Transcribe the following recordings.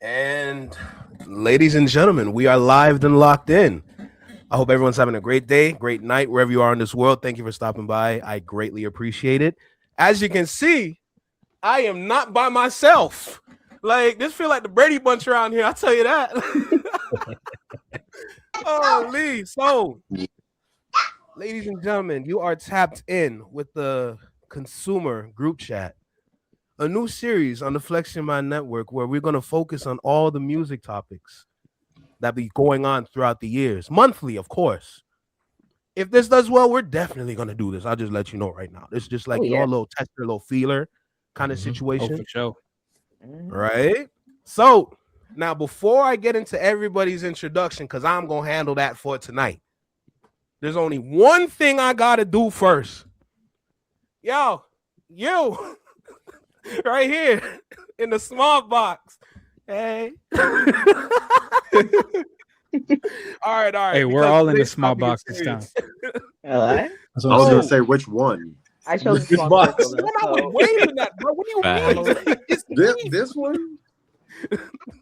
And ladies and gentlemen, we are live and locked in. I hope everyone's having a great day, great night, wherever you are in this world. Thank you for stopping by. I greatly appreciate it. As you can see, I am not by myself. Like, this feel like the Brady Bunch around here. I'll tell you that. Oh, Lee. So, ladies and gentlemen, you are tapped in with the Consumer Group Chat, a new series on the Flexion Mind Network where we're going to focus on all the music topics that be going on throughout the years, monthly, of course. If this does well, we're definitely going to do this. I'll just let you know right now. It's just like, a little tester, a little feeler kind of situation. Oh, for sure. Right? So, now before I get into everybody's introduction, because I'm going to handle that for tonight, there's only one thing I got to do first. Yo, you, right here in the small box. Hey. All right. Hey, we're all in the small box this time. All right. I was gonna say which one. I chose This small box. circle, I was so- waiting that, bro. What do you mean? It's This one?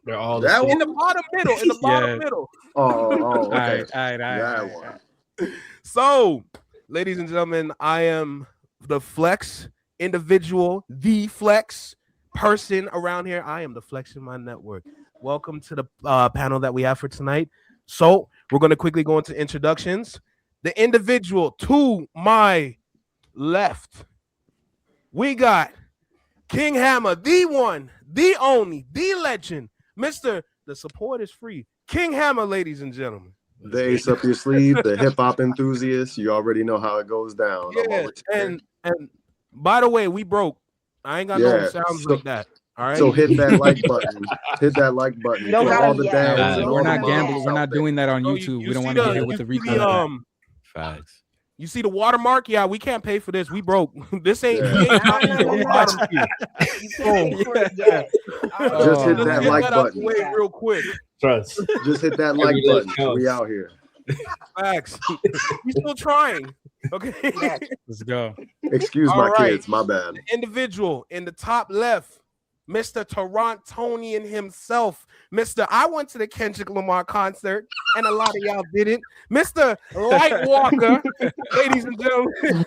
They're all That in one? the bottom middle. In the bottom Yeah. middle. Oh, All okay. right. That one. So, ladies and gentlemen, I am the Flex individual, the Flex person around here. I am the Flex in my network. Welcome to the panel that we have for tonight. So, we're going to quickly go into introductions. The individual to my left, we got King Hammer, the one, the only, the legend, Mr. The support is free. King Hammer, ladies and gentlemen. The ace up your sleeve, the hip hop enthusiast. You already know how it goes down. I'm Yeah, always here. and by the way, we broke. I ain't got no sounds so- like that. All right. So hit that like button. Hit that like button. You don't For gotta all the yell. dads and No, We're all not the gambling. moms We're out not there. doing that on So YouTube. We don't see want to the- get hit with the you see replay. Facts. You see the watermark? Yeah, we can't pay for this. We broke. This ain't. Yeah. We ain't No, copies no, of no, the no. bottom tier. You can't pay for it yet. Just hit Let's that get like that out the button. way real quick. Trust. Just hit that like Every little button. We counts. out here. Facts. We still trying. Okay. Yes. Let's go. Excuse All my right. kids. My bad. The individual in the top left, Mr. Torontonian himself, Mr. I went to the Kendrick Lamar concert, and a lot of y'all didn't. Mr. Lightwalker, ladies and gentlemen.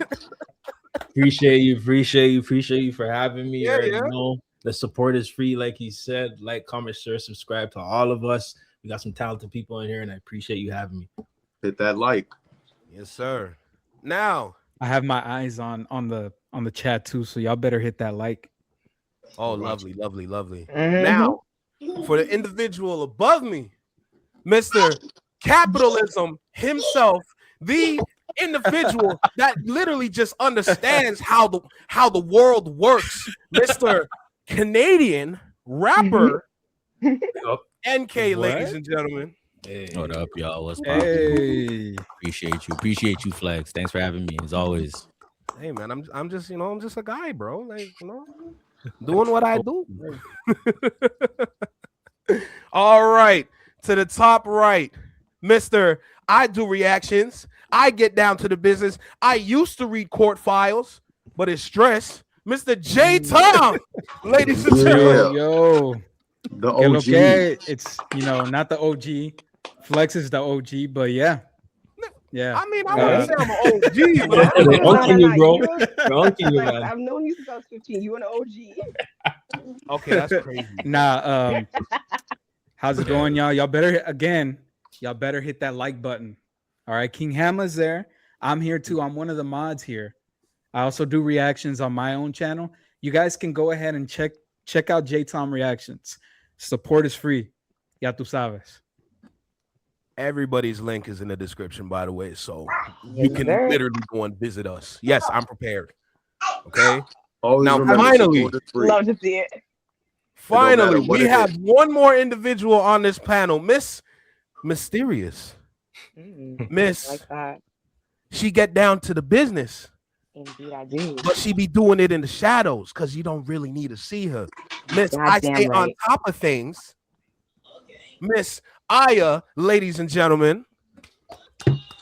Appreciate you for having me. Yeah, You already yeah. know the support is free, like he said. Like, comment, share, subscribe to all of us. We got some talented people in here, and I appreciate you having me. Hit that like. Yes, sir. Now, I have my eyes on the chat too, so y'all better hit that like. oh, lovely. Mhm. Now, for the individual above me, Mr. Capitalism himself, the individual that literally just understands how the world works, Mr. Canadian rapper NK, ladies and gentlemen. Hey. What up, y'all? What's poppin'? Hey, Appreciate you, Flex. Thanks for having me, as always. Hey man, I'm just I'm just a guy, bro. Like doing what I do. All right, to the top right, Mr. I do reactions. I get down to the business. I used to read court files, but it's stress. Mr. J Tom, ladies and gentlemen. yo, The que lo OG. que, it's not the OG. Flex is the OG, but yeah. I mean, I wouldn't say I'm an OG, but They're unking you, bro. You- They're unking you, Like, man. I've known you since I was 15. You an OG. okay, that's crazy. Nah, how's it going, y'all? Y'all better hit that like button. All right, King Hammer's there. I'm here too. I'm one of the mods here. I also do reactions on my own channel. You guys can go ahead and check out J Tom Reactions. Support is free. Ya tú sabes. Everybody's link is in the description, by the way, so you can sir. literally go and visit us. Yes, I'm prepared. Okay. Always Now, remember, finally- support is free. Love to see it. Finally, matter what we it have is. one more individual on this panel, Miss Mysterious. Miss, Like that. she get down to the business, Indeed, I do. but she be doing it in the shadows because you don't really need to see her. Miss, I Goddamn stay on right. top of things. Miss Aya, ladies and gentlemen.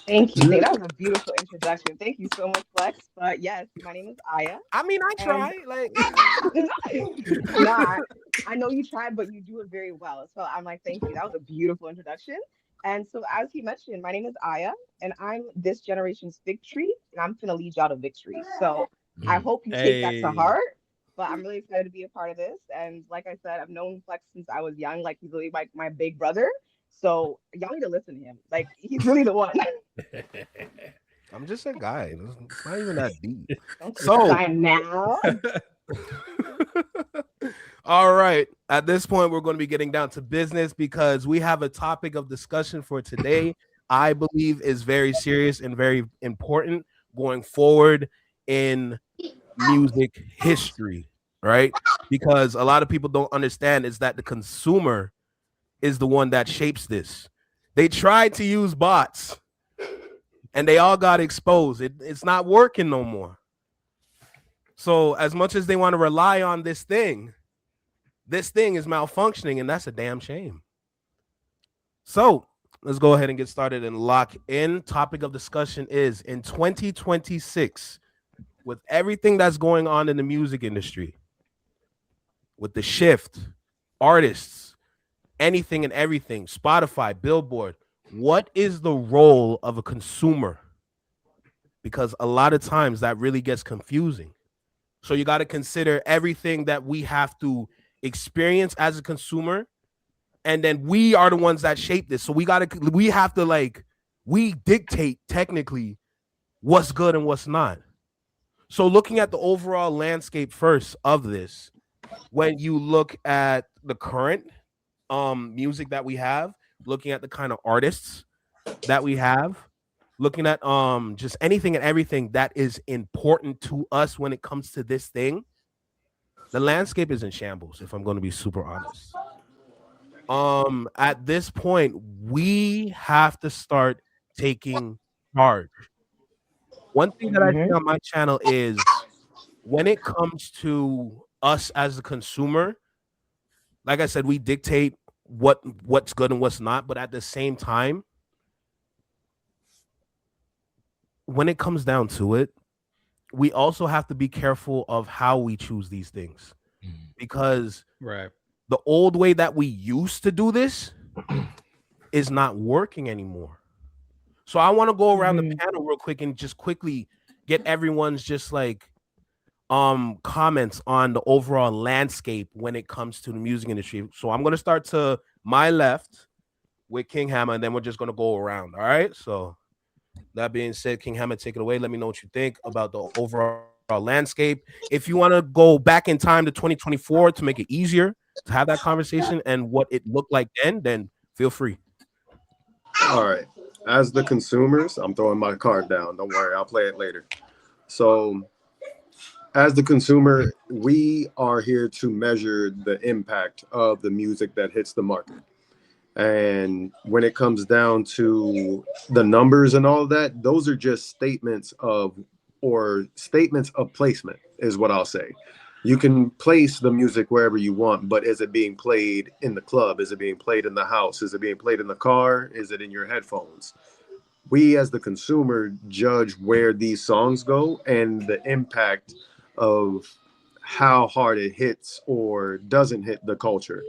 Thank you. That was a beautiful introduction. Thank you so much, Flex. But yes, my name is Aya. I mean, I try. Like, Nah, I know you tried, but you do it very well. So I'm like, thank you. That was a beautiful introduction. And so, as he mentioned, my name is Aya, and I'm this generation's fig tree, and I'm gonna lead y'all to victory. So I hope you take that to Hey. heart. But I'm really excited to be a part of this. And like I said, I've known Flex since I was young. Like he's really like my big brother. So y'all need to listen to him. Like he's really the one. I'm just a guy. It's not even that deep. Don't So- sign now. All right. At this point, we're going to be getting down to business because we have a topic of discussion for today. I believe is very serious and very important going forward in music history, right? Because a lot of people don't understand is that the consumer is the one that shapes this. They tried to use bots and they all got exposed. It's not working no more. So as much as they want to rely on this thing is malfunctioning, and that's a damn shame. So let's go ahead and get started and lock in. Topic of discussion is in 2026, with everything that's going on in the music industry, with the shift, artists, anything and everything, Spotify, Billboard, what is the role of a consumer? Because a lot of times that really gets confusing. So you got to consider everything that we have to experience as a consumer, and then we are the ones that shape this. So we have to we dictate technically what's good and what's not. So looking at the overall landscape first of this, when you look at the current music that we have, looking at the kind of artists that we have, looking at just anything and everything that is important to us when it comes to this thing, the landscape is in shambles, if I'm going to be super honest. At this point, we have to start taking charge. One thing that I see on my channel is when it comes to us as a consumer, like I said, we dictate what's good and what's not, but at the same time, when it comes down to it, we also have to be careful of how we choose these things, because Right. the old way that we used to do this is not working anymore. So I want to go around the panel real quick and just quickly get everyone's just comments on the overall landscape when it comes to the music industry. So I'm going to start to my left with King Hammer, and then we're just going to go around. All right. So that being said, King Hammer, take it away. Let me know what you think about the overall landscape. If you want to go back in time to 2024 to make it easier to have that conversation and what it looked like then feel free. All right. As the consumers, I'm throwing my card down. Don't worry, I'll play it later. So, as the consumer, we are here to measure the impact of the music that hits the market. And when it comes down to the numbers and all of that, those are just statements of placement, is what I'll say. You can place the music wherever you want, but is it being played in the club? Is it being played in the house? Is it being played in the car? Is it in your headphones? We as the consumer judge where these songs go and the impact of how hard it hits or doesn't hit the culture.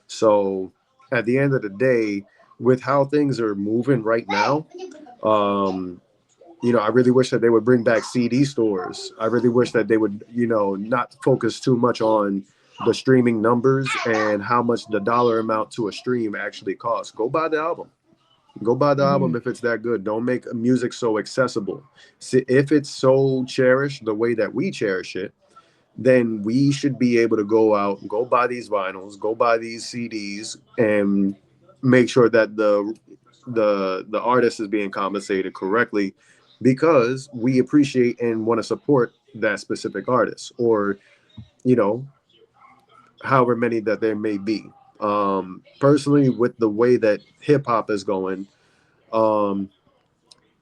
So at the end of the day, with how things are moving right now, I really wish that they would bring back CD stores. I really wish that they would, not focus too much on the streaming numbers and how much the dollar amount to a stream actually costs. Go buy the album. Go buy the album if it's that good. Don't make music so accessible. See, if it's so cherished the way that we cherish it, then we should be able to go out and go buy these vinyls, go buy these CDs, and make sure that the artist is being compensated correctly, because we appreciate and want to support that specific artist, or however many that there may be. Personally, with the way that hip hop is going,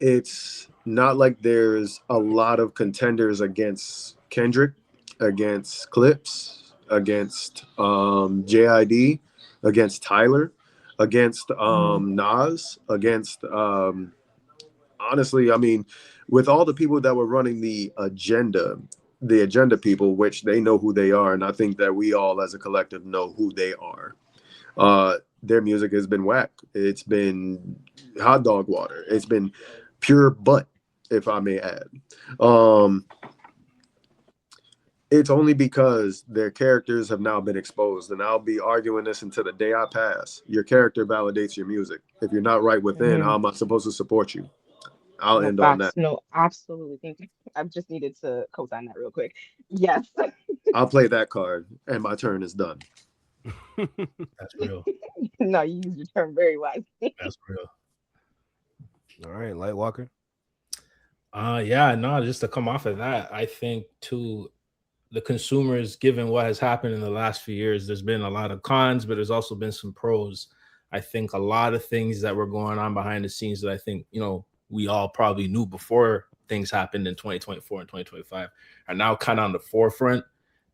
it's not like there's a lot of contenders against Kendrick, against Clips, against JID, against Tyler, against Nas, against honestly, I mean, with all the people that were running the agenda, the agenda people, which they know who they are, and I think that we all as a collective know who they are. Their music has been whack. It's been hot dog water. It's been pure butt, if I may add. It's only because their characters have now been exposed, and I'll be arguing this until the day I pass. Your character validates your music. If you're not right within, how am I supposed to support you? I'll No end on facts. that. No, absolutely. Thank you. I just needed to co-sign that real quick. Yes. I'll play that card, and my turn is done. That's real. No, you used your term very wisely. That's real. All right, Lightwalker. Yeah, no, just to come off of that, I think too, the consumers, given what has happened in the last few years, there's been a lot of cons, but there's also been some pros. I think a lot of things that were going on behind the scenes that I think, you know, we all probably knew before things happened in 2024 and 2025 are now kind of on the forefront,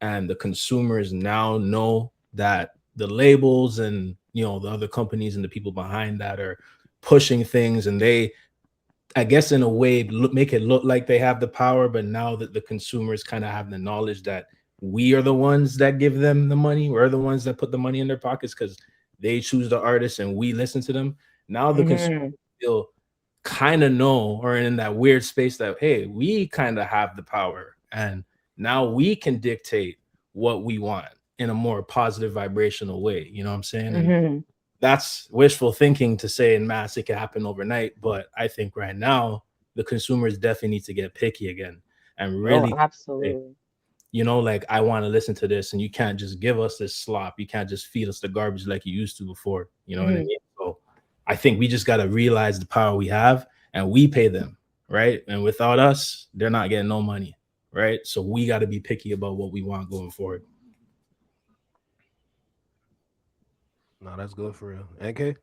and the consumers now know that the labels and, you know, the other companies and the people behind that are pushing things, and they, I guess in a way, make it look like they have the power, but now that the consumers kind of have the knowledge that we are the ones that give them the money, we're the ones that put the money in their pockets because they choose the artists and we listen to them. Now the consumers feel kind of know, or in that weird space that, hey, we kind of have the power, and now we can dictate what we want in a more positive vibrational way. You know what I'm saying? And that's wishful thinking to say in mass it can happen overnight, but I think right now the consumers definitely need to get picky again and really, absolutely. you know, like, I want to listen to this, and you can't just give us this slop. You can't just feed us the garbage like you used to before. You know what I mean? So I think we just got to realize the power we have, and we pay them, right? And without us, they're not getting no money, right? So we got to be picky about what we want going forward. No, that's good for real. AK?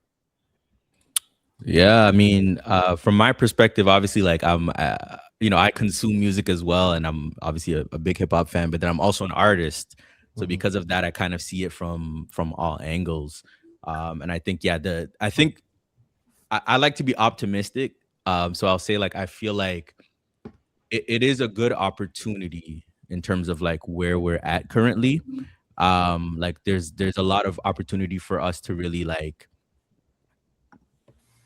Yeah, I mean, from my perspective, obviously, like, I'm, you know, I consume music as well, and I'm obviously a big hip hop fan, but then I'm also an artist. So because of that, I kind of see it from all angles. And I think, yeah, I like to be optimistic. So I'll say, like, I feel like it is a good opportunity in terms of like where we're at currently. Like there's a lot of opportunity for us to really like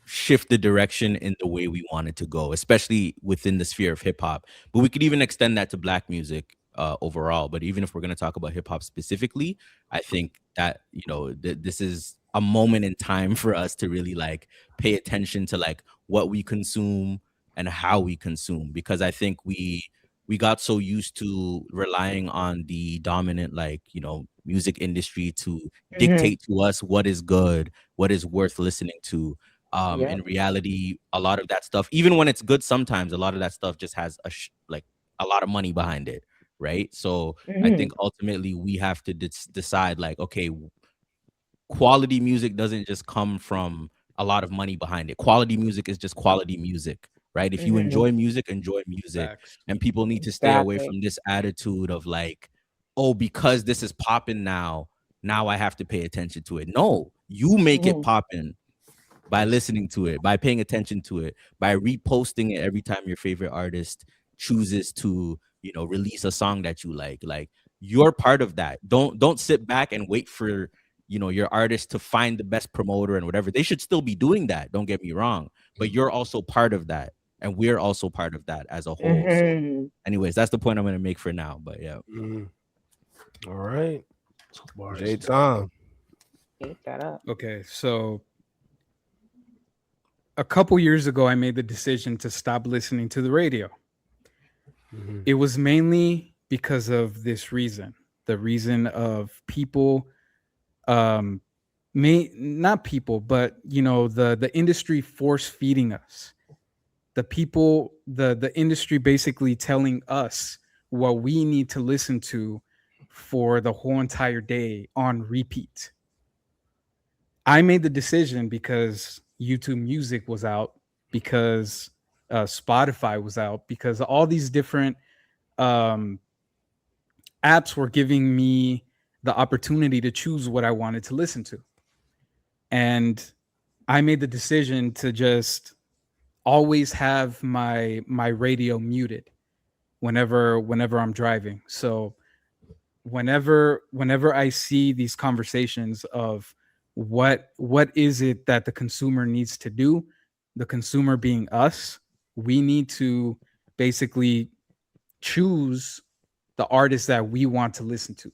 shift the direction in the way we want it to go, especially within the sphere of hip hop. But we could even extend that to Black music overall. But even if we're going to talk about hip hop specifically, I think that, you know, this is a moment in time for us to really like pay attention to like what we consume and how we consume, because I think we got so used to relying on the dominant, like, you know, music industry to dictate to us what is good, what is worth listening to. In reality, a lot of that stuff, even when it's good, sometimes a lot of that stuff just has like a lot of money behind it, right? So I think ultimately we have to decide, like, okay, quality music doesn't just come from a lot of money behind it. Quality music is just quality music, right? If you enjoy music, Facts. and people need to stay away from this attitude of like, oh, because this is popping now I have to pay attention to it. No, you make it popping by listening to it, by paying attention to it, by reposting it every time your favorite artist chooses to, you know, release a song that you like. Like, you're part of that. Don't sit back and wait for, you know, your artist to find the best promoter and whatever. They should still be doing that, don't get me wrong, but you're also part of that, and we're also part of that as a whole. So anyways, that's the point I'm going to make for now, but yeah. All right. J Tom. That up. Okay, so a couple years ago, I made the decision to stop listening to the radio. It was mainly because of this reason, the reason of people, not people, but, you know, the industry force feeding us, the people, the industry basically telling us what we need to listen to for the whole entire day on repeat. I made the decision because YouTube Music was out, because Spotify was out, because all these different apps were giving me the opportunity to choose what I wanted to listen to. And I made the decision to just always have my radio muted. whenever I'm driving. So whenever I see these conversations of what is it that the consumer needs to do, the consumer being us, we need to basically choose the artists that we want to listen to.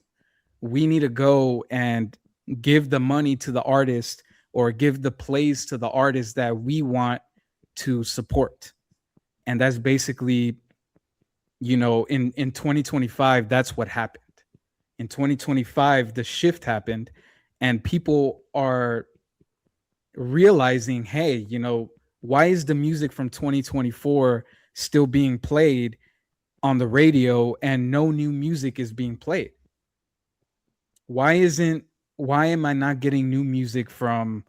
We need to go and give the money to the artist or give the plays to the artist that we want to support. And that's basically, in 2025, that's what happened. In 2025, the shift happened, and people are realizing, hey, why is the music from 2024 still being played on the radio and no new music is being played? Why am I not getting new music from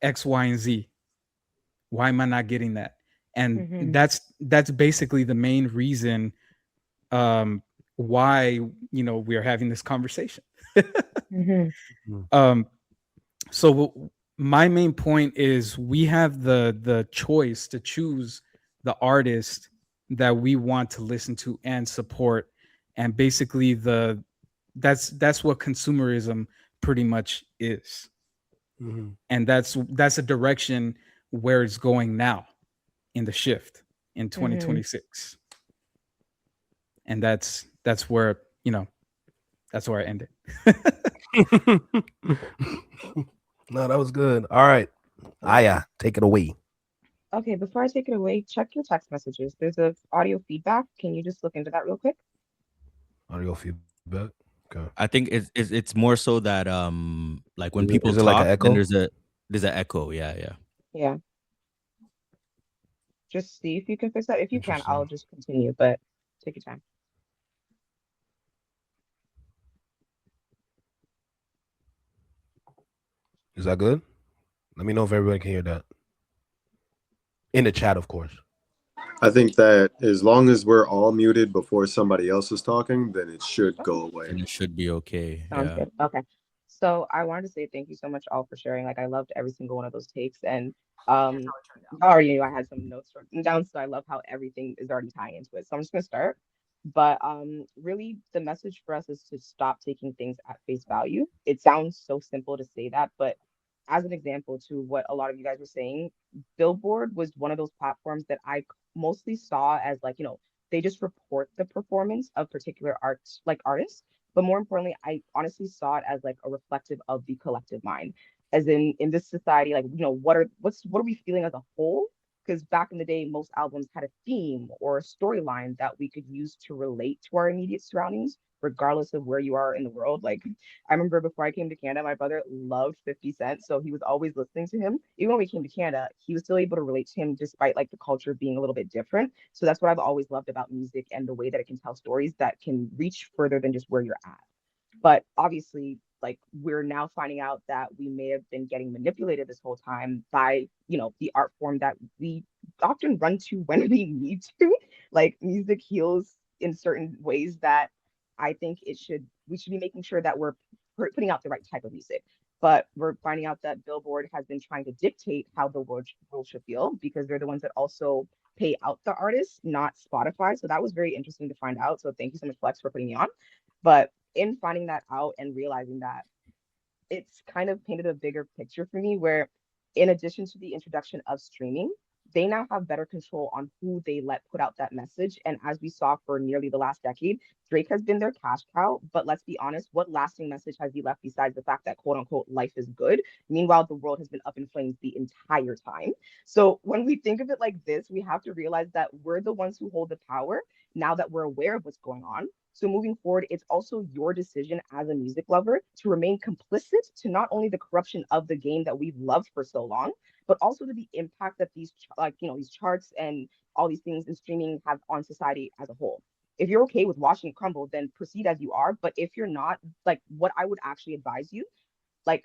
X, Y, and Z? Why am I not getting that? And that's basically the main reason why we're having this conversation. So my main point is we have the choice to choose the artist that we want to listen to and support, and basically that's what consumerism pretty much is. And that's a direction where it's going now in the shift in 2026. And that's where that's where I ended. No, that was good. All right, Aya, take it away. Okay, before I take it away, check your text messages. There's a audio feedback. Can you just look into that real quick? Audio feedback. Okay. I think it's more so that like when people Is it talk, like an echo? then there's an echo. Yeah. Yeah. Just see if you can fix that. If you can, Interesting. I'll just continue, but take your time. Is that good? Let me know if everybody can hear that. In the chat, of course. I think that as long as we're all muted before somebody else is talking, then it should go away. And it should be okay. Sounds Yeah. good. Okay. So I wanted to say thank you so much all for sharing. Like I loved every single one of those takes. And I already knew I had some notes written down, so I love how everything is already tying into it. So I'm just gonna start. But really the message for us is to stop taking things at face value. It sounds so simple to say that, but as an example to what a lot of you guys were saying, Billboard was one of those platforms that I mostly saw as like, they just report the performance of particular artists. But more importantly, I honestly saw it as like a reflective of the collective mind. As in this society, like, what are we feeling as a whole? Because back in the day, most albums had a theme or a storyline that we could use to relate to our immediate surroundings, regardless of where you are in the world. Like, I remember before I came to Canada, my brother loved 50 Cent, so he was always listening to him. Even when we came to Canada, he was still able to relate to him despite like the culture being a little bit different. So that's what I've always loved about music and the way that it can tell stories that can reach further than just where you're at. But obviously, like we're now finding out that we may have been getting manipulated this whole time by, the art form that we often run to when we need to. Like music heals in certain ways that I think we should be making sure that we're putting out the right type of music. But we're finding out that Billboard has been trying to dictate how the world should feel because they're the ones that also pay out the artists, not Spotify. So that was very interesting to find out. So thank you so much, Flex, for putting me on. But in finding that out and realizing that, it's kind of painted a bigger picture for me where in addition to the introduction of streaming, they now have better control on who they let put out that message. And as we saw for nearly the last decade, Drake has been their cash cow. But let's be honest, what lasting message has he left besides the fact that quote unquote life is good? Meanwhile, the world has been up in flames the entire time. So when we think of it like this, we have to realize that we're the ones who hold the power now that we're aware of what's going on. So moving forward, it's also your decision as a music lover to remain complicit to not only the corruption of the game that we've loved for so long, but also to the impact that these charts and all these things in streaming have on society as a whole. If you're okay with watching it crumble, then proceed as you are. But if you're not, like what I would actually advise you, like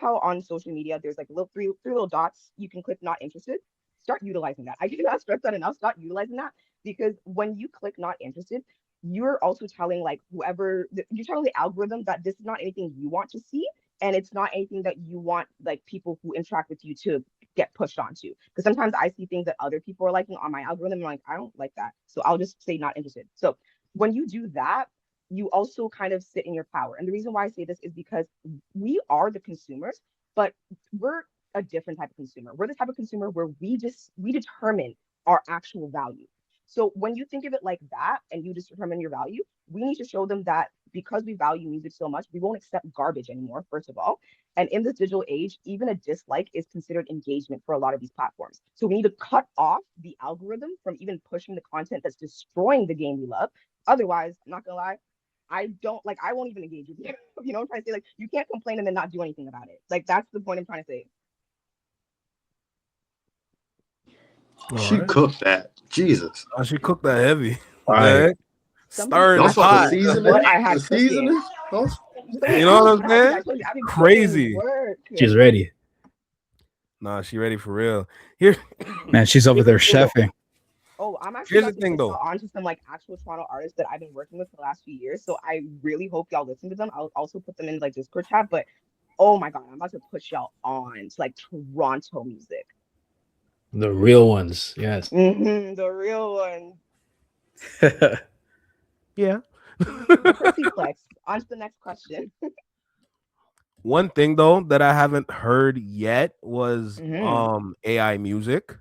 how on social media there's like little three little dots you can click not interested. Start utilizing that. I cannot stress that enough. Start utilizing that because when you click not interested, you're also telling you're telling the algorithm that this is not anything you want to see, and it's not anything that you want like people who interact with you to get pushed onto. Because sometimes I see things that other people are liking on my algorithm, and I'm like, I don't like that, so I'll just say not interested. So when you do that, you also kind of sit in your power. And the reason why I say this is because we are the consumers, but we're a different type of consumer. We're the type of consumer where we determine our actual value. So when you think of it like that and you just determine your value, we need to show them that because we value music so much, we won't accept garbage anymore, first of all. And in this digital age, even a dislike is considered engagement for a lot of these platforms. So we need to cut off the algorithm from even pushing the content that's destroying the game we love. Otherwise, I'm not gonna lie, I won't even engage with you. You know what I'm trying to say? Like, you can't complain and then not do anything about it. Like, that's the point I'm trying to say. She cooked that. Jesus. Oh, she cooked that heavy. Right. Stirring Y'all the saw the pot. seasoning? What I had The seasoning? You know what I'm saying? Crazy. She's ready. Nah, she ready for real. Here, Man, she's over there chefing. Oh, I'm actually Here's the thing, though. onto some like actual Toronto artists that I've been working with for the last few years. So I really hope y'all listen to them. I'll also put them in like Discord chat. But oh my god, I'm about to push y'all on to like Toronto music. The real ones, yes. The real ones. yeah. Pretty flex. On to the next question. One thing though that I haven't heard yet was Mhm. AI music.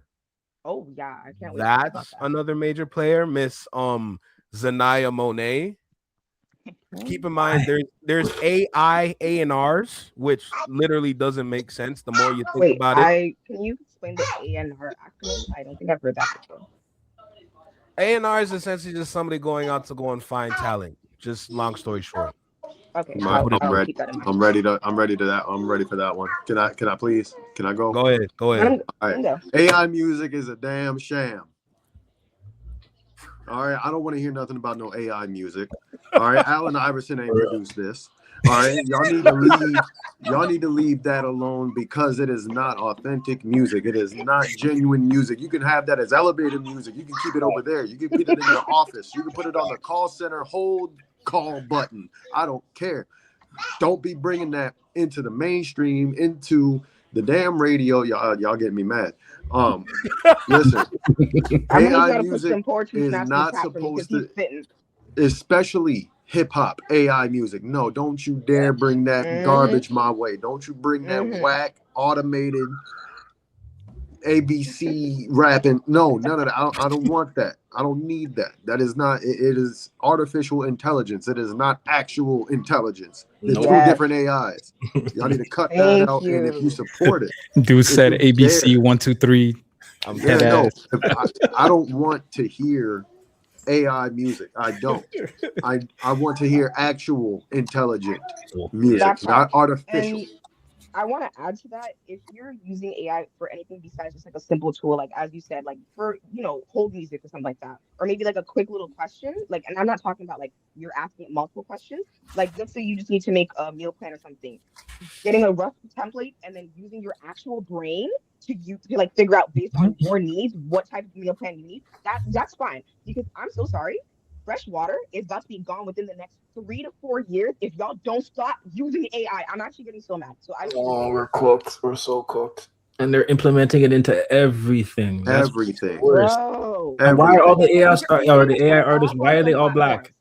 Oh yeah, I can't wait. To talk about That's that. another major player, Miss Xaniamonet. Keep in mind there's AI A&Rs, which literally doesn't make sense the more you think Wait, about it. can you explain the ANR acronym? I don't think I've heard that before. A&R is essentially just somebody going out to go and find talent. Just long story short. Okay, I'm I'll ready. keep that in mind. I'm ready for that one. Can I please? Can I go? Go ahead. All right. AI music is a damn sham. All right, I don't want to hear nothing about no AI music. All right, Allen Iverson ain't produced this. All right, y'all need to leave that alone because it is not authentic music. It is not genuine music. You can have that as elevator music. You can keep it over there. You can put it in your office. You can put it on the call center hold call button. I don't care. Don't be bringing that into the mainstream, into the damn radio. Y'all getting me mad. Listen, AI music is not supposed to, especially hip hop AI music. No, don't you dare bring that garbage my way. Don't you bring that whack automated ABC rapping. No, none of that. I don't want that. I don't need that. That is not. It is artificial intelligence. It is not actual intelligence. They're two different AIs. Y'all need to cut that out. And if you support it, dude said ABC 1 2 3. I don't want to hear AI music. I don't. I want to hear actual intelligent music, not artificial. And I want to add to that, if you're using AI for anything besides just like a simple tool, like as you said, like for, hold music or something like that, or maybe like a quick little question, like, and I'm not talking about like you're asking it multiple questions, like let's say you just need to make a meal plan or something, getting a rough template and then using your actual brain to like figure out based on your needs what type of meal plan you need, that's fine. Because I'm so sorry, fresh water is about to be gone within the next 3 to 4 years if y'all don't stop using AI. I'm actually getting so mad. So we're cooked. We're so cooked. And they're implementing it into everything. Everything. And why are all the AI artists? Why are they all black?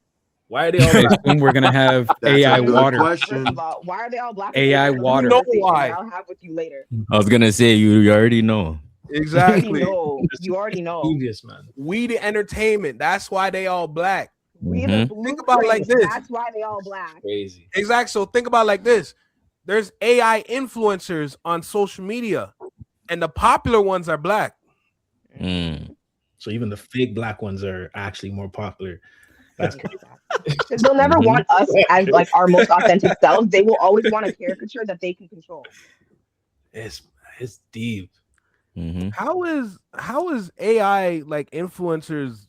Why are they all black? Soon we're gonna have AI water. First of all, why are they all black? AI water. You know why? I'll have with you later. I was gonna say you already know. Exactly. You already know. Previous, man. We the entertainment. That's why they all black. We the think about it like this. That's why they all black. Crazy. Exactly. So think about it like this. There's AI influencers on social media, and the popular ones are black. So even the fake black ones are actually more popular. That's crazy. Because they'll never want us as like our most authentic selves. They will always want a caricature that they can control. It's deep. How is AI like influencers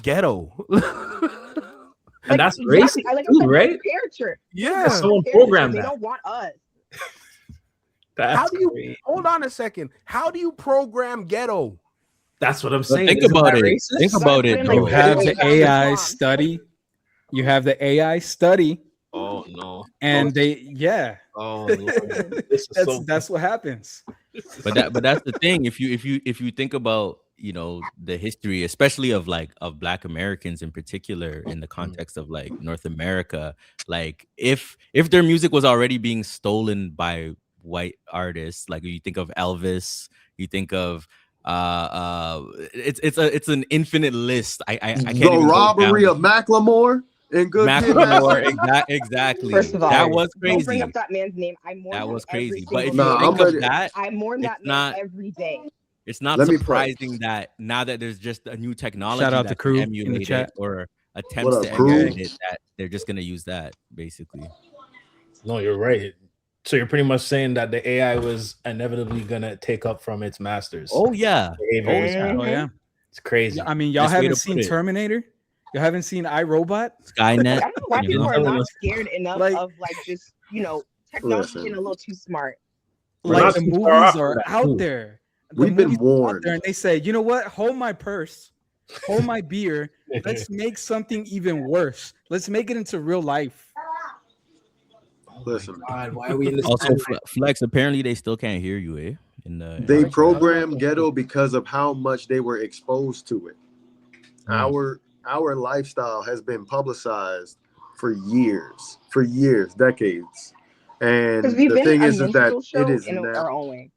ghetto? And that's racist, right? Character. Yeah, someone programmed They that. don't want us. How do you hold on a second? How do you program ghetto? That's what I'm saying. Think about it. Think about it. You have the AI study. You have the AI study. Oh no. And Oh Lord. This is that's what happens. but that's the thing. If you think about, you know, the history, especially of Black Americans in particular, in the context of like North America, like if their music was already being stolen by white artists, like you think of Elvis, you think of it's an infinite list. I can't The even go down robbery of Macklemore and Good Kid, Mad Macklemore. City. Exactly. First of all, That was don't bring crazy. up that man's name. I mourn That him was every crazy. But single if you Nah, day. I'm think of ready. that, I mourn it's that man not every day. it's not Let me pray. surprising that now that there's just a new technology Shout out to that Crew can in the emulate it chat. or What attempts up, to Crew? emulate it, that they're just gonna use that basically. No, you're right. So you're pretty much saying that the AI was inevitably gonna take up from its masters. Oh yeah. Behaviors. Mhm. Oh yeah. It's crazy. I mean, y'all Best way haven't to seen put it. Terminator? You haven't seen iRobot? Like, Skynet. I don't know why you people know? are telling not us- scared enough Like- of like just, you know, technology Listen. getting a little too smart. We're Like not the too far movies off are from that, out too. there. The We've been movies are out warned. there, and they say, you know what? Hold my purse, hold my beer. Let's make something even worse. Let's make it into real life. Listen, God, why are we in this? Also, Flex, apparently they still can't hear you, eh? In the they chat. programmed ghetto because of how much they were exposed to it. Mm. Our lifestyle has been publicized for years, decades. And Because we've the been thing a is that minstrel it show is in now, our own way.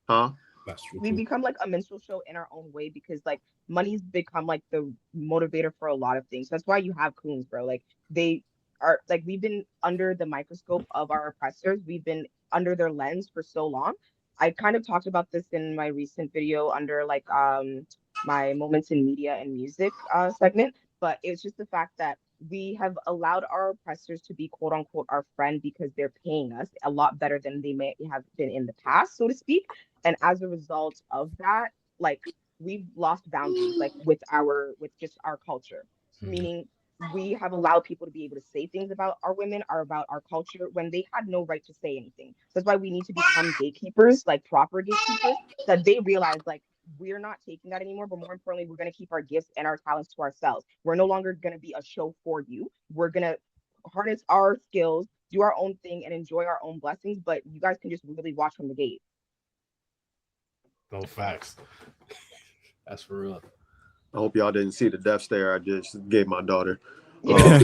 huh? That's true. We've become like a minstrel show in our own way because like money's become like the motivator for a lot of things. That's why you have coons, bro. Like they are like we've been under the microscope of our oppressors. We've been under their lens for so long. I kind of talked about this in my recent video under like my moments in media and music segment, but it's just the fact that we have allowed our oppressors to be quote unquote our friend because they're paying us a lot better than they may have been in the past, so to speak. And as a result of that, like we've lost boundaries like with just our culture, meaning we have allowed people to be able to say things about our women or about our culture when they had no right to say anything. So that's why we need to become gatekeepers, like proper gatekeepers, that they realize like we're not taking that anymore, but more importantly, we're going to keep our gifts and our talents to ourselves. We're no longer going to be a show for you. We're going to harness our skills, do our own thing, and enjoy our own blessings, but you guys can just really watch from the gate. No facts. That's for real. I hope y'all didn't see the death stare I just gave my daughter. Yeah.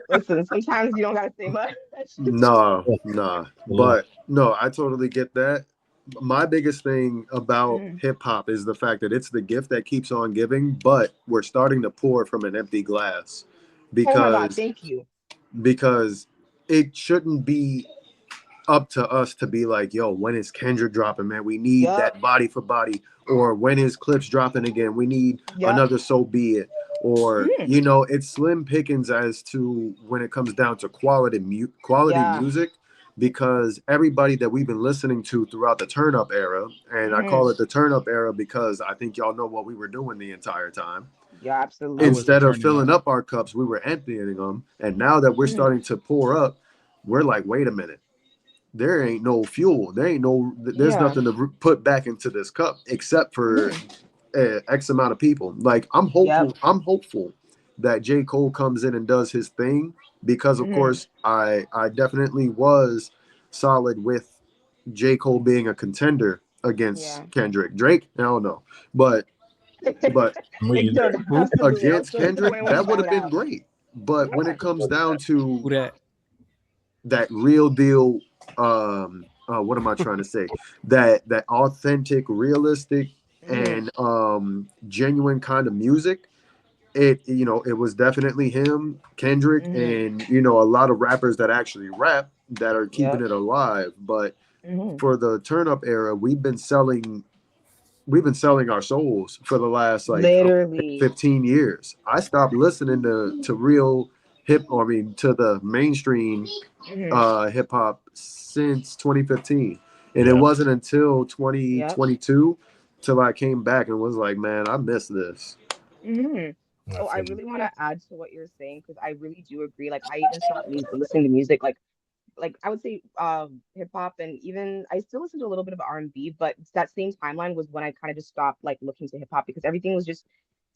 Listen, sometimes you don't gotta say much. Nah. But no, I totally get that. My biggest thing about hip hop is the fact that it's the gift that keeps on giving, but we're starting to pour from an empty glass Oh my God, because thank you. it shouldn't be up to us to be like, yo, when is Kendrick dropping, man? We need that body for body. Or when is Clips dropping again? We need another So Be It. Or, you know, it's slim pickings as to when it comes down to quality music, because everybody that we've been listening to throughout the turn up era, and I call it the turn up era because I think y'all know what we were doing the entire time. Yeah, absolutely. Instead of filling up our cups, we were emptying them. And now that we're starting to pour up, we're like, wait a minute. There ain't no fuel. There's nothing to put back into this cup except for X amount of people. Like I'm hopeful that J. Cole comes in and does his thing because of course I definitely was solid with J. Cole being a contender against Kendrick. Drake, I don't know. But against Kendrick, that would have been great. But when it comes down to that real deal, what am I trying to say? That authentic, realistic, and genuine kind of music. It was definitely him, Kendrick, and a lot of rappers that actually rap that are keeping it alive. But for the turn up era, we've been selling our souls for the last like literally 15 years. I stopped listening to real to the mainstream hip hop since 2015, and it wasn't until 2022 till I came back and was like, man, I miss this. Oh, I really want to add to what you're saying because I really do agree. Like I even stopped listening to music like I would say hip hop, and even I still listen to a little bit of R&B, but that same timeline was when I kind of just stopped like looking to hip hop because everything was just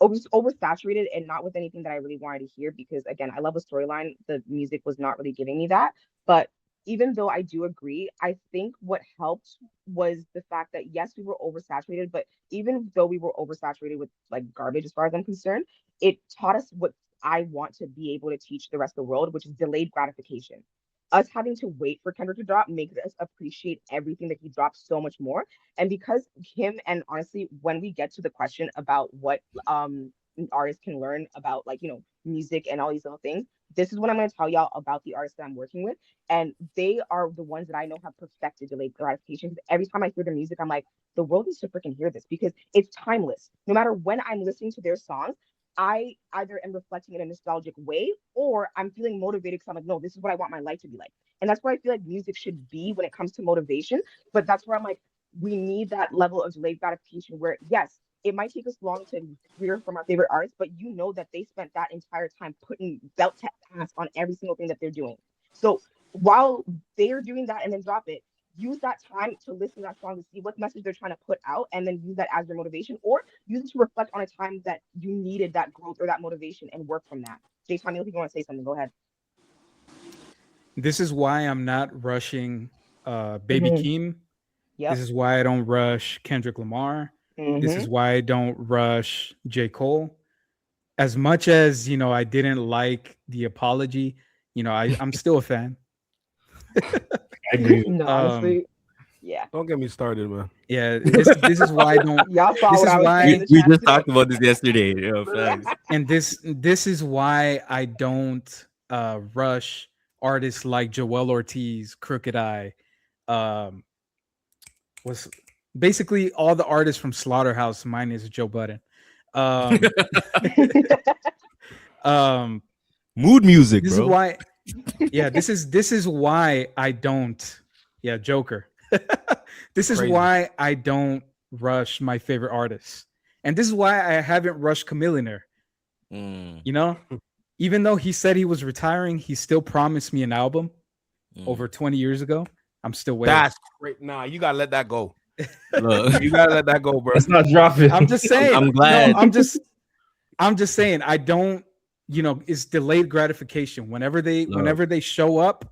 oversaturated and not with anything that I really wanted to hear, because again, I love a storyline. The music was not really giving me that. But even though I do agree, I think what helped was the fact that yes, we were oversaturated, but even though we were oversaturated with like garbage as far as I'm concerned, it taught us what I want to be able to teach the rest of the world, which is delayed gratification. Us having to wait for Kendrick to drop makes us appreciate everything that he drops so much more. And because him, and honestly, when we get to the question about what artists can learn about, like, music and all these little things, this is what I'm going to tell y'all about the artists that I'm working with. And they are the ones that I know have perfected delayed gratification. Because every time I hear their music, I'm like, the world needs to freaking hear this because it's timeless. No matter when I'm listening to their songs, I either am reflecting in a nostalgic way or I'm feeling motivated because I'm like, no, this is what I want my life to be like. And that's where I feel like music should be when it comes to motivation. But that's where I'm like, we need that level of delayed gratification where, yes, it might take us long to hear from our favorite artists, but you know that they spent that entire time putting belt to ass on every single thing that they're doing. So while they're doing that and then drop it, use that time to listen to that song to see what message they're trying to put out and then use that as your motivation, or use it to reflect on a time that you needed that growth or that motivation and work from that. Jay Tommy, if you want to say something, go ahead. This is why I'm not rushing Baby Keem. Yep. This is why I don't rush Kendrick Lamar. This is why I don't rush J. Cole. As much as, I didn't like the apology, I'm still a fan. I agree. No, honestly, yeah. Don't get me started, man. Yeah, this is why I don't. Y'all saw This what is I was why- saying in the We chat just today. talked about this yesterday. Facts. And this is why I don't rush artists like Joel Ortiz, Crooked Eye, was basically all the artists from Slaughterhouse minus Joe Budden. Mood music, This bro. is why. Yeah, this is why I don't. Yeah, Joker. This is Crazy. why I don't rush my favorite artists, and this is why I haven't rushed Chamillionaire. Even though he said he was retiring, he still promised me an album over 20 years ago. I'm still waiting. That's great. Nah, you gotta let that go. Look, You gotta let that go, bro. Let's not drop it. I'm just saying. I'm glad. No, I'm just saying. I don't. It's delayed gratification. Whenever they show up,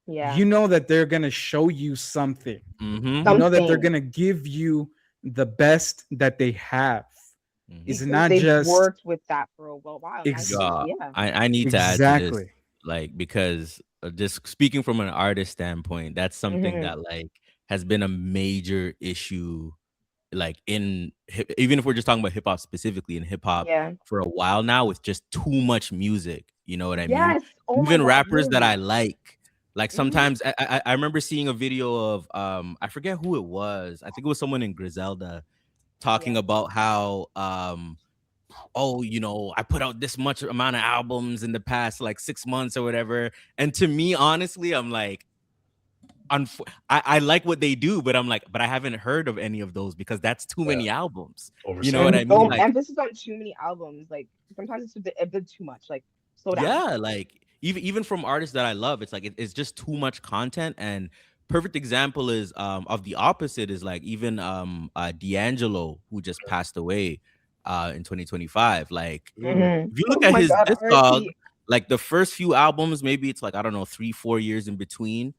Yeah. you know that they're gonna show you something. Mhm. You know that they're Something. gonna give you the best that they have. It's Because not they've just worked with that for a while. God, Yeah. I need to add to exactly. this, like, because just speaking from an artist standpoint, that's something that like has been a major issue, like even if we're just talking about hip hop specifically, in hip hop Yeah. for a while now, with just too much music. You know what I mean? Yes. Oh my Even God, rappers that I literally. like sometimes I remember seeing a video of I forget who it was. I think it was someone in Griselda talking about how I put out this much amount of albums in the past like 6 months or whatever. And to me, honestly, I'm like, I like what they do, but I'm like, but I haven't heard of any of those because that's too many albums. You know what I mean? Don't Like, emphasis on too many albums. Like sometimes it's a bit too much. Like slow down. yeah, like even from artists that I love, it's like it's just too much content. And perfect example is of the opposite is like even D'Angelo, who just passed away in 2025 like Mhm. if you look Oh at my his God, discog, RIP. like the first few albums, maybe it's like, I don't know, 3-4 years in between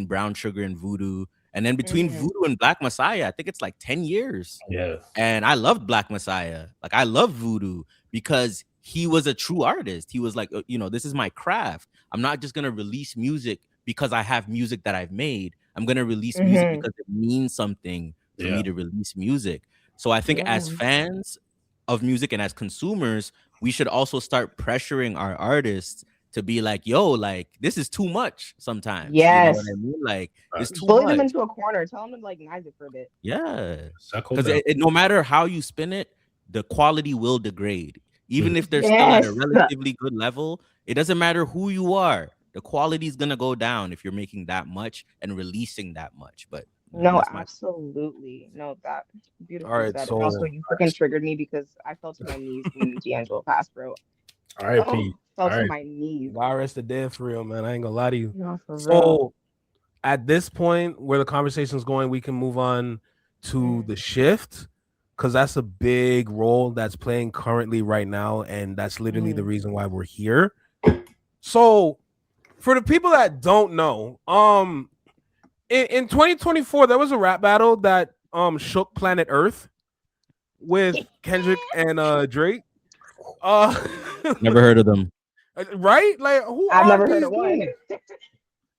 Brown Sugar and Voodoo, and then between Voodoo and Black Messiah, I think it's like 10 years. Yeah. And I loved Black Messiah. Like I love Voodoo because he was a true artist. He was like, this is my craft. I'm not just gonna release music because I have music that I've made. I'm gonna release music because it means something for me to release music. So I think as fans of music and as consumers, we should also start pressuring our artists to be like, yo, like this is too much sometimes. Yes. You know what I mean? Like it's too Bully much. them into a corner. Tell them to like nice it for a bit. Yeah. Suckle Because down. no matter how you spin it, the quality will degrade. Even if they're still at a relatively good level, it doesn't matter who you are. The quality is gonna go down if you're making that much and releasing that much. But No, absolutely. No, that beautiful. All right, said. so- And also, you freaking triggered me because I fell to my knees when D'Angelo passed, bro. R.I.P. Oh, fell to Alright. my knees. God rest the dead for real, man. I ain't gonna lie to you. No, for real. So at this point where the conversation is going, we can move on to the shift, because that's a big role that's playing currently right now, and that's literally the reason why we're here. So For the people that don't know, in 2024 there was a rap battle that shook planet Earth with Kendrick and Drake. Never heard of them. Right? Like, who I've are never these heard of one. dudes?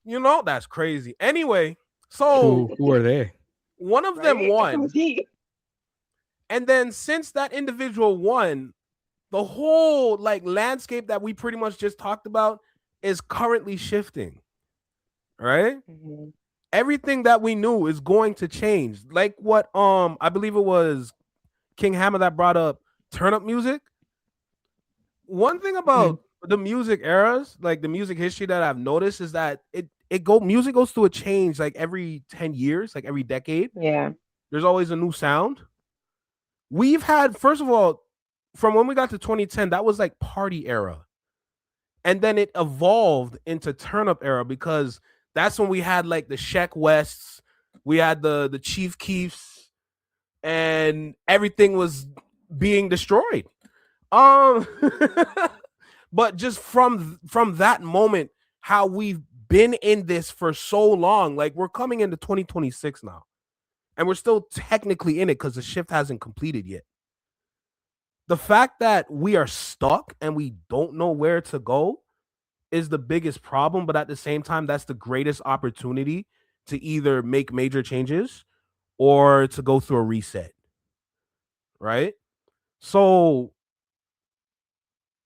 You know, that's crazy. Anyway, so Who are they? one of them Right? won. Who's he? And then since that individual won, the whole like landscape that we pretty much just talked about is currently shifting. Right? Mhm. Everything that we knew is going to change. Like what I believe it was King Hammer that brought up turn up music. One thing about the music eras, like the music history that I've noticed is that music goes through a change like every 10 years, like every decade. Yeah. There's always a new sound. We've had, first of all, from when we got to 2010, that was like party era. And then it evolved into turn up era because that's when we had like the Sheck Wests, we had the Chief Keefs, and everything was being destroyed. But just from that moment, how we've been in this for so long, like we're coming into 2026 now, and we're still technically in it because the shift hasn't completed yet. The fact that we are stuck and we don't know where to go is the biggest problem, but at the same time, that's the greatest opportunity to either make major changes or to go through a reset. Right? So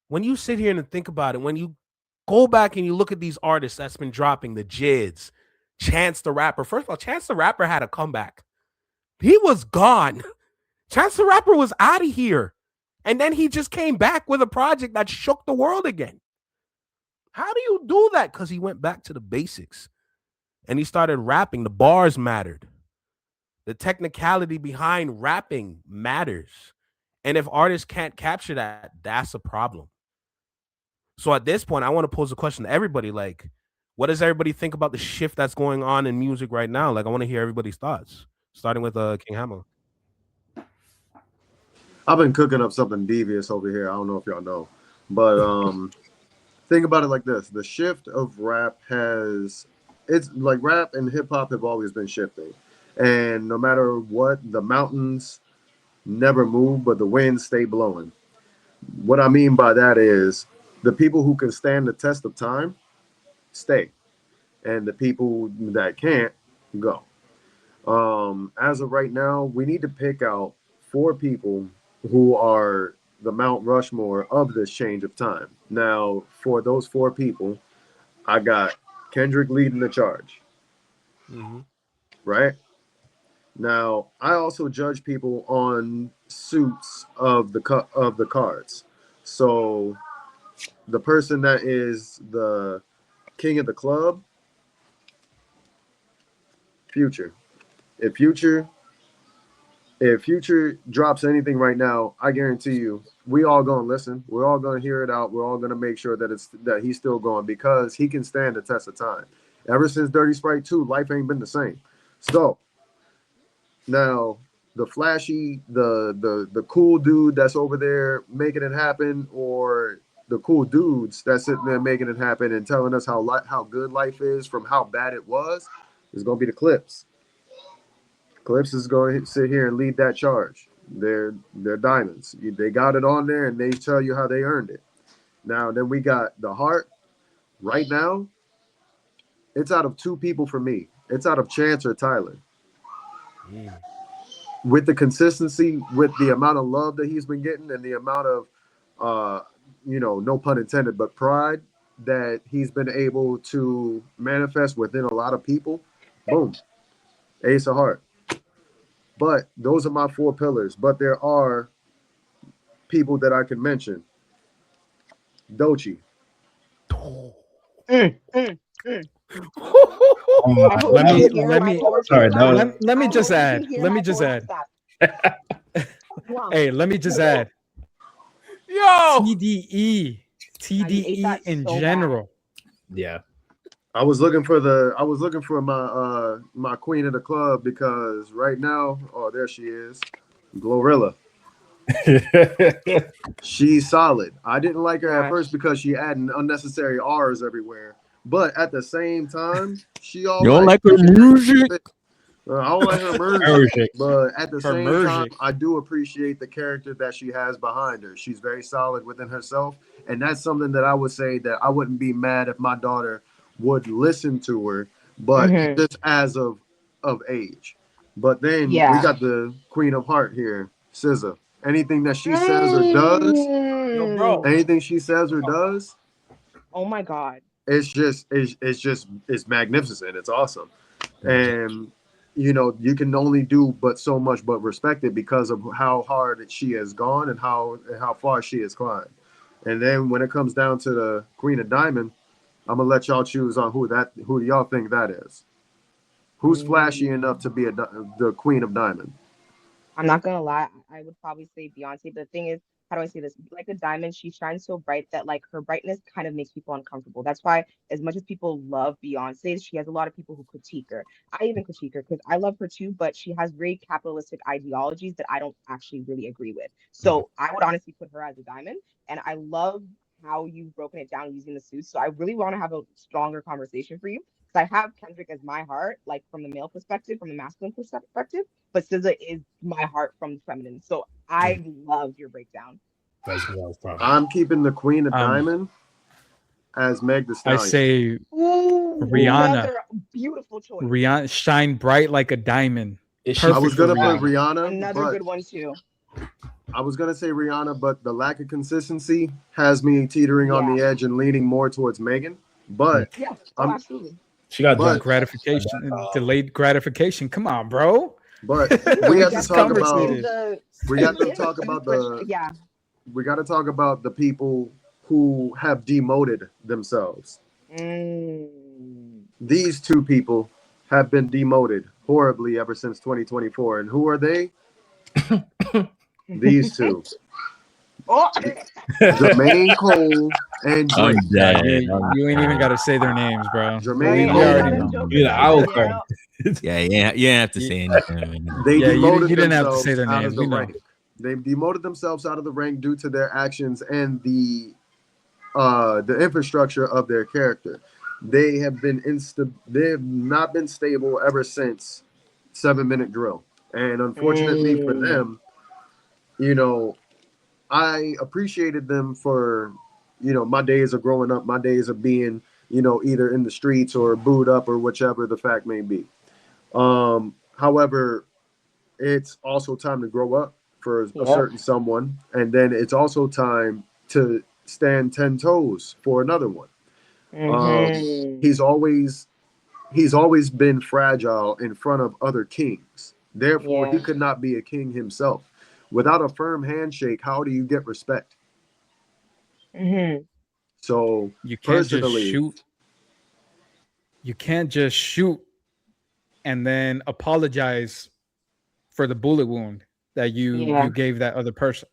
when you sit here and think about it, when you go back and you look at these artists that's been dropping, the Jids, Chance the Rapper. First of all, Chance the Rapper had a comeback. He was gone. Chance the Rapper was out of here. And then he just came back with a project that shook the world again. How do you do that? Because he went back to the basics and he started rapping. The bars mattered. The technicality behind rapping matters. And if artists can't capture that, that's a problem. So at this point, I want to pose a question to everybody. Like, what does everybody think about the shift that's going on in music right now? Like, I want to hear everybody's thoughts, starting with King Hammer. I've been cooking up something devious over here. I don't know if y'all know, but think about it like this: the shift of rap it's like rap and hip hop have always been shifting, and no matter what, the mountains never move, but the winds stay blowing. What I mean by that is the people who can stand the test of time stay, and the people that can't go. As of right now, we need to pick out 4 people who are the Mount Rushmore of this change of time. Now, for those 4 people, I got Kendrick leading the charge. Mm-hmm. Right? Now, I also judge people on suits of the cards. So, the person that is the king of the club, Future. If Future drops anything right now, I guarantee you, we all gonna listen. We're all gonna hear it out. We're all gonna make sure that he's still going because he can stand the test of time. Ever since Dirty Sprite 2, life ain't been the same. So now the flashy, the cool dude that's over there making it happen, or the cool dudes that's sitting there making it happen and telling us how good life is from how bad it was, is gonna be the Clips. Clips is going to sit here and lead that charge. They're diamonds. They got it on there, and they tell you how they earned it. Now, then we got the Heart. Right now, it's out of 2 people for me. It's out of Chance or Tyler. With the consistency, with the amount of love that he's been getting, and the amount of, no pun intended, but pride that he's been able to manifest within a lot of people. Boom. Ace of Heart. But those are my 4 pillars. But there are people that I can mention. Doechii. Let me just add. Hey, let me just add. Yo, TDE in general. Yeah. I was looking for my queen of the club because right now, oh, there she is, Glorilla. She's solid. I didn't like her at first because she added unnecessary R's everywhere. But at the same time, she all You don't like her music? I don't like her music, but at the same time, I do appreciate the character that she has behind her. She's very solid within herself, and that's something that I would say that I wouldn't be mad if my daughter would listen to her, but just as of age. But then we got the Queen of Heart here, SZA. Anything that she says or does, Yo, bro. anything she says or does, oh my God, it's magnificent. It's awesome, and you know, you can only do but so much but respect it because of how hard she has gone and how far she has climbed. And then when it comes down to the Queen of Diamond, I'm gonna let y'all choose on who y'all think that is. Who's flashy enough to be the Queen of Diamond? I'm not gonna lie, I would probably say Beyonce. But the thing is, how do I say this? Like a diamond, she shines so bright that like her brightness kind of makes people uncomfortable. That's why, as much as people love Beyonce, she has a lot of people who critique her. I even critique her because I love her too, but she has very capitalistic ideologies that I don't actually really agree with. So I would honestly put her as a diamond, and I love how you've broken it down using the suits. So I really want to have a stronger conversation for you because I have Kendrick as my heart, like from the male perspective, from the masculine perspective, but SZA is my heart from the feminine. So I love your breakdown. I'm keeping the Queen of Diamond as Meg Thee Stallion. I say Rihanna. Beautiful choice. Rihanna shine bright like a diamond. I was gonna put Rihanna. Another good one too. I was gonna say Rihanna, but the lack of consistency has me teetering on the edge and leaning more towards Megan. But absolutely. She got gratification, delayed gratification. Come on, bro. But we got to talk about. We got to talk about the. We got to talk about the people who have demoted themselves. These two people have been demoted horribly ever since 2024, and who are they? These two. Jermaine Cole and Drake. You ain't even got to say their names, bro. Jermaine Cole. Yeah, you didn't have to say anything. They demoted you didn't have to say their out names. of the rank. They've demoted themselves out of the rank due to their actions and the infrastructure of their character. They have been They have not been stable ever since 7 Minute Drill, and unfortunately for them, you know, I appreciated them for, you know, my days of growing up, my days of being, you know, either in the streets or booed up or whichever the fact may be. However, it's also time to grow up for a certain someone, and then it's also time to stand 10 toes for another one. He's always been fragile in front of other kings. Therefore, he could not be a king himself. Without a firm handshake, how do you get respect? So you can't just shoot. You can't just shoot and then apologize for the bullet wound that you gave that other person.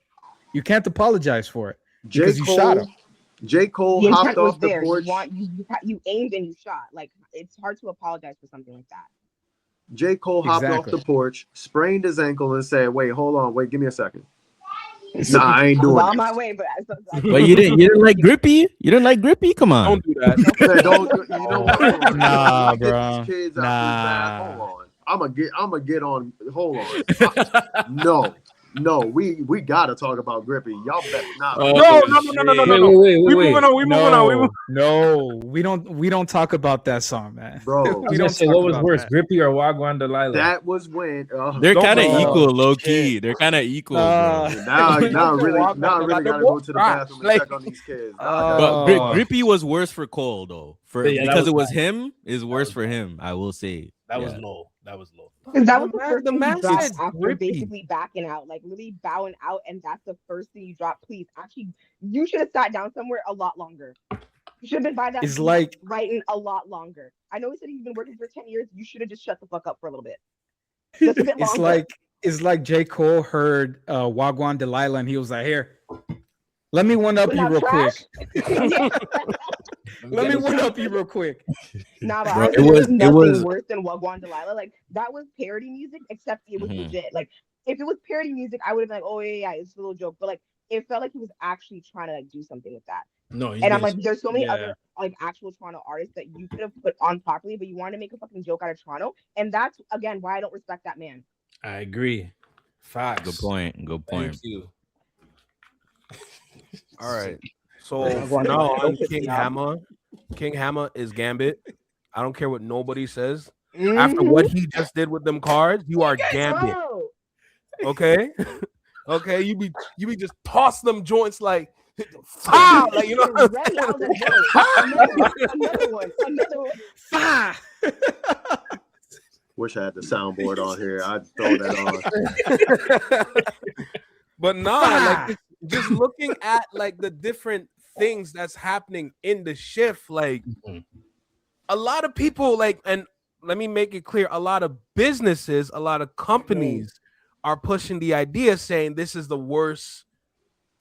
You can't apologize for it because you shot him. J. Cole hopped off the porch. You aimed and you shot. Like, it's hard to apologize for something like that. J. Cole hopped off the porch, sprained his ankle, and said, "Wait, hold on, wait, give me a second." Nah, I ain't doing it. On my way, but you didn't like Grippy? You didn't like Grippy? Come on. Don't do that. Don't. You know what? Nah, bro. Get these kids out hold on. I'm gonna get on. Hold on. No, we gotta talk about Grippy. Y'all better not. No. We moving on. No, we don't talk about that song, man. Bro, we don't say what was worse, Grippy or Wagwan Delilah? That was when they're kind of equal, low key. They're kind of equal. Now I really gotta go to the bathroom and check on these kids. But Grippy was worse for Cole though, because it was him. Is worse for him. I will say that was low. That was low. Because that was the first thing you dropped after basically backing out, like really bowing out, and that's the first thing you dropped. Please, actually, you should have sat down somewhere a lot longer. You should have been by that. It's like writing a lot longer. I know he said he's been working for 10 years. You should have just shut the fuck up for a little bit. Just a bit longer. It's like J. Cole heard Wagwan Delilah, and he was like, "Here, let me one up you real quick." Let me one up you real quick. Nah, but it was nothing worse than Wagwan Delilah. Like, that was parody music, except it was legit. Like, if it was parody music, I would have been like, "Oh yeah, it's a little joke." But like, it felt like he was actually trying to like do something with that. No, and I'm like, there's so many other like actual Toronto artists that you could have put on properly, but you want to make a fucking joke out of Toronto, and that's again why I don't respect that man. I agree. Facts. Good point. Good point. Thank you. All right. So Yeah, from go now on. on, Don't piss King me off. Hammer, King Hammer is Gambit. I don't care what nobody says. After what he just did with them cards, you are Gambit. Bro, Okay, okay. You be just toss them joints like, ah, like you know. What I'm ready, I was saying? like, yo, another one. Fire. Wish I had the soundboard on here. I'd throw that on. But nah, like just looking at like the different things that's happening in the shift, like a lot of people like, and let me make it clear, a lot of businesses, a lot of companies are pushing the idea saying this is the worst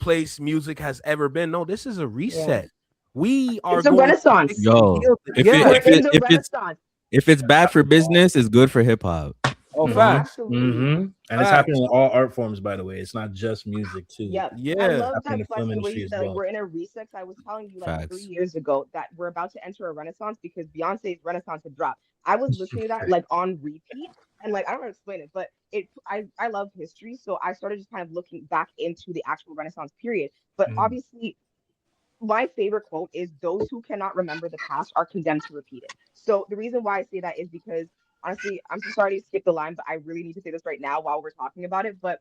place music has ever been. No, this is a reset. We are It's a going renaissance. Yo, if Yeah. We're it- in the if it's renaissance. if it's bad for business, it's good for hip hop. Oh, Mhm. facts. Absolutely. And it's happening in all art forms, by the way. It's not just music too. Yep. Yeah. I love Happening in that the Flex, film the way industry you as said like, well. we're in a reset. I was telling you like 3 Facts. years ago that we're about to enter a renaissance because Beyonce's renaissance had dropped. I was listening to that like on repeat, and like I don't know how to explain it, but I love history, so I started just kind of looking back into the actual renaissance period. But obviously my favorite quote is those who cannot remember the past are condemned to repeat it. So the reason why I say that is because honestly, I'm so sorry to skip the line, but I really need to say this right now while we're talking about it. But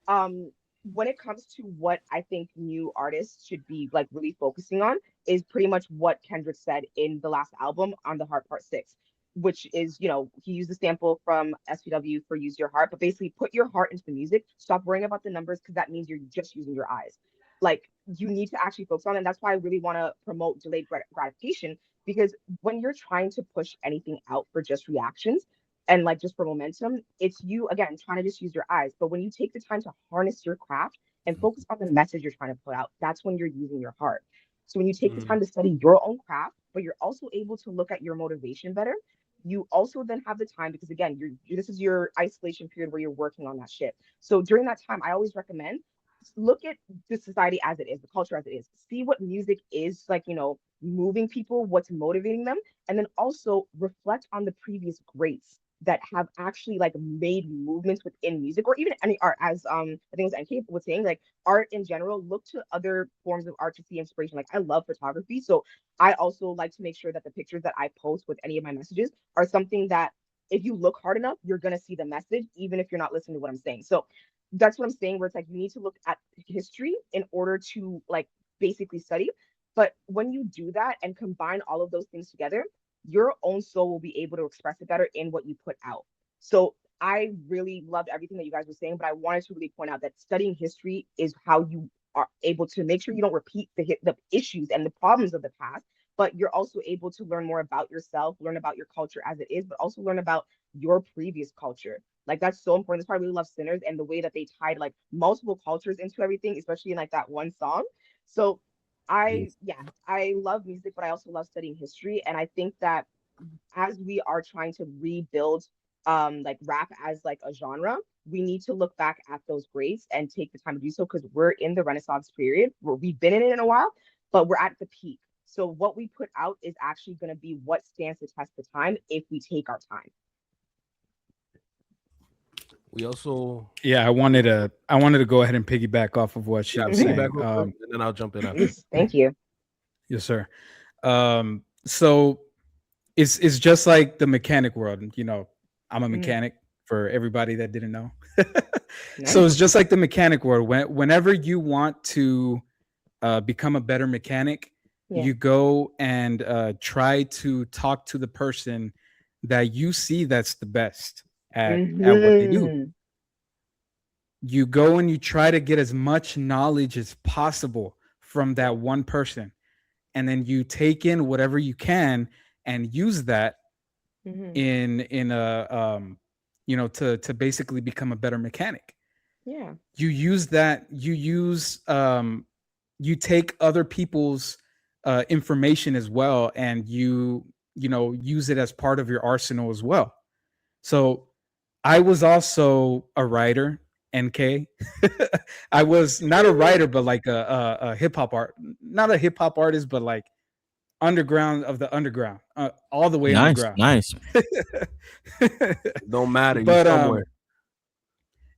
when it comes to what I think new artists should be like really focusing on is pretty much what Kendrick said in the last album on the Heart Part 6, which is, you know, he used the sample from SPW for Use Your Heart, but basically put your heart into the music. Stop worrying about the numbers because that means you're just using your eyes. Like you need to actually focus on it. And that's why I really want to promote delayed gratification, because when you're trying to push anything out for just reactions and like just for momentum, it's you again trying to just use your eyes. But when you take the time to harness your craft and focus on the message you're trying to put out, that's when you're using your heart. So when you take the time to study your own craft, but you're also able to look at your motivation better, you also then have the time, because again, this is your isolation period where you're working on that shit. So during that time, I always recommend look at the society as it is, the culture as it is, see what music is like, you know, moving people, what's motivating them, and then also reflect on the previous greats that have actually like made movements within music or even any art. As I think it was NK was saying, like art in general, look to other forms of art to see inspiration. Like I love photography, so I also like to make sure that the pictures that I post with any of my messages are something that if you look hard enough, you're gonna see the message, even if you're not listening to what I'm saying. So that's what I'm saying, where it's like you need to look at history in order to like basically study. But when you do that and combine all of those things together, your own soul will be able to express it better in what you put out. So I really loved everything that you guys were saying, but I wanted to really point out that studying history is how you are able to make sure you don't repeat the issues and the problems of the past, but you're also able to learn more about yourself, learn about your culture as it is, but also learn about your previous culture. Like that's so important. That's why I really love Sinners and the way that they tied like multiple cultures into everything, especially in like that one song. So I love music, but I also love studying history. And I think that as we are trying to rebuild like rap as like a genre, we need to look back at those greats and take the time to do so, because we're in the Renaissance period where we've been in it in a while, but we're at the peak. So what we put out is actually going to be what stands the test of time if we take our time. We also I wanted to go ahead and piggyback off of what she was saying. piggyback real quick, and then I'll jump in after. Thank you. Yes, sir. So it's just like the mechanic world. You know, I'm a mechanic for everybody that didn't know. So it's just like the mechanic world. Whenever you want to become a better mechanic, you go and try to talk to the person that you see that's the best at what they do. You go and you try to get as much knowledge as possible from that one person, and then you take in whatever you can and use that in a you know, to basically become a better mechanic. You use that, you take other people's information as well, and you know, use it as part of your arsenal as well. So I was also a writer, NK. I was not a writer, but like a hip hop art, not a hip hop artist, but like underground of the underground, all the way Nice, underground. nice. Don't matter. You But somewhere.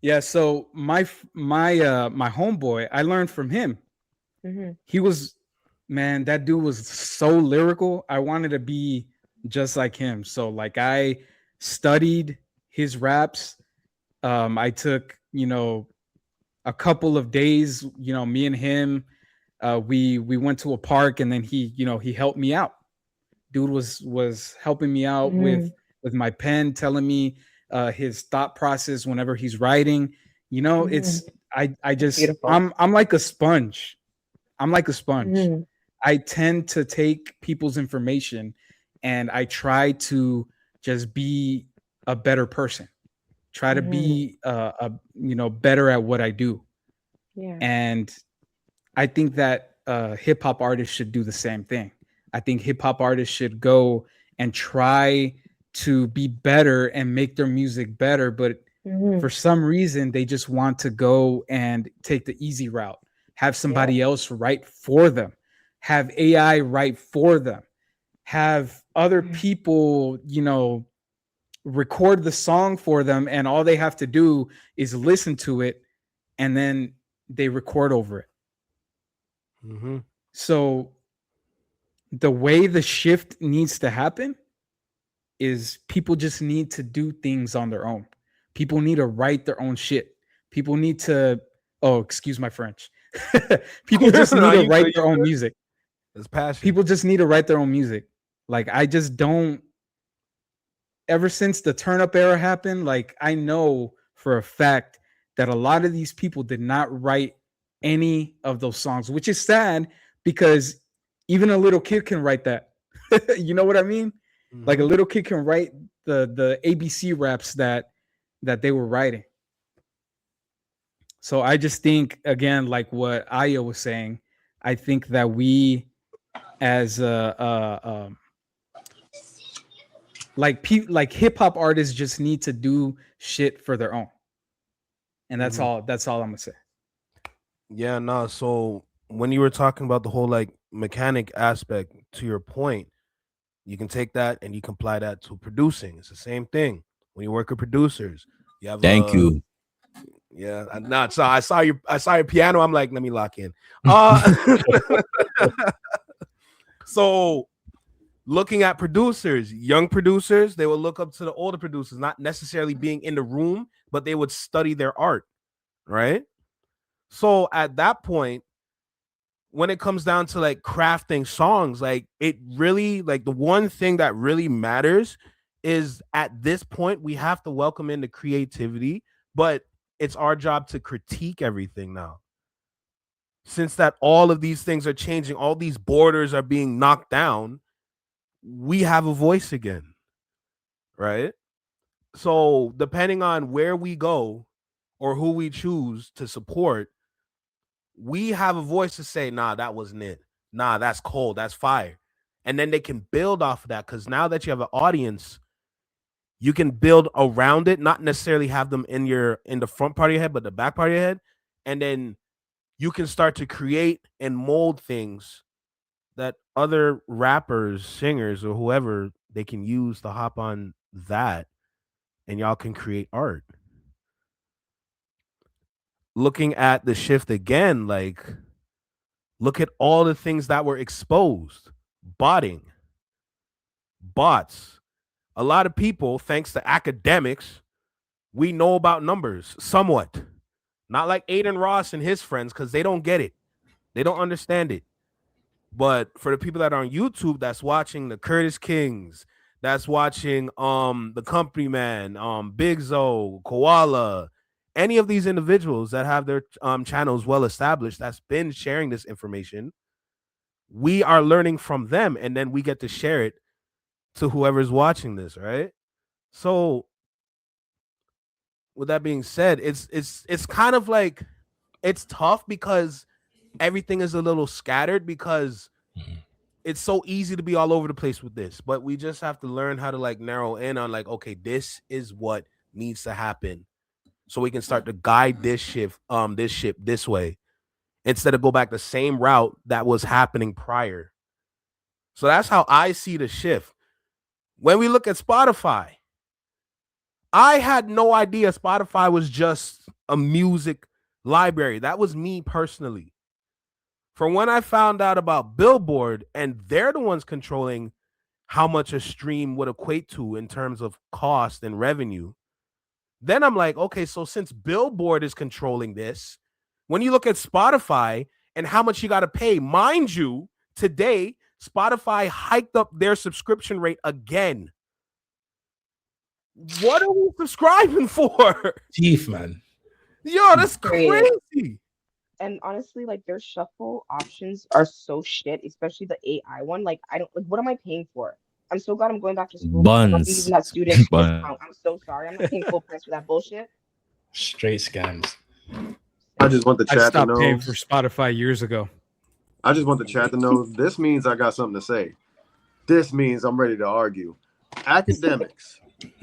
yeah. So my homeboy, I learned from him. Mhm. He was, man, that dude was so lyrical. I wanted to be just like him. So like I studied his raps. I took, a couple of days, me and him, we went to a park, and then he helped me out. Dude was helping me out Mhm. with my pen, telling me his thought process whenever he's writing. It's I just Beautiful. I'm like a sponge. I'm like a sponge. Mhm. I tend to take people's information and I try to just be a better person. Try to be better at what I do. Yeah. And I think that hip hop artists should do the same thing. I think hip hop artists should go and try to be better and make their music better, but for some reason they just want to go and take the easy route, have somebody else write for them, have AI write for them, have other people, record the song for them, and all they have to do is listen to it and then they record over it. Mm-hmm. So the way the shift needs to happen is people just need to do things on their own. People need to write their own shit. People need to, excuse my French. People just need to write their own music. It's passion. People just need to write their own music. Like I just don't, ever since the turn up era happened, like I know for a fact that a lot of these people did not write any of those songs, which is sad because even a little kid can write that. You know what I mean? Mm-hmm. Like a little kid can write the ABC raps that they were writing. So I just think, again, like what Aya was saying, I think that we as like hip hop artists just need to do shit for their own. And that's all I'm gonna say. Yeah, no. So when you were talking about the whole like mechanic aspect, to your point, you can take that and you can apply that to producing. It's the same thing. When you work with producers, you have Thank you. Yeah, not so. I saw your piano. I'm like, let me lock in. So looking at producers, young producers, they will look up to the older producers, not necessarily being in the room, but they would study their art, right? So at that point, when it comes down to like crafting songs, like it really, like the one thing that really matters is at this point, we have to welcome in the creativity, but it's our job to critique everything now. Since that all of these things are changing, all these borders are being knocked down, we have a voice again, right? So depending on where we go or who we choose to support, we have a voice to say, nah, that wasn't it. Nah, that's cold. That's fire. And then they can build off of that, because now that you have an audience, you can build around it, not necessarily have them in the front part of your head, but the back part of your head. And then you can start to create and mold things that other rappers, singers, or whoever, they can use to hop on that, and y'all can create art. Looking at the shift again, like look at all the things that were exposed. Botting, bots. A lot of people, thanks to academics, we know about numbers somewhat. Not like Adinross and his friends, because they don't get it. They don't understand it. But for the people that are on YouTube, that's watching the Curtis Kings, that's watching the Company Man, Big Zo, Koala, any of these individuals that have their channels well established, that's been sharing this information, we are learning from them, and then we get to share it to whoever's watching this, right? So with that being said, it's kind of like, it's tough because everything is a little scattered, because it's so easy to be all over the place with this, but we just have to learn how to like narrow in on like, okay, this is what needs to happen, so we can start to guide this ship this way, instead of go back the same route that was happening prior. So that's how I see the shift. When we look at Spotify, I had no idea Spotify was just a music library. That was me personally. From when I found out about Billboard, and they're the ones controlling how much a stream would equate to in terms of cost and revenue, then I'm like, okay, so since Billboard is controlling this, when you look at Spotify and how much you got to pay, mind you, today, Spotify hiked up their subscription rate again. What are we subscribing for? Chief, man. Yo, that's Period. crazy. And honestly, like their shuffle options are so shit, especially the AI one. Like, I don't like, what am I paying for? I'm so glad I'm going back to school. I'm not using that student discount. I'm so sorry. I'm not paying full price for that bullshit. Straight scams. I just want the I chat to stopped know. paying for Spotify years ago. I just want the chat to know. This means I got something to say. This means I'm ready to argue. Academics.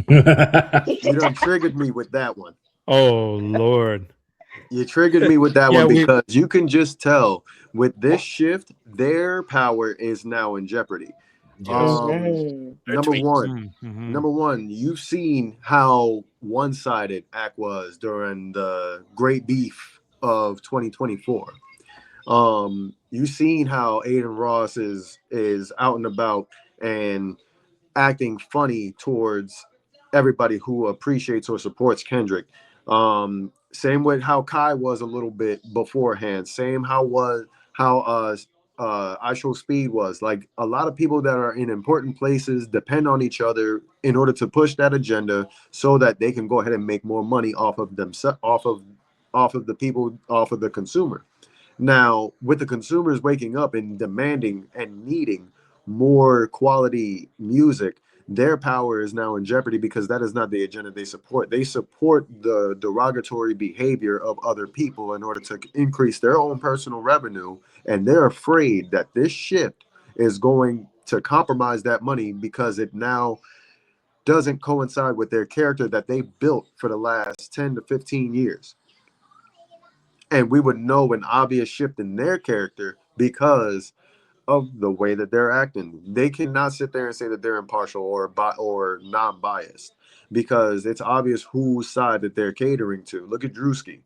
You done triggered me with that one. Oh Lord. You triggered me with that Yeah, one because you can just tell with this shift, their power is now in jeopardy. Mhm. Number one, you've seen how one-sided ACT was during the great beef of 2024. You've seen how Adinross is out and about and acting funny towards everybody who appreciates or supports Kendrick. Same with how Kai was a little bit beforehand. Same how I Show Speed was. Like a lot of people that are in important places depend on each other in order to push that agenda so that they can go ahead and make more money off of themselves, off of the people, off of the consumer. Now, with the consumers waking up and demanding and needing more quality music, their power is now in jeopardy because that is not the agenda they support. They support the derogatory behavior of other people in order to increase their own personal revenue. And they're afraid that this shift is going to compromise that money because it now doesn't coincide with their character that they built for the last 10 to 15 years. And we would know an obvious shift in their character because of the way that they're acting. They cannot sit there and say that they're impartial or non-biased because it's obvious whose side that they're catering to. Look at Drewski.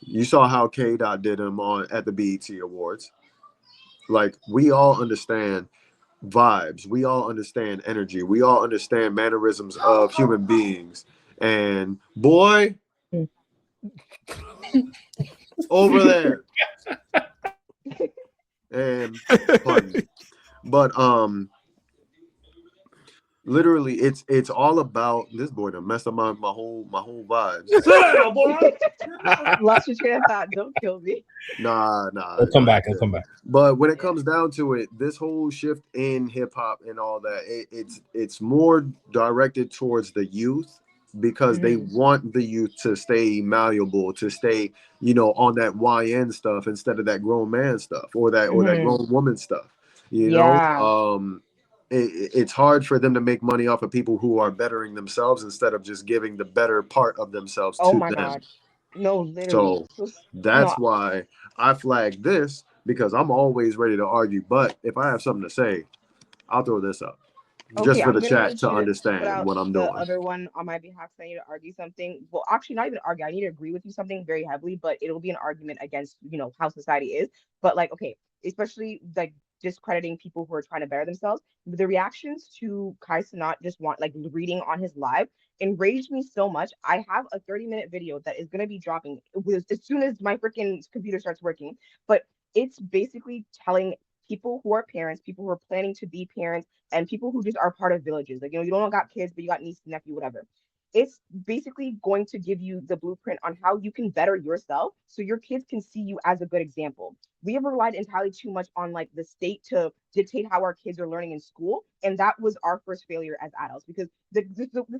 You saw how K. Dot did him at the BET Awards. Like, we all understand vibes. We all understand energy. We all understand mannerisms of human beings. And boy, over there. And pardon me. But literally it's all about this boy to mess up my whole vibes. Lost your train of thought. Don't kill me. Nah. I'll come back. But when it comes down to it, this whole shift in hip hop and all that, it's more directed towards the youth because they want the youth to stay malleable, to stay, on that YN stuff instead of that grown man stuff or that grown woman stuff. It's hard for them to make money off of people who are bettering themselves instead of just giving the better part of themselves Oh to my them. God. No, literally. So that's why I flagged this because I'm always ready to argue. But if I have something to say, I'll throw this up just for the chat to understand what I'm doing. The other one on my behalf, I need to argue something. Well, actually, not even argue. I need to agree with you something very heavily, but it'll be an argument against, how society is. But like, okay, especially like discrediting people who are trying to better themselves. The reactions to kaicenat just reading on his live enraged me so much. I have a 30-minute video that is going to be dropping as soon as my freaking computer starts working. But it's basically telling people who are parents, people who are planning to be parents, and people who just are part of villages. Like, you don't got kids, but you got niece, nephew, whatever. It's basically going to give you the blueprint on how you can better yourself so your kids can see you as a good example. We have relied entirely too much on the state to dictate how our kids are learning in school. And that was our first failure as adults because the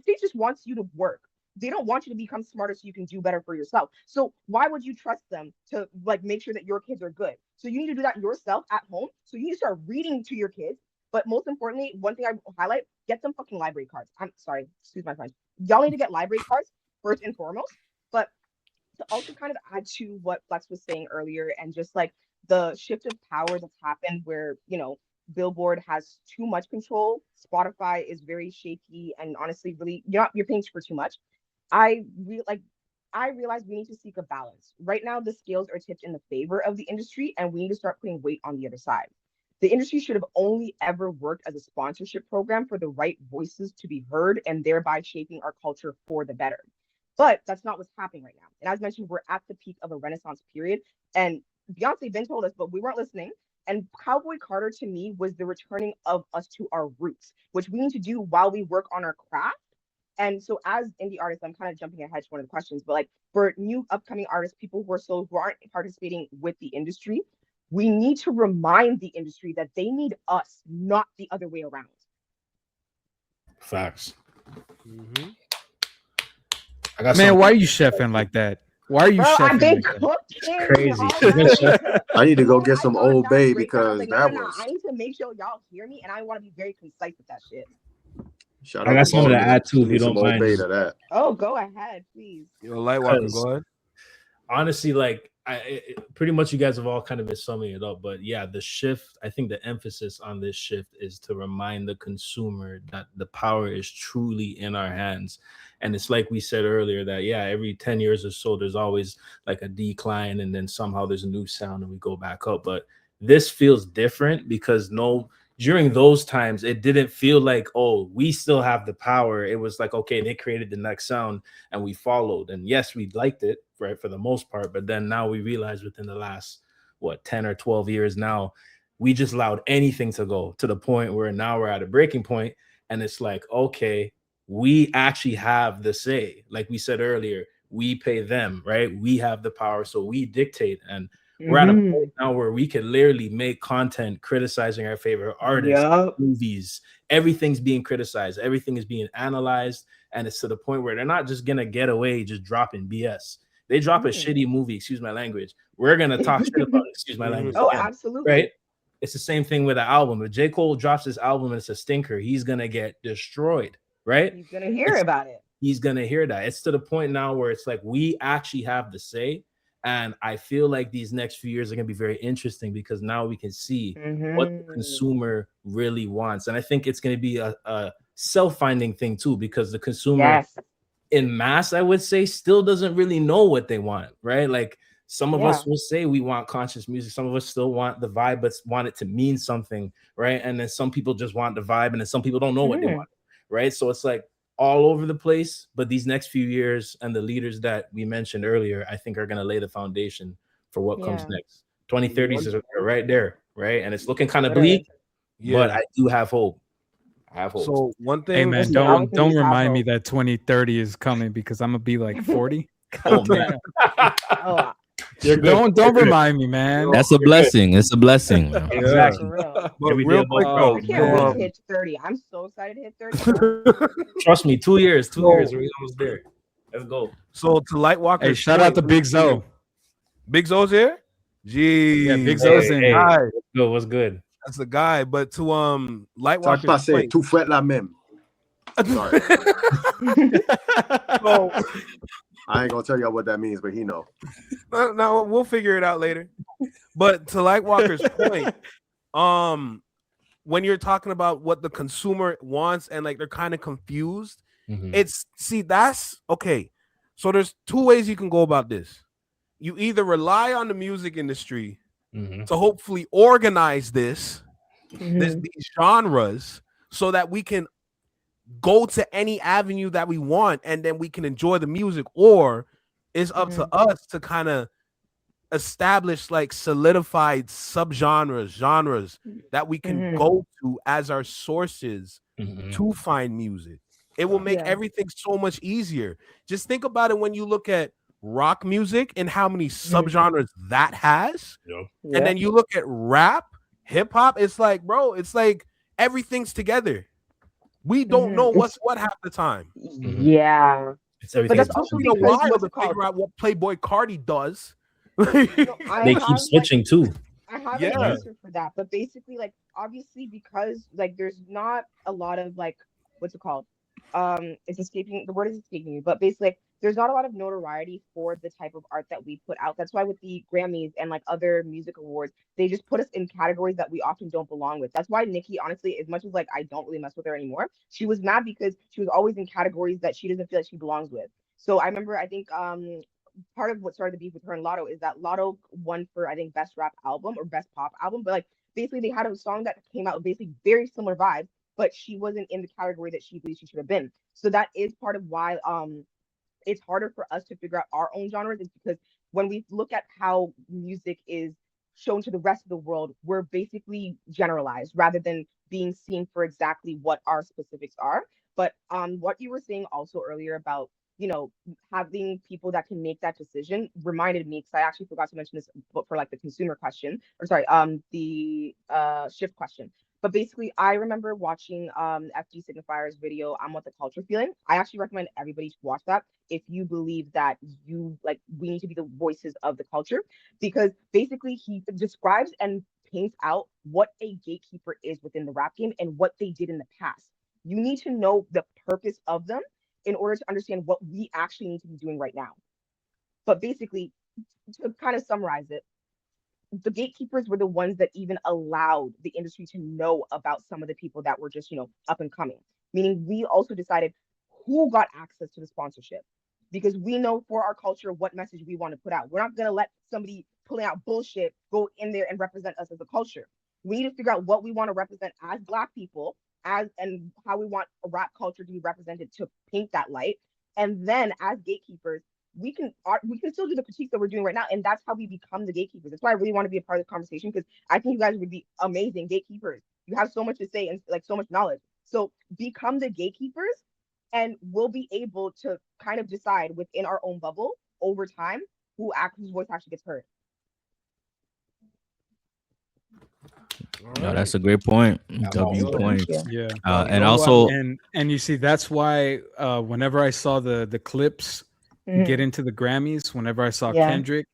state just wants you to work. They don't want you to become smarter so you can do better for yourself. So why would you trust them to make sure that your kids are good? So you need to do that yourself at home. So you need to start reading to your kids. But most importantly, one thing I highlight, get them fucking library cards. I'm sorry, excuse my French. Y'all need to get library cards first and foremost. But to also kind of add to what Flex was saying earlier and just the shift of power that's happened where, Billboard has too much control. Spotify is very shaky, and honestly, really, you're paying for too much. I realize we need to seek a balance. Right now, the scales are tipped in the favor of the industry, and we need to start putting weight on the other side. The industry should have only ever worked as a sponsorship program for the right voices to be heard and thereby shaping our culture for the better. But that's not what's happening right now. And as mentioned, we're at the peak of a renaissance period. And Beyonce then told us, but we weren't listening. And Cowboy Carter to me was the returning of us to our roots, which we need to do while we work on our craft. And so as indie artists, I'm kind of jumping ahead to one of the questions, but like for new upcoming artists, people who aren't participating with the industry, we need to remind the industry that they need us, not the other way around. Facts. Mhm. I got Man, some- why are you chefing like that? Why are you Bro, I've chefing been like that? cooking. Crazy. all night. I need to go get some I thought Old that Bay breakdown, I was because like, that no, was. I need to make sure y'all hear me, and I want to be very concise with that shit. Shout I out got to something to Morgan. add too, if Need you some don't Old mind. Bay to that. Oh, go ahead, please. Yo, Lightwalker, Because- go ahead. Honestly, like pretty much you guys have all kind of been summing it up, but yeah, the shift, I think the emphasis on this shift is to remind the consumer that the power is truly in our hands. And it's like we said earlier that yeah, every 10 years or so there's always like a decline, and then somehow there's a new sound and we go back up. But this feels different because during those times it didn't feel like, oh, we still have the power. It was like, okay, they created the next sound and we followed, and yes, we liked it, right, for the most part. But then now we realize within the last 10 or 12 years now, we just allowed anything to go, to the point where now we're at a breaking point, and it's like, okay, we actually have the say. Like we said earlier, we pay them, right? We have the power, so we dictate. And we're at a point now where we can literally make content criticizing our favorite artists, Yup. movies. Everything's being criticized. Everything is being analyzed. And it's to the point where they're not just going to get away just dropping BS. They drop a shitty movie, excuse my language, we're going to talk shit about it, excuse my language. Oh, again, absolutely. right? It's the same thing with an album. If J. Cole drops his album and it's a stinker, he's going to get destroyed, right? He's gonna hear about it. He's going to hear that. It's to the point now where it's like we actually have the say. And I feel like these next few years are going to be very interesting because now we can see what the consumer really wants. And I think it's going to be a self-finding thing too, because the consumer in mass, I would say, still doesn't really know what they want, right? Like some of us will say we want conscious music. Some of us still want the vibe, but want it to mean something, right? And then some people just want the vibe, and then some people don't know what they want, right? So it's like all over the place. But these next few years and the leaders that we mentioned earlier, I think are going to lay the foundation for what comes next. 2030s are right there, right? And it's looking kind of bleak, but I do have hope. I have hope. So one thing, Hey man, don't remind me that 2030 is coming because I'm gonna be like 40. Oh man, don't remind me, man. That's a blessing. It's a blessing. Man. exactly. but Every day real of quick my though, I can't wait to hit 30. I'm so excited to hit 30. Trust me, 2 years, we're almost there. Let's go. so to Lightwalker, Hey, shout out to Big Zo. Big Zo's here. Gee, Yeah, Big Zo's in here. Hi, What's good? that's the guy. But to Ça Lightwalker's passe, point, tout fait la même. Sorry. so, I ain't gonna tell y'all what that means, but he know. no, we'll figure it out later. But to Lightwalker's point, when you're talking about what the consumer wants and like they're kind of confused, that's okay. So there's two ways you can go about this. You either rely on the music industry to hopefully organize these genres so that we can go to any avenue that we want and then we can enjoy the music, or it's up to us to kind of establish like solidified genres that we can go to as our sources to find music. It will make everything so much easier. Just think about it when you look at rock music and how many subgenres that has. And then you look at rap, hip hop, it's like, bro, it's like everything's together. We don't know what's what half the time. Yeah. It's everything. But that's also It's a because while to figure out what Playboy Cardi does. They keep switching too. I have an answer for that, but basically, like, obviously, because like there's not a lot of like, what's it called? It's escaping, the word is escaping me, but basically, like, there's not a lot of notoriety for the type of art that we put out. That's why with the Grammys and like other music awards, they just put us in categories that we often don't belong with. That's why Nicki, honestly, as much as like I don't really mess with her anymore, she was mad because she was always in categories that she doesn't feel like she belongs with. So I remember, I think part of what started the beef with her and Lotto is that Lotto won for, I think, best rap album or best pop album, but like basically they had a song that came out basically very similar vibes, but she wasn't in the category that she believes she should have been. So that is part of why it's harder for us to figure out our own genres, is because when we look at how music is shown to the rest of the world, we're basically generalized rather than being seen for exactly what our specifics are. But what you were saying also earlier about, you know, having people that can make that decision reminded me, because I actually forgot to mention this, but for like the consumer question, or sorry, the shift question. But basically, I remember watching FD Signifier's video, I'm What the Culture Feeling. I actually recommend everybody to watch that if you believe that you like we need to be the voices of the culture, because basically he describes and paints out what a gatekeeper is within the rap game and what they did in the past. You need to know the purpose of them in order to understand what we actually need to be doing right now. But basically, to kind of summarize it, the gatekeepers were the ones that even allowed the industry to know about some of the people that were just, you know, up and coming. Meaning we also decided who got access to the sponsorship, because we know for our culture what message we want to put out. We're not going to let somebody pulling out bullshit go in there and represent us as a culture. We need to figure out what we want to represent as Black people, as and how we want a rap culture to be represented to paint that light. And then as gatekeepers, we can still do the critiques that we're doing right now, and that's how we become the gatekeepers. That's why I really want to be a part of the conversation, because I think you guys would be amazing gatekeepers. You have so much to say and like so much knowledge. So become the gatekeepers, and we'll be able to kind of decide within our own bubble over time whose voice actually gets heard. No, that's a great point. W also- points. Yeah. And also, and you see, that's why whenever I saw the clips get into the Grammys, whenever I saw Yeah. Kendrick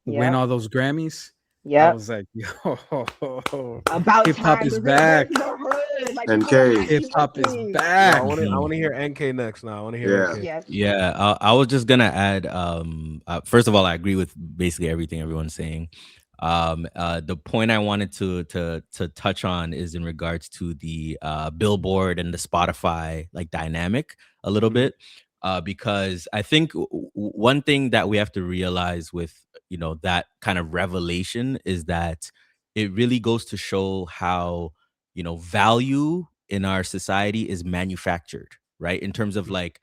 win all those Grammys, I Yeah. was like, yo, About hip hop time is the back. voices are heard. Like, NK. people are actually Hip hop is listening. No, back. I want to hear NK next. Now I want to hear Yeah. NK. Yes. yeah, I was just gonna add. First of all, I agree with basically everything everyone's saying. The point I wanted to touch on is in regards to the Billboard and the Spotify like dynamic a little Mhm. bit, because I think one thing that we have to realize with that kind of revelation is that it really goes to show how value in our society is manufactured, right? In terms of like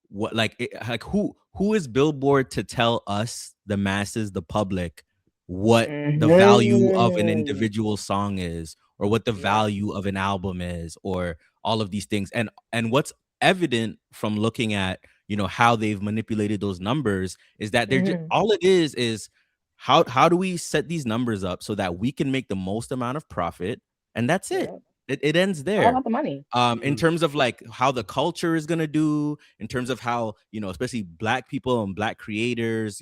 what like who is Billboard to tell us, the masses, the public, what the value of an individual song is, or what the value of an album is, or all of these things. And what's evident from looking at how they've manipulated those numbers is that they're just, all it is how do we set these numbers up so that we can make the most amount of profit, and that's it. It ends It's all there. about the money. In terms of like how the culture is gonna do, in terms of how especially Black people and Black creators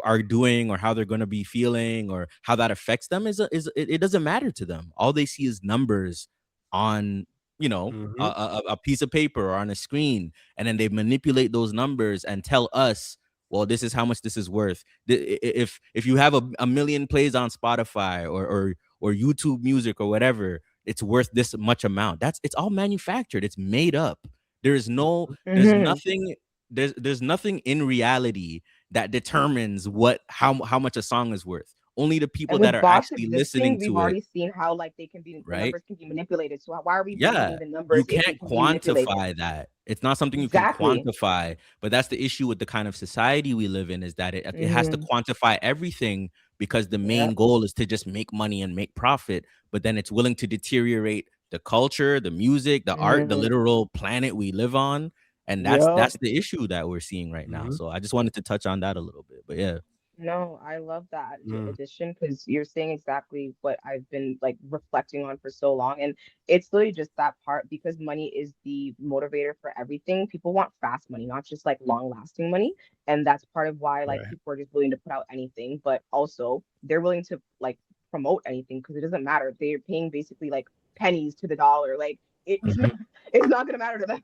are doing, or how they're gonna be feeling, or how that affects them, it doesn't matter to them. All they see is numbers on a piece of paper or on a screen, and then they manipulate those numbers and tell us, well, this is how much this is worth. If you have a million plays on Spotify or YouTube Music or whatever, it's worth this much amount. It's all manufactured. It's made up. There's nothing in reality that determines how much a song is worth. Only the people And that with are bots actually existing, listening we've to already it. seen how like they can be, the Right? numbers can be manipulated. So why are we Yeah, believing the numbers you if they can't can be manipulated? quantify that. It's not something you can Exactly. quantify. But that's the issue with the kind of society we live in, is that it has to quantify everything, because the main goal is to just make money and make profit. But then it's willing to deteriorate the culture, the music, the art, the literal planet we live on. And that's the issue that we're seeing right now. So I just wanted to touch on that a little bit. But yeah. No, I love that addition, because you're saying exactly what I've been like reflecting on for so long. And it's literally just that part, because money is the motivator for everything. People want fast money, not just like long lasting money. And that's part of why like people are just willing to put out anything, but also they're willing to like promote anything, because it doesn't matter. They're paying basically like pennies to the dollar. Like it's not gonna matter to them.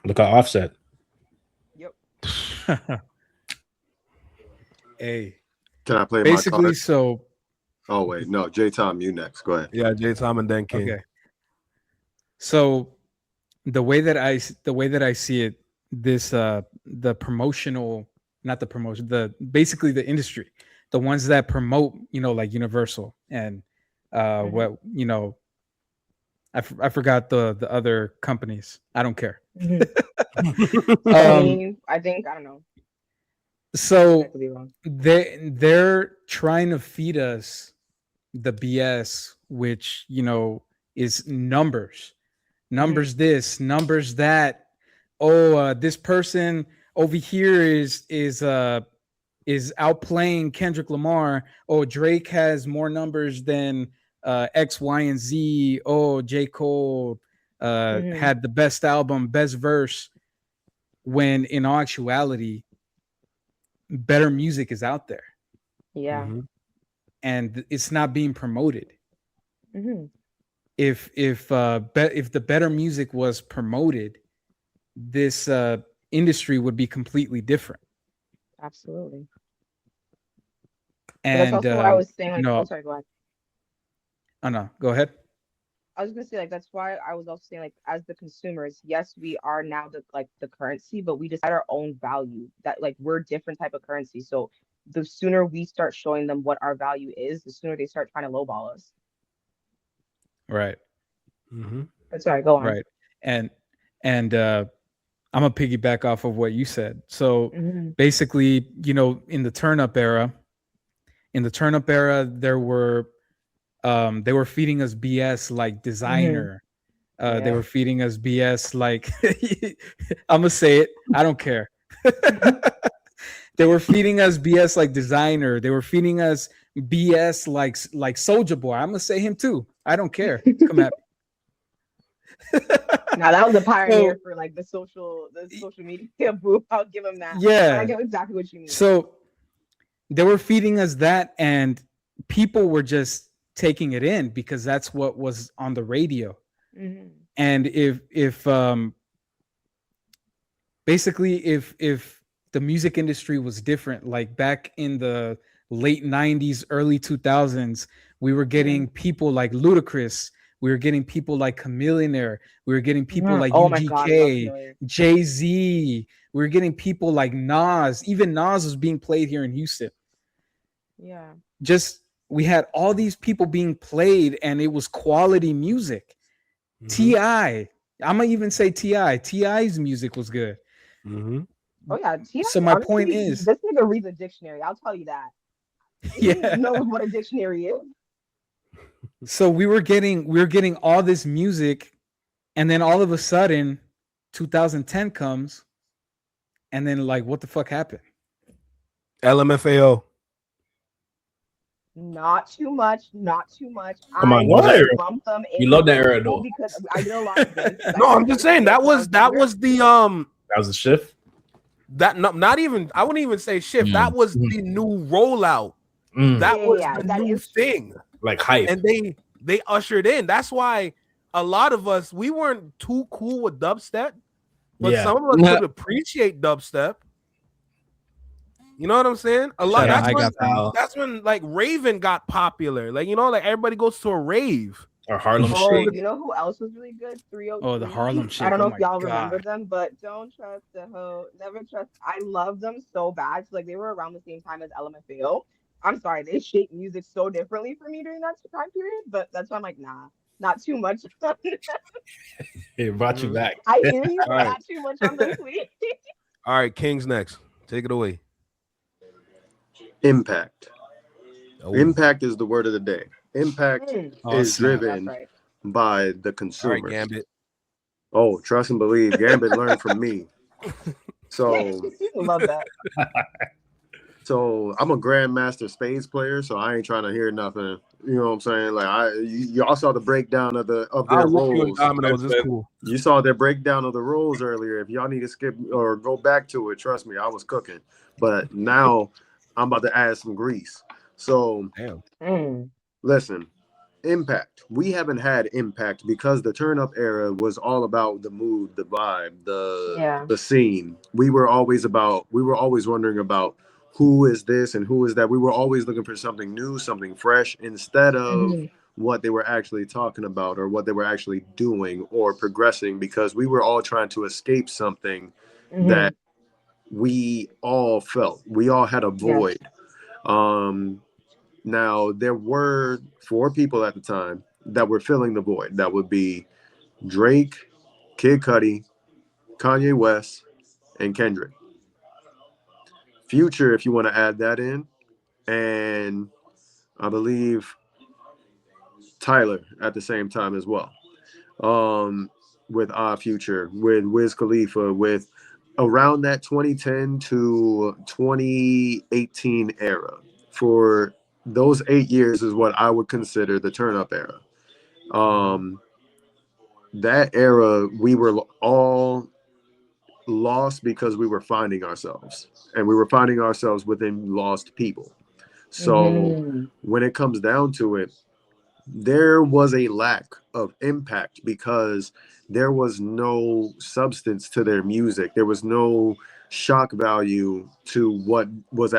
Look at Offset. Yep. Hey, Can I play my basically, card? so Oh wait, no, J Tom, you next. Go ahead. Yeah, J Tom and then King. okay. So the way that I see it, this the promotional, not the promotion, the basically the industry, the ones that promote, like Universal and what I forgot the other companies. I don't care. Sony, I think, I don't know. I So could be wrong. they're trying to feed us the BS, which is numbers, this, numbers that. Oh, this person over here is outplaying Kendrick Lamar. Oh, Drake has more numbers than X, Y, and Z. Oh, J. Cole had the best album, best verse. When in all actuality, better music is out there. Yeah. And it's not being promoted. Mm-hmm. If the better music was promoted, this industry would be completely different. Absolutely. And that's also what I was saying. Like, no, I'm sorry, go ahead. Oh no, go ahead. I was gonna say, like, that's why I was also saying, like, as the consumers, yes, we are now the currency, but we decide our own value. That, like, we're different type of currency. So the sooner we start showing them what our value is, the sooner they start trying to lowball us. Right. That's right. Go on. Right. And I'm gonna piggyback off of what you said. So basically, in the turn up era, there were they were feeding us BS like designer. They were feeding us BS like I'm gonna say it. I don't care. They were feeding us BS like designer. They were feeding us BS like Soulja Boy. I'm gonna say him too. I don't care. Come at me. Now that was a pioneer for like the social media booth. I'll give him that. Yeah, I get exactly what you mean. So they were feeding us that, and people were just taking it in because that's what was on the radio. And if basically if the music industry was different, like back in the late 90s, early 2000s, we were getting people like Ludacris. We were getting people like Chameleonaire. We were getting people like UGK, Jay-Z. We were getting people like Nas. Even Nas was being played here in Houston. Yeah. We had all these people being played, and it was quality music. T.I. I'm going to even say T.I. T.I.'s music was good. Oh, yeah. T.I., so my point is... This nigga reads a dictionary. I'll tell you that. He knows what a dictionary is. So we were getting all this music, and then all of a sudden 2010 comes, and then like what the fuck happened? LMFAO. Not too much. Come on, you love that era though. Because I did a lot of things. No, I'm just saying that was the shift. Not even, I wouldn't even say shift. That was the new rollout. That was the new thing. Like hype. And they ushered in. That's why a lot of us, we weren't too cool with dubstep, but some of us could appreciate dubstep. You know what I'm saying? A lot. That's when like Raven got popular. Like, like everybody goes to a rave. Or Harlem Shake. You know who else was really good? 303. Oh, the Harlem Shake. I don't know if y'all remember them, but don't trust the hoe. Never trust. I love them so bad. So, like, they were around the same time as LMFAO. I'm sorry, they shape music so differently for me during that time period, but that's why I'm like, nah, not too much. It brought you back. I hear you, but not too much on this week. All right, King's next. Take it away. Impact. Impact is the word of the day. Impact is driven by the consumers. All right, Gambit. Oh, trust and believe. Gambit learned from me. So love that. So I'm a grandmaster spades player, so I ain't trying to hear nothing. You know what I'm saying? Like y'all saw the breakdown of their roles. Cool. You saw their breakdown of the roles earlier. If y'all need to skip or go back to it, trust me, I was cooking. But now I'm about to add some grease. So listen, Impact. We haven't had impact because the turn up era was all about the mood, the vibe, Yeah. the scene. We were always wondering about who is this and who is that. We were always looking for something new, something fresh, instead of Hmm. what they were actually talking about or what they were actually doing or progressing, because we were all trying to escape something Hmm. that we all felt. We all had a Yes. void. Now, there were four people at the time that were filling the void. That would be Drake, Kid Cudi, Kanye West, and Kendrick. Future, if you want to add that in, and I believe Tyler at the same time as well. With Future, with Wiz Khalifa, with around that 2010 to 2018 era. For those 8 years is what I would consider the turn up era. Um, that era, we were all lost because we were finding ourselves, and we were finding ourselves within lost people. So Hmm. when it comes down to it, there was a lack of impact because there was no substance to their music. There was no shock value to what was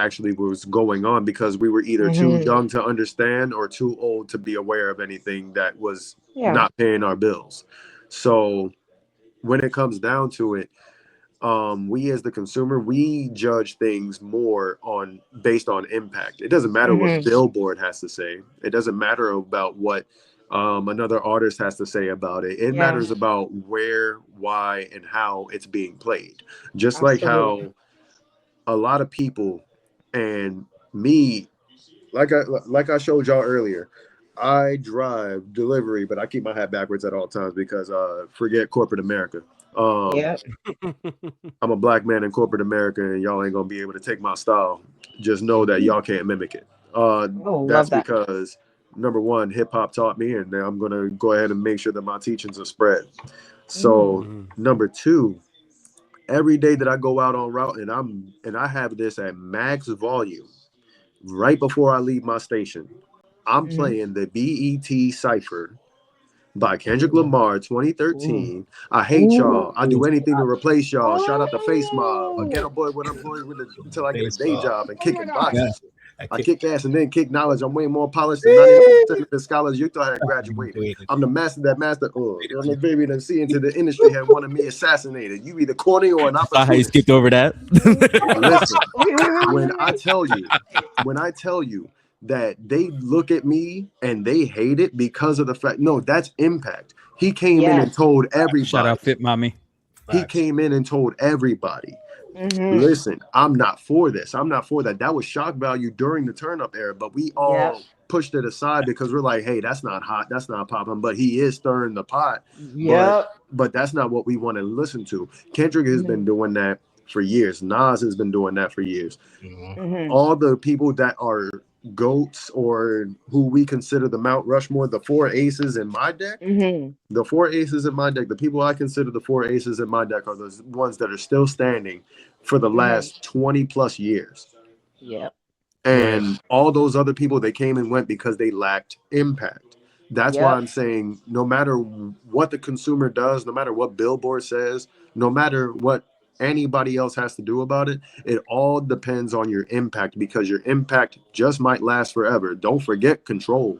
going on, because we were either too Hmm. young to understand or too old to be aware of anything that was Yeah. not paying our bills. So when it comes down to it, we as the consumer, we judge things more on based on impact. It doesn't matter what Hmm. Billboard has to say. It doesn't matter about what another artist has to say about it. It Yeah. matters about where, why, and how it's being played. Just like Absolutely. how a lot of people, and me, like I showed y'all earlier, I drive delivery, but I keep my hat backwards at all times because forget corporate America. Um, Yep. I'm a black man in corporate America, and y'all ain't gonna be able to take my style. Just know that y'all can't mimic it. Oh, That's love that. because number one, hip hop taught me, and now I'm gonna go ahead and make sure that my teachings are spread. Hmm. So number two, every day that I go out on route, and I have this at max volume right before I leave my station, I'm Hmm. playing the BET Cipher by Kendrick Ooh. Lamar, Ooh. 2013. I hate y'all. Ooh. I do anything to replace y'all. Shout out to Face Mob. A Oh. ghetto boy with employed with until I get a Face day off. job and Oh my kicking God. Yeah. boxes. I I kick kick ass and then kick knowledge. I'm way more polished than 99% of the scholars you thought had graduated. graduated. I'm the master that master. I'm the baby that see into the industry had wanted me assassinated. You either corny or an Saw how you opportunist. skipped over that. Listen, Wait. when I tell you, when I tell you that they look at me and they hate it because of the fact, no, that's impact. He came in and Yes. told Shout everybody. out Fit Mommy. He Facts. came in and told everybody, Hmm. listen, I'm not for this. I'm not for that. That was shock value during the turn up era, but we Yep. all pushed it aside because we're like, hey, that's not hot. That's not popping, but he is stirring the pot. But Yep. that's not what we want to listen to. Kendrick has Hmm. been doing that for years. Nas has been doing that for years. Mhm. Hmm. All the people that are goats or who we consider the Mount Rushmore, the four aces in my deck, Hmm. the four aces in my deck, the people I consider the four aces in my deck are those ones that are still standing for the Hmm. last 20 plus years. Yep. Right. And all those other people, they came and went because they lacked impact. That's why Yep. I'm saying no matter what the consumer does, no matter what Billboard says, no matter what anybody else has to do about it, it all depends on your impact, because your impact just might last forever. Don't forget control.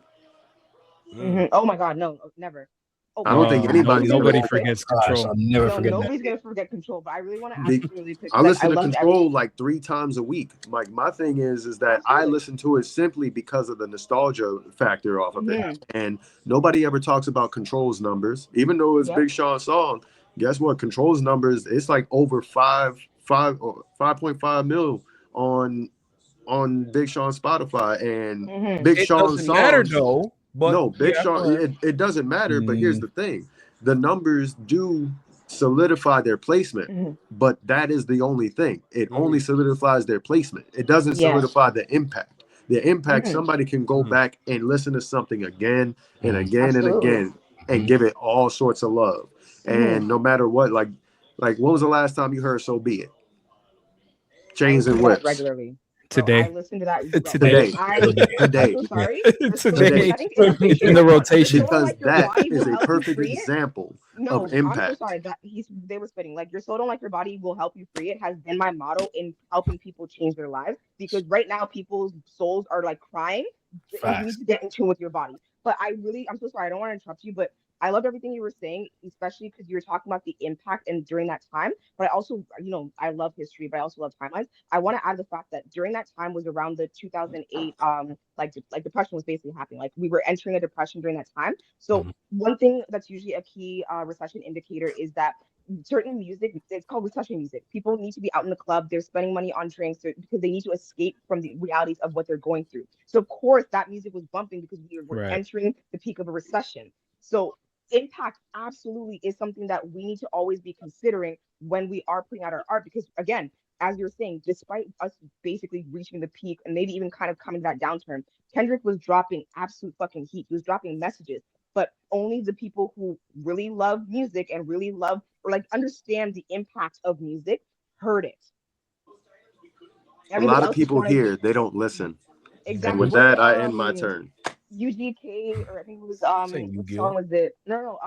Hmm. Oh my God. No, never. Oh, I don't think I have to No, say anybody's something gonna nobody real quick. forgets Gosh, control. I'll never No, forget that. nobody's gonna forget control. But I really want to ask be, you really quick I because I listen to loved every. Control like 3 times a week. Like my thing is that I Absolutely. listen to it simply because of the nostalgia factor off of it. Hmm. And nobody ever talks about Control's numbers, even though it's Yep. Big Sean's song. Guess what? Control's numbers, it's like over 5.5 mil on Big Sean's Spotify, and Hmm. Big It Sean's doesn't matter songs. though. But No, Big yeah, Sean. go ahead. It doesn't matter. But here's Mm, the thing: the numbers do solidify their placement, Hmm. but that is the only thing. It only Mhm, solidifies their placement. It doesn't Yes. solidify the impact. The impact, Hmm. somebody can go mhm. back and listen to something again and Mhm. again and Absolutely. again and Mhm. give it all sorts of love. Hmm. And no matter what, like when was the last time you heard "So Be It"? I Chains listen and to that Whips. regularly. Today. I listened to that. Today. I'm so sorry. Today. I think it's It's in the rotation. So, Because like, your that body is will a help you perfect free it. example No, of I'm so impact. sorry that they were spitting. Like, your soul don't like your body will help you free it has been my motto in helping people change their lives, because right now people's souls are like crying. And you need to get in tune with your body. But I'm so sorry. I don't want to interrupt you, but I loved everything you were saying, especially because you were talking about the impact and during that time. But I also, I love history, but I also love timelines. I want to add the fact that during that time was around the 2008, like depression was basically happening. Like, we were entering a depression during that time. So one thing that's usually a key recession indicator is that certain music, it's called recession music. People need to be out in the club. They're spending money on drinks because they need to escape from the realities of what they're going through. So of course that music was bumping because we were entering the peak of a recession. So impact absolutely is something that we need to always be considering when we are putting out our art, because again, as you're saying, despite us basically reaching the peak and maybe even kind of coming to that downturn, Kendrick was dropping absolute fucking heat. He was dropping messages, but only the people who really love music and really love or like understand the impact of music heard it. A lot of people here, they don't listen. Exactly. And with that, I end my turn. UGK, or I think it was what song was it? No,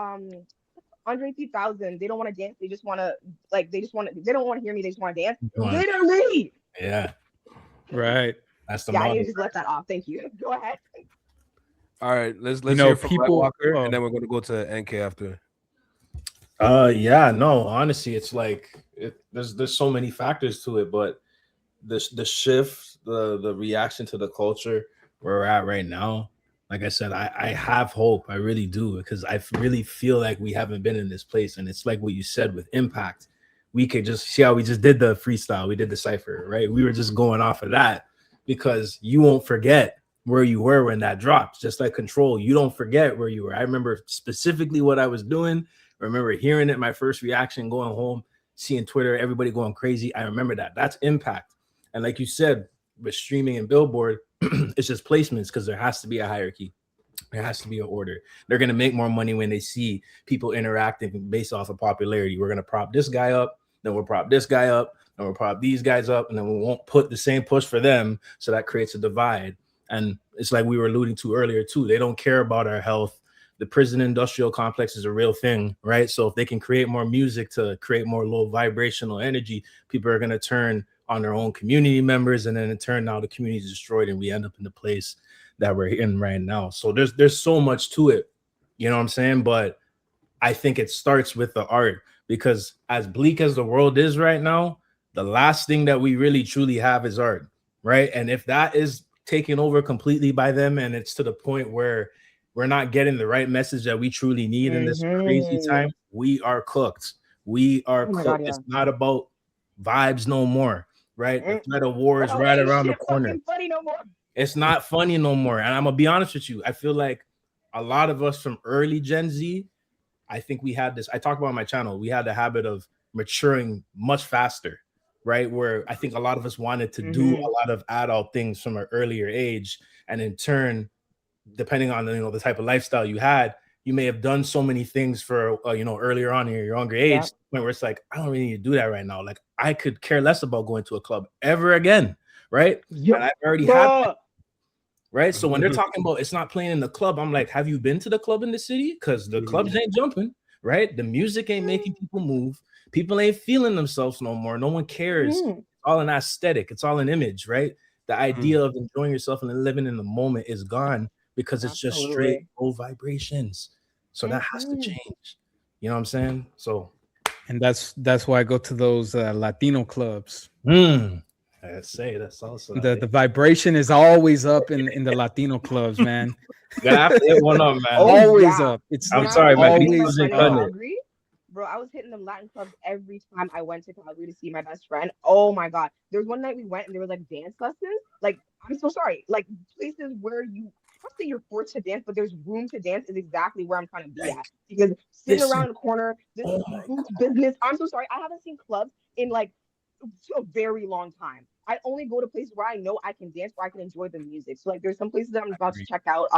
Andre 3000. They don't want to dance. They just want to they don't want to hear me. They just want to dance. Literally. Yeah. Right. That's the I need to just let that off. Thank you. Go ahead. All right, let's hear from people, Walker, and then we're gonna go to NK after. Yeah, no, honestly, it's like there's so many factors to it, but the shift, the reaction to the culture where we're at right now, like I said, I have hope. I really do, because I really feel like we haven't been in this place. And it's like what you said with impact. We could just see how we just did the freestyle. We did the cypher, right? We were just going off of that, because you won't forget where you were when that dropped. Just like Control, you don't forget where you were. I remember specifically what I was doing. I remember hearing it, my first reaction, going home, seeing Twitter, everybody going crazy. I remember that. That's impact. And like you said, with streaming and Billboard, it's just placements, because there has to be a hierarchy. There has to be an order. They're going to make more money when they see people interacting based off of popularity. We're going to prop this guy up, then we'll prop this guy up, and we'll prop these guys up, and then we won't put the same push for them. So that creates a divide. And it's like we were alluding to earlier too. They don't care about our health. The prison industrial complex is a real thing, right? So if they can create more music to create more low vibrational energy, people are going to turn on their own community members, and then in turn now the community is destroyed and we end up in the place that we're in right now. So there's so much to it, you know what I'm saying? But I think it starts with the art, because as bleak as the world is right now, the last thing that we really truly have is art, right? And if that is taken over completely by them, and it's to the point where we're not getting the right message that we truly need in this crazy time, we are cooked. We are cooked. God, yeah. It's not about vibes no more, right? The threat of war is right around the corner. Funny no more. It's not funny no more. And I'm gonna be honest with you, I feel like a lot of us from early Gen Z, I think we had this, I talk about on my channel, we had the habit of maturing much faster, right? Where I think a lot of us wanted to do a lot of adult things from an earlier age, and in turn, depending on the type of lifestyle you had, you may have done so many things for earlier on in your younger age, where it's like, I don't really need to do that right now. Like, I could care less about going to a club ever again, right? And I've already had that, right? So when they're talking about it's not playing in the club, I'm like, have you been to the club in the city? Because the clubs ain't jumping, right? The music ain't making people move. People ain't feeling themselves no more. No one cares. It's all an aesthetic. It's all an image, right? The idea of enjoying yourself and living in the moment is gone, because it's just straight low vibrations. So that has to change. You know what I'm saying? So, and that's why I go to those Latino clubs. I'd say that's also the vibration is always up in the Latino clubs, man. Gotta hit one up, man. Always up. I'm sorry, man. Always up. Bro, I was hitting them Latin clubs every time I went to Calgary to see my best friend. Oh my God. There was one night we went and there was like dance lessons. Like, I'm so sorry. Like, places where you, I don't say you're forced to dance, but there's room to dance is exactly where I'm trying to be at. Because sitting around the corner, this business, I'm so sorry. I haven't seen clubs in like a very long time. I only go to places where I know I can dance, where I can enjoy the music. So like there's some places that I'm about to check out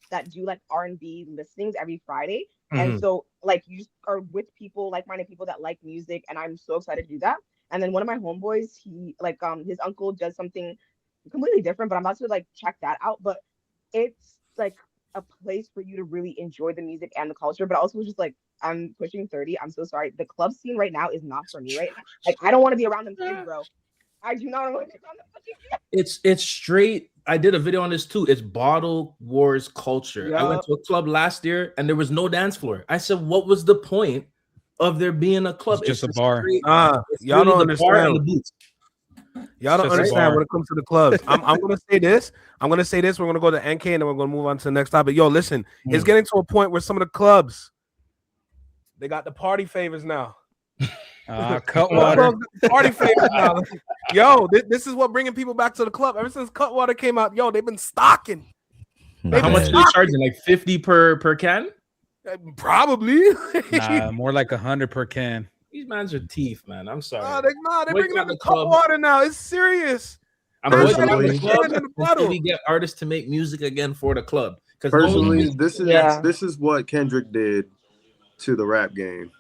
that do like R&B listings every Friday. And so like you just are with people, like-minded people that like music, and I'm so excited to do that. And then one of my homeboys, he like his uncle does something completely different, but I'm about to like check that out. But it's like a place for you to really enjoy the music and the culture, but also just like I'm pushing 30. I'm so sorry. The club scene right now is not for me right now. Like I don't want to be around them kids, bro. I do not want to be around them fucking kids. It's straight. I did a video on this too. It's bottle wars culture. I went to a club last year and there was no dance floor. I said, what was the point of there being a club? It's just a bar. Y'all don't understand. Y'all don't just a understand bar. when it comes to the clubs. I'm gonna say this. I'm gonna say this. We're gonna go to NK and then we're gonna move on to the next topic. Yo, listen, it's getting to a point where some of the clubs they got the party favors now. Cutwater. Party favors now. Yo, this is what bringing people back to the club. Ever since Cutwater came out, yo, they've been stocking. How much are they charging? Like 50 per can? Probably. Nah, more like 100 per can. These mans are teeth, man. I'm sorry. They're bringing up the Cutwater now. It's serious. I'm Personally- going to the club in the bottle. until we get artists to make music again for the club. Personally, this Yeah. is what Kendrick did to the rap game.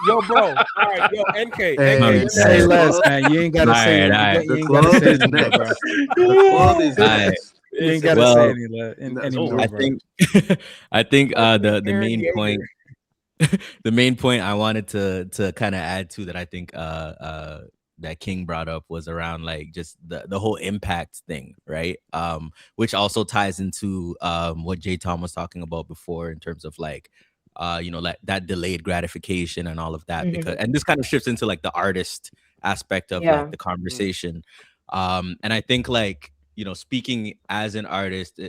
Yo, bro. All right, yo, NK. Hey, Say less, man. You ain't gotta say it. The You ain't club gotta say is it, next. bro. The club is Alright. next. You ain't gotta Well, say anymore, I bro. think the main point the main point I wanted to kind of add to that I think that King brought up was around like just the whole impact thing, right? Which also ties into what J Tom was talking about before in terms of like like that delayed gratification and all of that, because and this kind of shifts into like the artist aspect of like the conversation. And I think like speaking as an artist,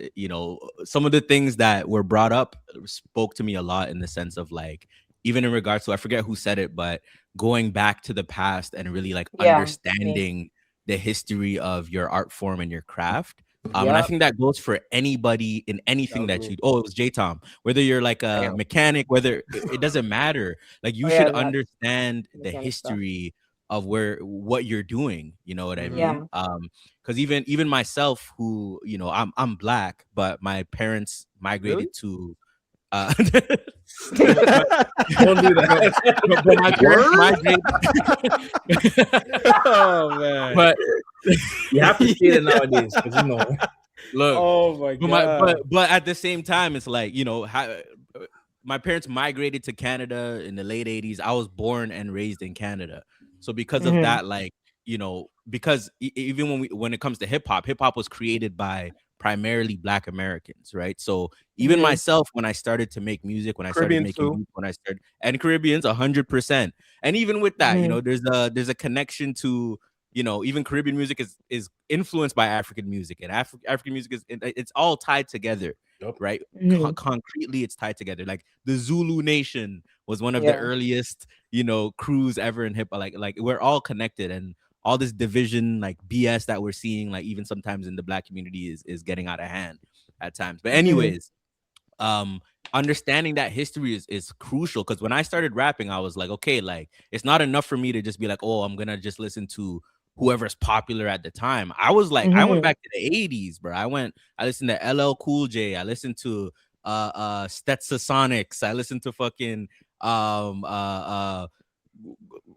some of the things that were brought up spoke to me a lot in the sense of like, even in regards to, I forget who said it, but going back to the past and really like understanding the history of your art form and your craft. And I think that goes for anybody in anything that you, it was J-Tom, whether you're like a mechanic, whether it doesn't matter. Like you should understand the history of what you're doing. You know what I mean? Because even myself, who I'm black, but my parents migrated to don't do that. But my parents migrated. Oh man! But you have to see it nowadays, because Look. Oh my god! But at the same time, it's like my parents migrated to Canada in the late 80s. I was born and raised in Canada. So because of that, like, because even when it comes to hip hop was created by primarily Black Americans, right? So even myself, when I started to make music, when I started making music, and Caribbeans, 100%. And even with that, there's a connection to, even Caribbean music is influenced by African music, and African music it's all tied together. Right? Concretely, it's tied together. Like the Zulu Nation was one of the earliest, crews ever in hip hop. Like we're all connected, and all this division, like BS that we're seeing, like even sometimes in the Black community is getting out of hand at times. But anyways, understanding that history is crucial, because when I started rapping, I was like, okay, like it's not enough for me to just be like, oh, I'm gonna just listen to whoever's popular at the time. I was like, I went back to the 80s, bro. I listened to LL Cool J. I listened to Stetsasonics. I listened to fucking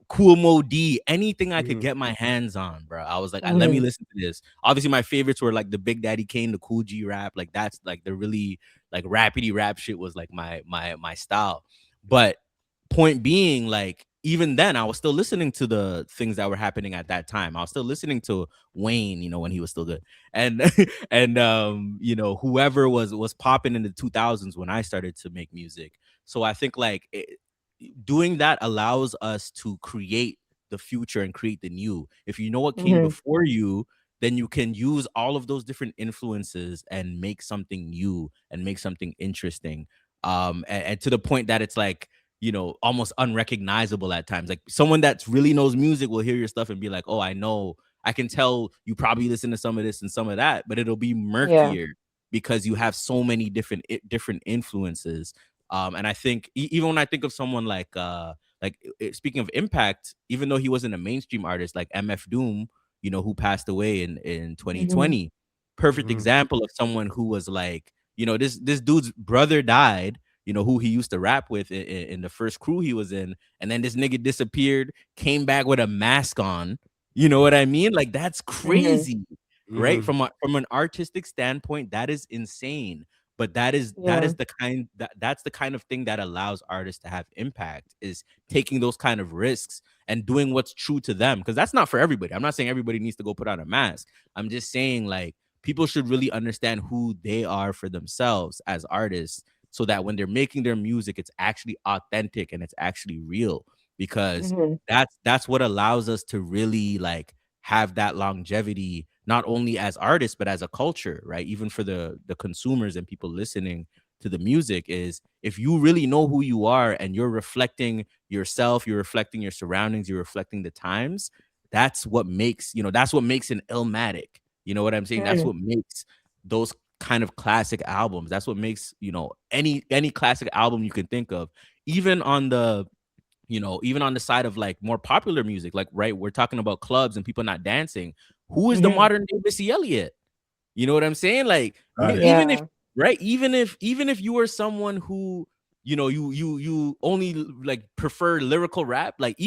Cool Mo D, anything I could get my hands on, bro. I was like, let me listen to this. Obviously, my favorites were like the Big Daddy Kane, the Cool G rap. Like that's like the really like rapidy rap shit was like my style. But point being, like even then, I was still listening to the things that were happening at that time. I was still listening to Wayne, when he was still good, and whoever was popping in the 2000s when I started to make music. So I think like doing that allows us to create the future and create the new. If you know what came before you, then you can use all of those different influences and make something new and make something interesting. And to the point that it's like, almost unrecognizable at times. Like someone that really knows music will hear your stuff and be like, oh, I can tell you probably listen to some of this and some of that, but it'll be murkier because you have so many different influences. And I think even when I think of someone like speaking of impact, even though he wasn't a mainstream artist, like MF Doom, who passed away in 2020, perfect example of someone who was like, this dude's brother died, who he used to rap with in the first crew he was in, and then this nigga disappeared, came back with a mask on. You know what I mean? Like that's crazy. right? Mhm. From an artistic standpoint, that is insane. But that is Yeah. that's the kind of thing that allows artists to have impact, is taking those kind of risks and doing what's true to them, because that's not for everybody. I'm not saying everybody needs to go put on a mask. I'm just saying, like, people should really understand who they are for themselves as artists, so that when they're making their music, it's actually authentic and it's actually real, because Hmm. that's what allows us to really, like, have that longevity, not only as artists but as a culture, right? Even for the consumers and people listening to the music, is if you really know who you are and you're reflecting yourself, you're reflecting your surroundings, you're reflecting the times, that's what makes, that's what makes an Illmatic. You know what I'm saying? That's what makes those kind of classic albums. That's what makes, any classic album you can think of, even on the even on the side of, like, more popular music, like, right, we're talking about clubs and people not dancing. Who is the modern day Missy Elliott? You know what I'm saying? Like, even if, Yeah. right, even if you were someone who, you only, like, prefer lyrical rap, like,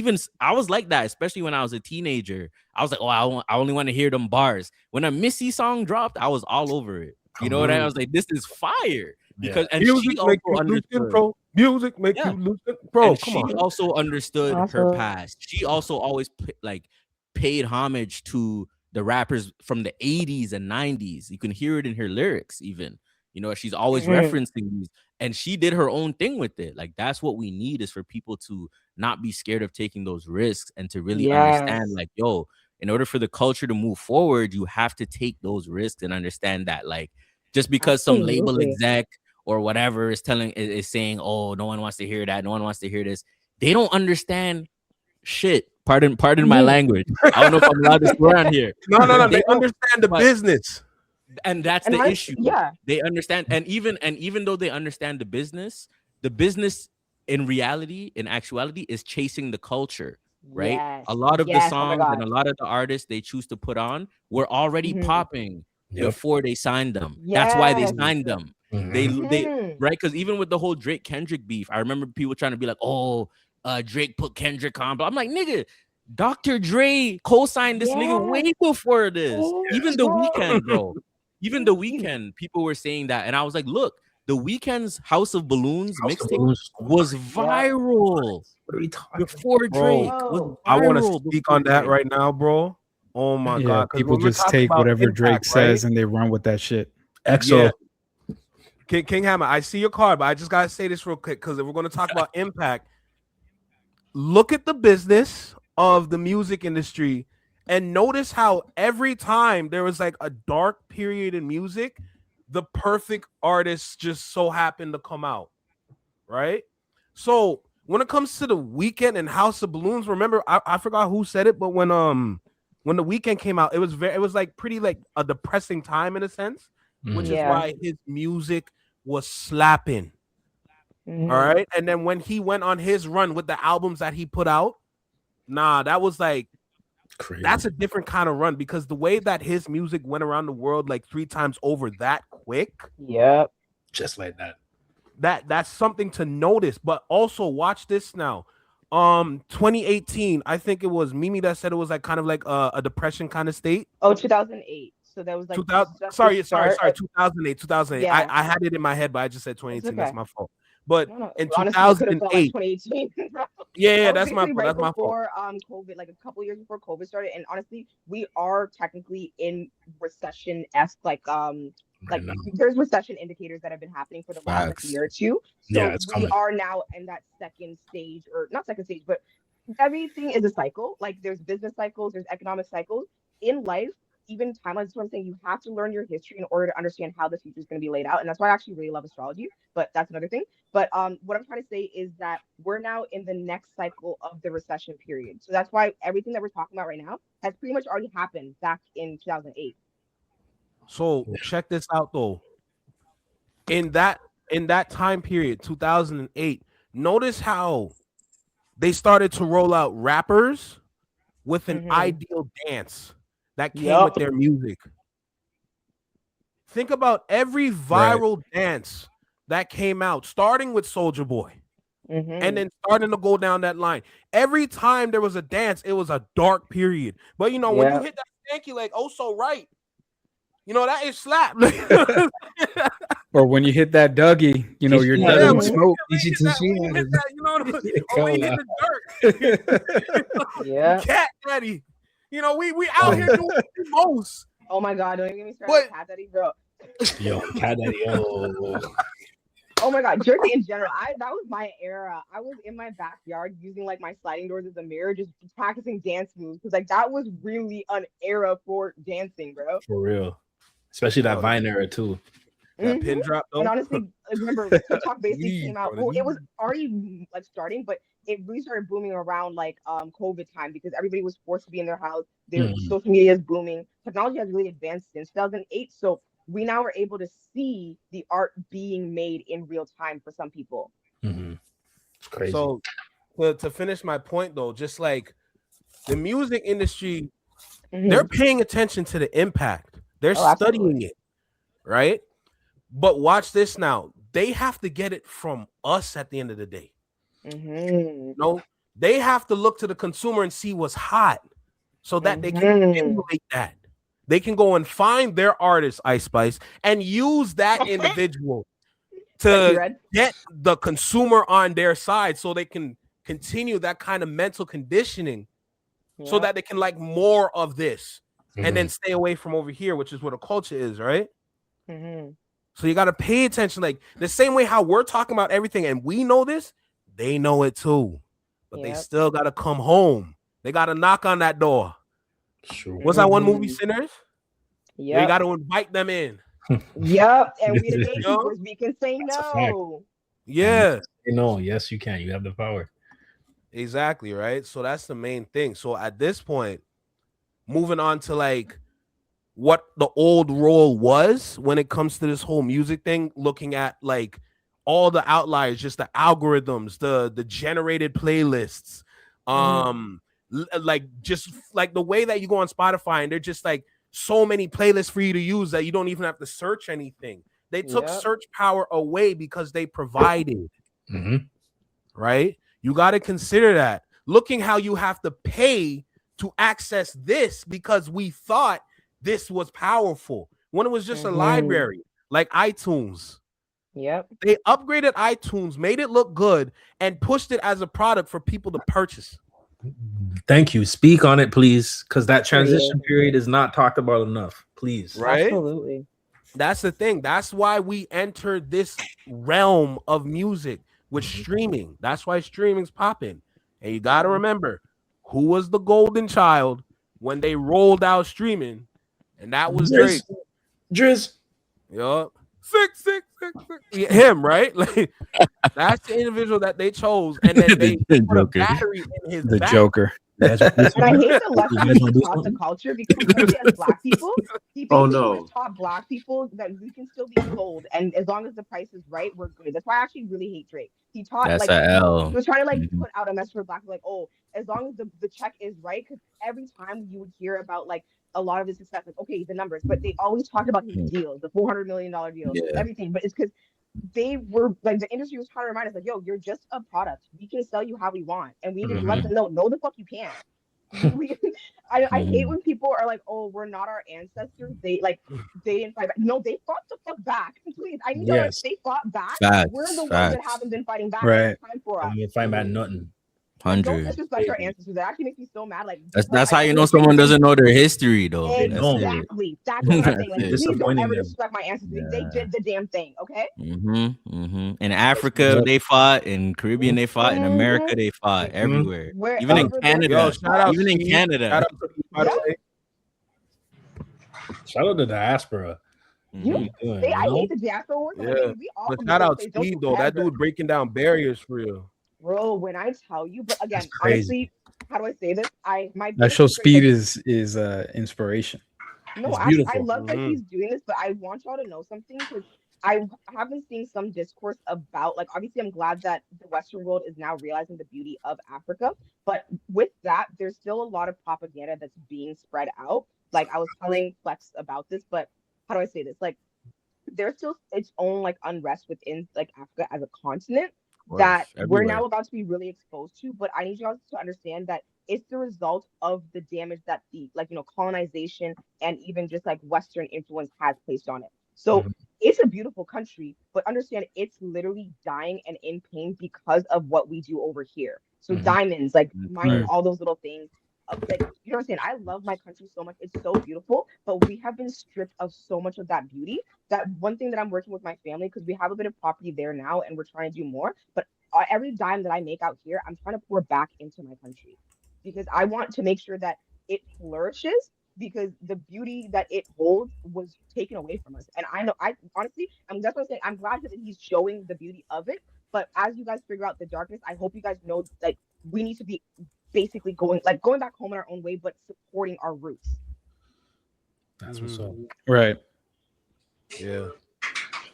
I was like that, especially when I was a teenager. I was like, oh, I only want to hear them bars. When a Missy song dropped, I was all over it. You know what I mean? I was like, this is fire. Because, and she Music make also you lose understood. control. Music make Yeah. you lose bro. And Come she on. also understood her Awesome. past. She also always paid homage to the rappers from the 80s and 90s. You can hear it in her lyrics, even. She's always referencing these, and she did her own thing with it. Like, that's what we need, is for people to not be scared of taking those risks, and to really understand, Yes. like, yo, in order for the culture to move forward, you have to take those risks and understand that, like, just because some label Absolutely. exec or whatever is saying, oh, no one wants to hear that, no one wants to hear this, they don't understand shit. Pardon my language. I don't know if I'm allowed to swear on here. No. But They they don't. understand the But business. and that's And the I, issue. yeah. They understand, and even though they understand the business in reality, in actuality, is chasing the culture, right? Yes. A lot of the Yes. Oh my songs and God. a lot of the artists they choose to put on were already Hmm. popping Yep. before they signed them. That's why they Yes. signed them. They right, because even with the whole Drake Kendrick beef, I remember people trying to be like, oh, Drake put Kendrick on, but I'm like, nigga, Dr. Dre co-signed this nigga way Yes. before this. Oh, Even the bro. weekend, bro. Even the weekend, people were saying that, and I was like, look, the weekend's House of Balloons House of mixtape Balloons. was Yep. viral What are we talking before Bro, Drake. Was Bro. I want to viral speak before on that Drake. right now, bro. Oh my Yeah, god. Because people when we're just talking take about whatever impact, Drake right? says and they run with that shit. EXO. Yeah. King Hammer, I see your card, but I just gotta say this real quick, because if we're gonna talk about impact, look at the business of the music industry and notice how every time there was like a dark period in music, the perfect artists just so happened to come out, right? So when it comes to the Weekend and House of Balloons, remember I forgot who said it, but when the Weekend came out, it was like pretty like a depressing time in a sense, which is Yeah. why his music was slapping. All Mhm. right. And then when he went on his run with the albums that he put out, nah, that was like, Crazy. that's a different kind of run, because the way that his music went around the world like 3 times over that quick, Yep. Just like that. that's something to notice. But also watch this now. 2018, I think it was Mimi that said it was like kind of like a depression kind of state. Oh, 2008. So that was like 2000, just sorry, the start of, 2008. yeah. I had it in my head, but I just said It's 2018. That's okay. my fault. But No. in Honestly, it could have felt like 2008, 2018. yeah, That was that's my basically fault. right That's my fault. before COVID, like a couple years before COVID started. And honestly, we are technically in recession-esque, like Right now. there's recession indicators that have been happening for the last like, Facts. year or two. Yeah, So it's we coming. are now in that second stage, or not second stage, but everything is a cycle. Like there's business cycles, there's economic cycles in life. Even timelines is what I'm saying. You have to learn your history in order to understand how the future is going to be laid out, and that's why I actually really love astrology. But that's another thing. But what I'm trying to say is that we're now in the next cycle of the recession period. So that's why everything that we're talking about right now has pretty much already happened back in 2008. So check this out though. In that time period, 2008, notice how they started to roll out rappers with an ideal dance that came with Yup. their music. Think about every viral dance that came out, starting with Soldier Boy, and then starting to go down that line. Every time there was a dance, it was a dark period. But you know, when you Yep. hit that stank, you're like, oh, so right. You know, that is slap. Or when you hit that Dougie, you know, you're Yeah, done when with you- smoke. When you hit that, you know, or when you hit the dirt. Yeah. Cat daddy. You know, we out here doing the most. Oh my God, don't even get me started. But- with Cat Daddy, bro. Yo, cat daddy, yo. Oh my God, Jersey in general. That was my era. I was in my backyard using like my sliding doors as a mirror, just practicing dance moves because like that was really an era for dancing, bro. For real. Especially that Vine era too. That pin drop though. And honestly, I remember TikTok basically Leave, came out. bro, Well, it was leave. already like starting, but it really started booming around like COVID time because everybody was forced to be in their house. Their social media is booming. Technology has really advanced since 2008. So we now are able to see the art being made in real time for some people. It's crazy. So to finish my point though, just like the music industry, they're paying attention to the impact. They're studying it, right? But watch this now. They have to get it from us at the end of the day. No, they have to look to the consumer and see what's hot so that they can emulate that. They can go and find their artist, Ice Spice, and use that individual to get the consumer on their side so they can continue that kind of mental conditioning so that they can like more of this and then stay away from over here, which is what a culture is, right? So you got to pay attention. Like the same way how we're talking about everything and we know this, they know it too. But they still got to come home. They got to knock on that door. Sure. What's that one movie, Sinners? Yeah. You got to invite them in. Yep. And we the gatekeepers, we can say fact. no. Yeah. You know, yes, you can. You have the power. Exactly, right? So that's the main thing. So at this point, moving on to like what the old role was when it comes to this whole music thing, looking at like all the outliers, just the algorithms, the generated playlists, like just like the way that you go on Spotify and they're just like so many playlists for you to use that you don't even have to search anything. They took search power away because they provided, right? You got to consider that. Looking how you have to pay to access this because we thought this was powerful when it was just a library like iTunes. Yep. They upgraded iTunes, made it look good, and pushed it as a product for people to purchase. Thank you. Speak on it, please, because that transition period is not talked about enough. Please. Right? Absolutely. That's the thing. That's why we entered this realm of music with streaming. That's why streaming's popping. And you got to remember who was the golden child when they rolled out streaming, and that was Drake. Driz. Yup. 666. Yeah, him, right? Like that's the individual that they chose, and then they put a battery in his back. Joker. And I hate the lessons he taught the culture because especially as black people, he basically taught black people that we can still be sold, and as long as the price is right, we're good. That's why I actually really hate Drake. He taught That's like a L. he was trying to like put out a message for black people, like, oh, as long as the check is right, because every time you would hear about like a lot of his success, like okay, the numbers, but they always talked about his deals, the $400 million deals, everything. But it's because they were like the industry was trying to remind us, like, yo, you're just a product. We can sell you how we want, and we need to let them know, no, the fuck you can't. I hate when people are like, oh, we're not our ancestors. They didn't fight back. No, they fought the fuck back. Please, I need to know if they fought back. We're the ones that haven't been fighting back. Right. It's time for us. You fight back nothing. Don't disrespect our ancestors. That actually makes me so mad. Like That's how you know someone doesn't know their history, though. Exactly. That's what I'm saying. Like, please don't ever them. disrespect my ancestors. They did the damn thing. Okay. In Africa, they fought. In Caribbean, they fought. In America, they fought. Everywhere. Wherever Even in Canada. Yo, shout out Even in Steve. Canada. Shout out to you, by the way. Shout out to the diaspora. I hate the diaspora wars. Yeah. We all But from shout the out States. Don't Steve though. That ever- dude breaking down barriers for real. Bro, when I tell you, but again, That's crazy. honestly, how do I say this? That shows speed is inspiration. No, It's I beautiful. love that he's doing this, but I want y'all to know something because I have been seeing some discourse about, like, obviously, I'm glad that the Western world is now realizing the beauty of Africa. But with that, there's still a lot of propaganda that's being spread out. Like, I was telling Flex about this, but how do I say this? Like, there's still its own, like, unrest within, like, Africa as a continent that we're now about to be really exposed to. But I need y'all to understand that it's the result of the damage that the colonization and even just like Western influence has placed on it. So it's a beautiful country, but understand it's literally dying and in pain because of what we do over here. So diamonds, like mining all those little things. Like, you know what I'm saying? I love my country so much. It's so beautiful, but we have been stripped of so much of that beauty. That one thing that I'm working with my family, because we have a bit of property there now and we're trying to do more. But every dime that I make out here, I'm trying to pour back into my country because I want to make sure that it flourishes because the beauty that it holds was taken away from us. And I know, I honestly, that's what I'm saying. I'm glad that he's showing the beauty of it. But as you guys figure out the darkness, I hope you guys know, like, we need to be basically going back home in our own way, but supporting our roots. That's what's up. Right. Yeah.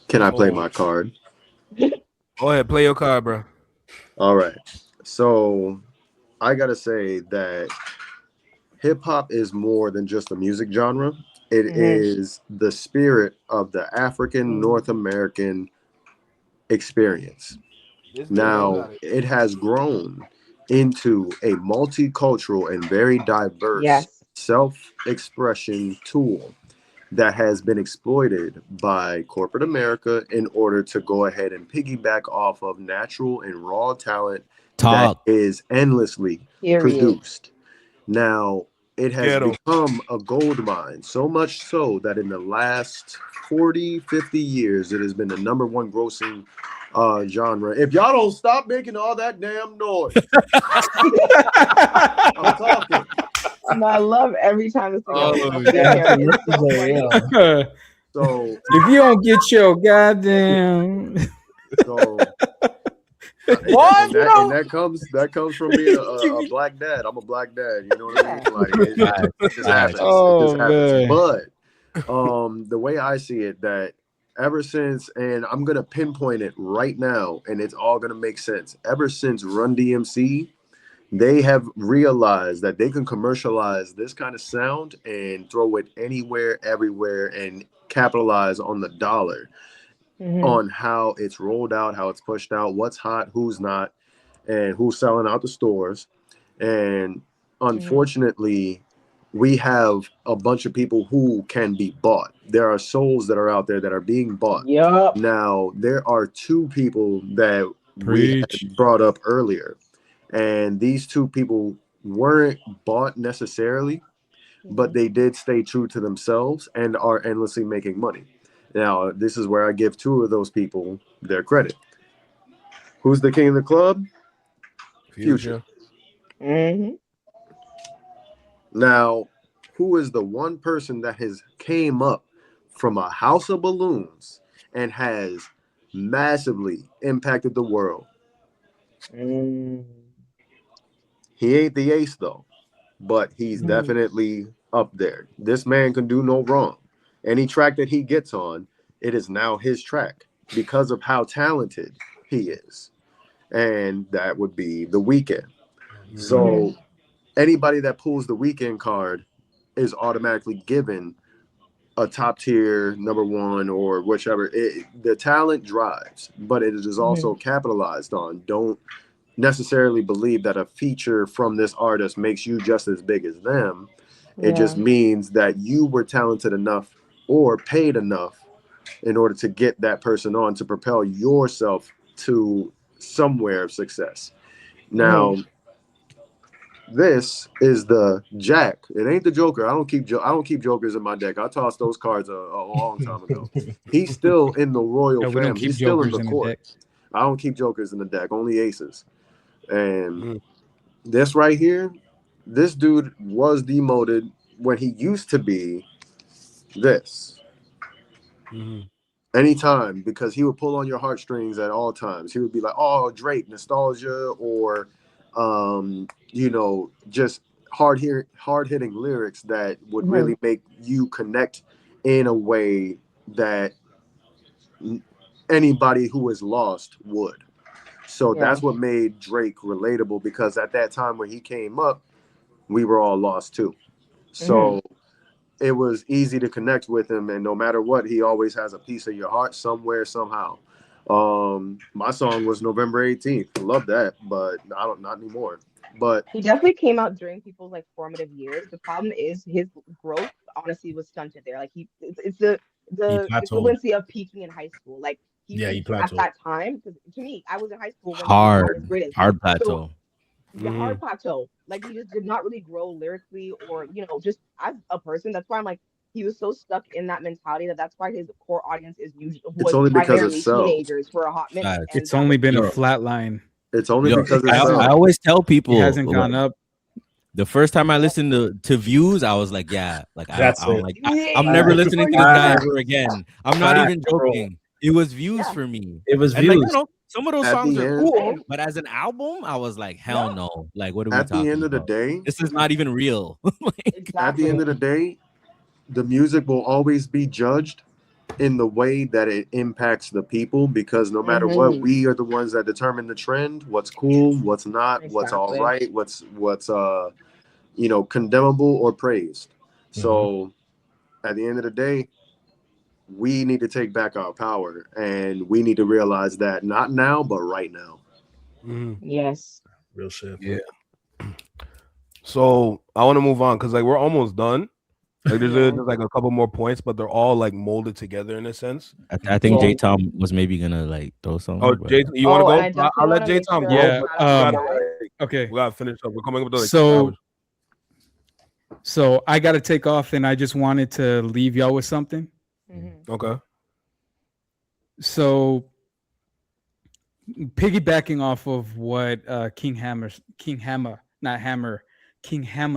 Can I play my card? Go ahead, play your card, bro. All right. So I gotta say that hip hop is more than just a music genre. It is the spirit of the African North American experience. Now, it has grown into a multicultural and very diverse self-expression tool that has been exploited by corporate America in order to go ahead and piggyback off of natural and raw talent that is endlessly produced. Now, it has become a gold mine, so much so that in the last 40, 50 years, it has been the number one grossing genre. If y'all don't stop making all that damn noise, I'm talking. I love every time this So if you don't get your goddamn and that comes from being a black dad. I'm a black dad, you know what I mean? Like it just happens. It just happens. But the way I see it, that ever since, and I'm gonna pinpoint it right now, and it's all gonna make sense. Ever since Run DMC, they have realized that they can commercialize this kind of sound and throw it anywhere, everywhere, and capitalize on the dollar, on how it's rolled out, how it's pushed out, what's hot, who's not, and who's selling out the stores. And unfortunately, we have a bunch of people who can be bought. There are souls that are out there that are being bought. Now, there are two people that we had brought up earlier. And these two people weren't bought necessarily, but they did stay true to themselves and are endlessly making money. Now, this is where I give two of those people their credit. Who's the king of the club? Future. Now, who is the one person that has came up from a house of balloons and has massively impacted the world? He ain't the ace though, but he's definitely up there. This man can do no wrong. Any track that he gets on, it is now his track because of how talented he is. And that would be The Weeknd. So anybody that pulls The Weeknd card is automatically given a top tier number one or whichever. The talent drives, but it is also capitalized on. Don't necessarily believe that a feature from this artist makes you just as big as them. It just means that you were talented enough or paid enough in order to get that person on to propel yourself to somewhere of success. Now, this is the Jack. It ain't the Joker. I don't keep Jokers in my deck. I tossed those cards a long time ago. He's still in the royal family. He's still in the court. I don't keep Jokers in the deck, only aces. And this right here, this dude was demoted when he used to be this. Anytime, because he would pull on your heartstrings at all times. He would be like, oh, Drake, nostalgia, or just hard-hitting lyrics that would really make you connect in a way that anybody who is lost would. So that's what made Drake relatable, because at that time when he came up, we were all lost too. So it was easy to connect with him, and no matter what, he always has a piece of your heart somewhere, somehow. My song was November 18th. Love that, but not anymore. But He definitely came out during people's like formative years. The problem is his growth honestly was stunted there. Like it's He the plateaued. equivalency of peaking in high school. Like he Yeah, he peaked at plateaued. that time because to me, I was in high school when he was at his greatest. Hard So plateau. the hard plateau, like he just did not really grow lyrically or just as a person. That's why I'm like he was so stuck in that mentality that's why his core audience is usually it's was only because it primarily sells. teenagers for a hot minute, Facts. and It's that only was been a Yo. flat line. It's only Yo, because it I sells. always tell It people hasn't gone up. the first time I listened to views, I was like, yeah, like That's I don't it. like. yeah, I'm never like, listening to for this guy you. ever again. I'm not even Facts, bro. joking. It was views Yeah. for me. It was And like, views. some of those At songs the are end- cool, but as an album, I was like, hell Yeah. no. Like, what are we At talking the end of the about? day, This is not even real. Exactly. at the end of the day, the music will always be judged in the way that it impacts the people, because no matter what, we are the ones that determine the trend, what's cool, what's not, what's all Exactly. right, what's condemnable or praised. So at the end of the day, we need to take back our power, and we need to realize that not now, but right now. Yes. Real shit. Yeah. So I want to move on because like we're almost done. Like there's Yeah. like a couple more points, but they're all like molded together in a sense. I think Yeah. J Tom was maybe gonna like throw something. Oh, but- Jay, you want to and I go? definitely I'll let wanna J make Tom sure go. Yeah, But shout out we to gotta, guys. Okay. we gotta finish up. We're coming up to like So- 2 hours. So I got to take off, and I just wanted to leave y'all with something. Okay. So piggybacking off of what King Hammer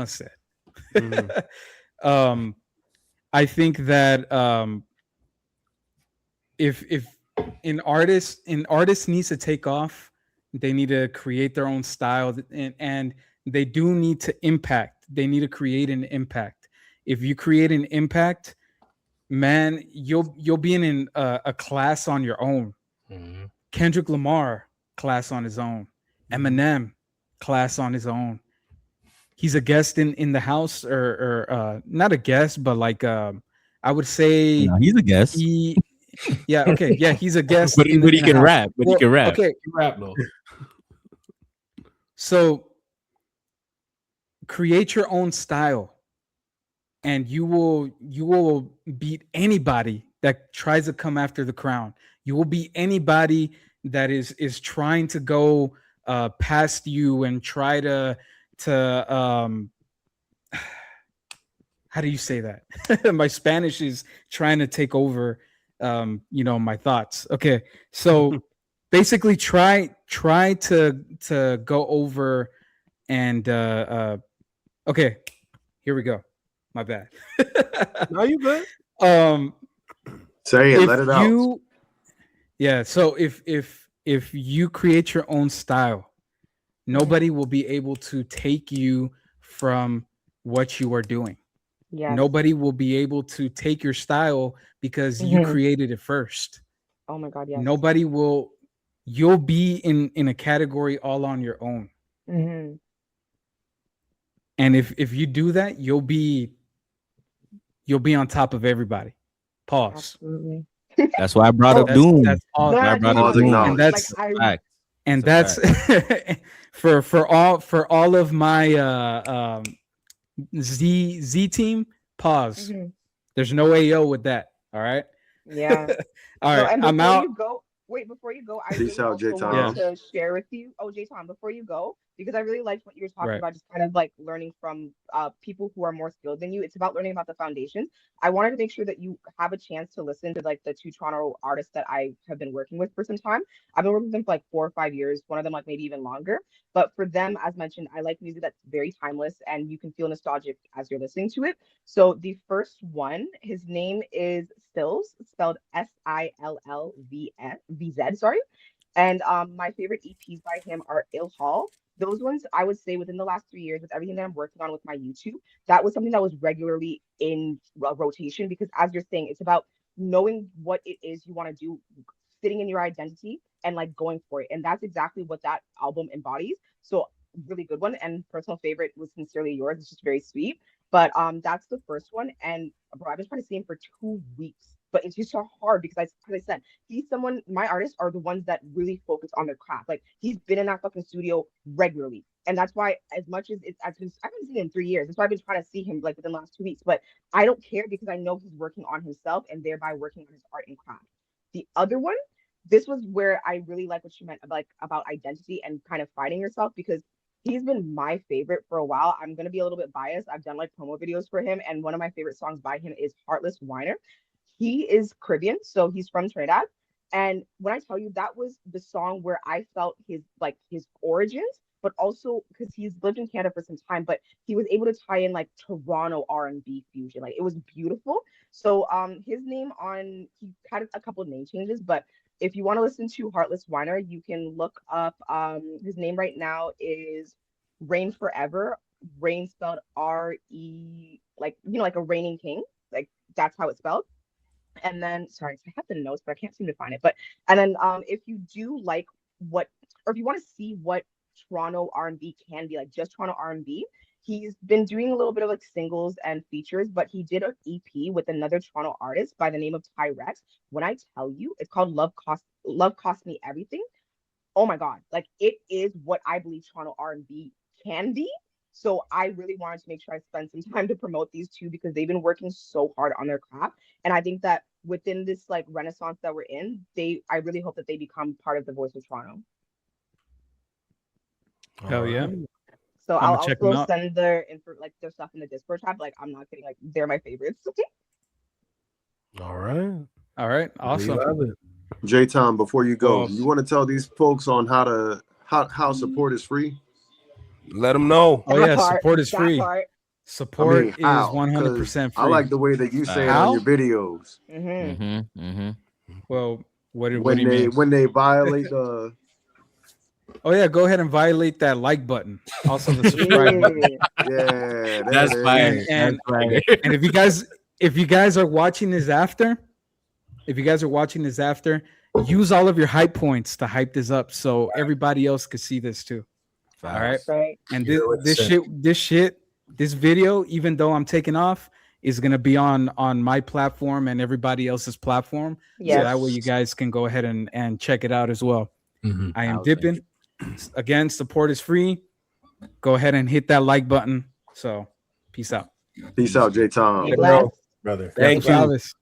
said. I think that if an artist needs to take off, they need to create their own style, and they do need to impact. They need to create an impact. If you create an impact, man, you'll be in a class on your own. Kendrick Lamar, class on his own. Eminem, class on his own. He's a guest in the house, or not a guest, but like I would say No, he's a guest. he's a guest. But he in the can house. rap. But he can rap. Okay, You rap though. so create your own style, and you will beat anybody that tries to come after the crown. You will beat anybody that is trying to go past you and try to how do you say that? My Spanish is trying to take over my thoughts. Okay, so basically try to go over and okay, here we go. My bad. No, you good. Say it, let it out. Yeah, so if you create your own style, nobody will be able to take you from what you are doing. Yes. Nobody will be able to take your style because you created it first. Oh my God, yes. Nobody will. You'll be in a category all on your own. And if you do that, you'll be on top of everybody. Pause. Absolutely. That's why I brought up Doom. That's all. No, I I brought just up wanna Doom. say, And like, Fact. And That's that's for all of my Z team. Pause. There's no AO with that. All right. Yeah. All No, right. and I'm before out. you go, before you go, I Peace really out, also J-Tom. wanted to share with you. Oh, J Tom, before you go, because I really liked what you were talking Right. about, just kind of like learning from people who are more skilled than you. It's about learning about the foundations. I wanted to make sure that you have a chance to listen to like the 2 Toronto artists that I have been working with for some time. I've been working with them for like 4 or 5 years, one of them like maybe even longer. But for them, as mentioned, I like music that's very timeless and you can feel nostalgic as you're listening to it. So the first one, his name is Stills, spelled Sillvz, sorry. And my favorite EPs by him are Ill Hall. Those ones, I would say within the last 3 years, with everything that I'm working on with my YouTube, that was something that was regularly in rotation, because as you're saying, it's about knowing what it is you want to do, sitting in your identity and like going for it. And that's exactly what that album embodies. So really good one. And personal favorite was Sincerely Yours. It's just very sweet. But that's the first one. And bro, I've been trying to see him for 2 weeks. But it's just so hard because as I said, he's someone, my artists are the ones that really focus on their craft. Like he's been in that fucking studio regularly And that's why, as much as I haven't seen him in 3 years. That's why I've been trying to see him like within the last 2 weeks. But I don't care because I know he's working on himself and thereby working on his art and craft. The other one, this was where I really like what you meant about identity and kind of finding yourself, because he's been my favorite for a while. I'm gonna be a little bit biased. I've done like promo videos for him, and one of my favorite songs by him is Heartless Whiner. He is Caribbean, so he's from Trinidad. And when I tell you, that was the song where I felt his origins, but also because he's lived in Canada for some time, but he was able to tie in like Toronto R&B fusion. Like, it was beautiful. So his name he had a couple of name changes, but if you want to listen to Heartless Whiner, you can look up his name right now is Reign Forever. Reign spelled R-E, like a reigning king. Like, that's how it's spelled. And then, sorry, I have the notes, but I can't seem to find it. And then if you do like or if you want to see what Toronto R&B can be, like just Toronto R&B, he's been doing a little bit of like singles and features, but he did an EP with another Toronto artist by the name of Tyrex. When I tell you, it's called Love Cost Me Everything. Oh my God. Like, it is what I believe Toronto R&B can be. So I really wanted to make sure I spend some time to promote these two, because they've been working so hard on their craft. And I think that within this like renaissance that we're in, I really hope that they become part of the voice of Toronto. Hell yeah. So I'ma I'll check them also out. send their stuff in the Discord chat. Like, I'm not kidding. Like, they're my favorites. All right. All right, awesome. There you have it. J Tom, before you go, Well, you want to tell these folks on how support is free? Let them know. Oh yeah, support is free. Part. Support is how? 100% free. I like the way that you say it How? on your videos. Well, what do you When mean? they violate the Oh yeah, go ahead and violate that like button. Also the subscribe button. yeah, That's there it fire. is. And Right. and if you guys are watching this after, use all of your hype points to hype this up so everybody else could see this too. All right. Right. And Yeah, this video, even though I'm taking off, is gonna be on my platform and everybody else's platform. Yes. So that way you guys can go ahead and check it out as well. Mhm. I am Wow, thank dipping. Again, support is free. Go ahead and hit that like button. So peace out. Peace out, J Tom. Be blessed. Brother. Thank Ya tú you. sabes.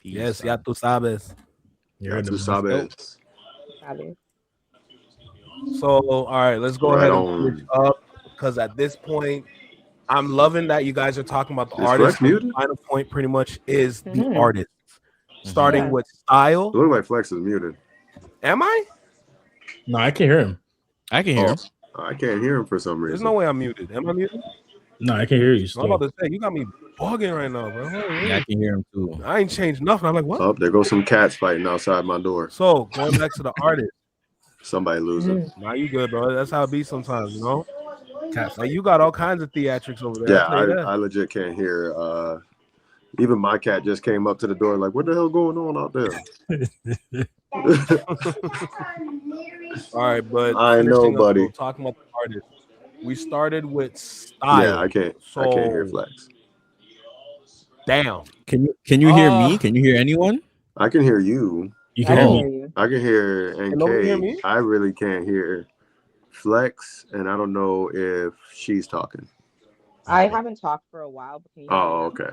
Yes, ya tú sabes. You're in Tú the sabes. Fabulous. So, all right, let's go Right ahead on. and switch up, because at this point, I'm loving that you guys are talking about the Is artist. Flex muted? The final point pretty much is the Mhm. artist, starting Yeah. with style. It look like Flex is muted. Am I? No, I can hear him. I can hear him. I can't hear him for some There's reason. no way I'm muted. Am I muted? No, I can hear you I'm still. about to say, you got me bugging right now, bro. Yeah, I can hear him too. I ain't changed nothing. I'm like, what? Oh, there goes some cats fighting outside my door. So, going back to the artist. Somebody losing. Nah, you good, bro. That's how it be sometimes, you know? Like, you got all kinds of theatrics over there. Yeah, I'll tell you that. I legit can't hear. Even my cat just came up to the door like, what the hell going on out there? All right, but I know, finishing up, buddy. though, talking about the artist. We started with style. Yeah, I can't hear Flex. Damn. Can you hear me? Can you hear anyone? I can hear you. You I can can hear hear me. you. I can hear nobody hear NK. me? I really can't hear Flex, and I don't know if she's talking. I haven't talked for a while, but can you hear me Oh, now? okay.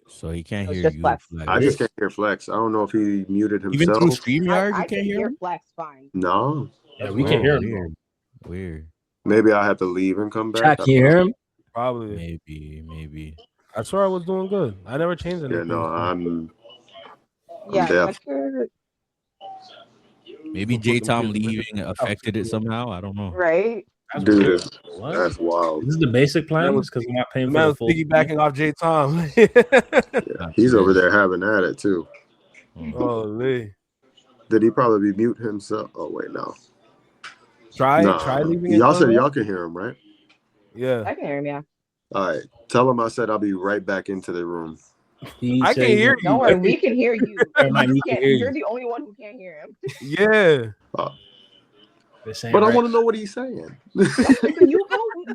So he can't It's hear just you. Flex. Flex. I just can't hear Flex. I don't know if he muted Even himself. through StreamYard, I you can't hear him? Flex fine. No. Yeah, we can hear him. Weird. Weird. Maybe I have to leave and come back. Chat, can you hear him? Probably. Maybe. I swear I was doing good. I never changed anything. Yeah, no, I'm Yeah, deaf. check your Maybe J Tom leaving affected it somehow. I don't know. right. That's Dude, weird. that's What? wild. This is the basic plan was- because we're not paying The for man the was full. piggybacking off J Tom. Yeah, he's over there having at it too. Holy. Did he probably mute himself? Oh wait, no. Try Nah. leaving it. Y'all said on. y'all can hear him, right? Yeah. I can hear him, yeah. All right. Tell him I said I'll be right back into the room. I can hear you. Don't worry, we can hear you. Everybody You can can't- hear you. You're the only one who can't hear him. Yeah. But I want to know what he's saying. When you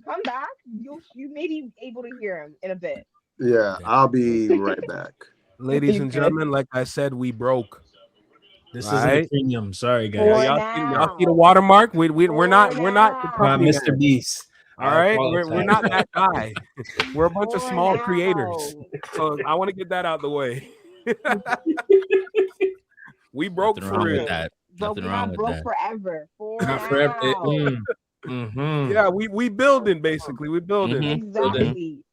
come back, you may be able to hear him in a bit. Yeah, I'll be right back. Ladies You and good? gentlemen, like I said, we broke. This All isn't a right. premium. Sorry, Yeah, For guys. y'all see the now. watermark? We're not For the now. company. Mr. man. Beast. All I right, we're apologize. not that guy. We're a bunch of For small creators. now. So I want to get that out the way. We broke Nothing for wrong with real. that. But Nothing we're wrong not with broke that. forever. For Not forever. now. Yeah, we building basically. We building. Mhm. Exactly.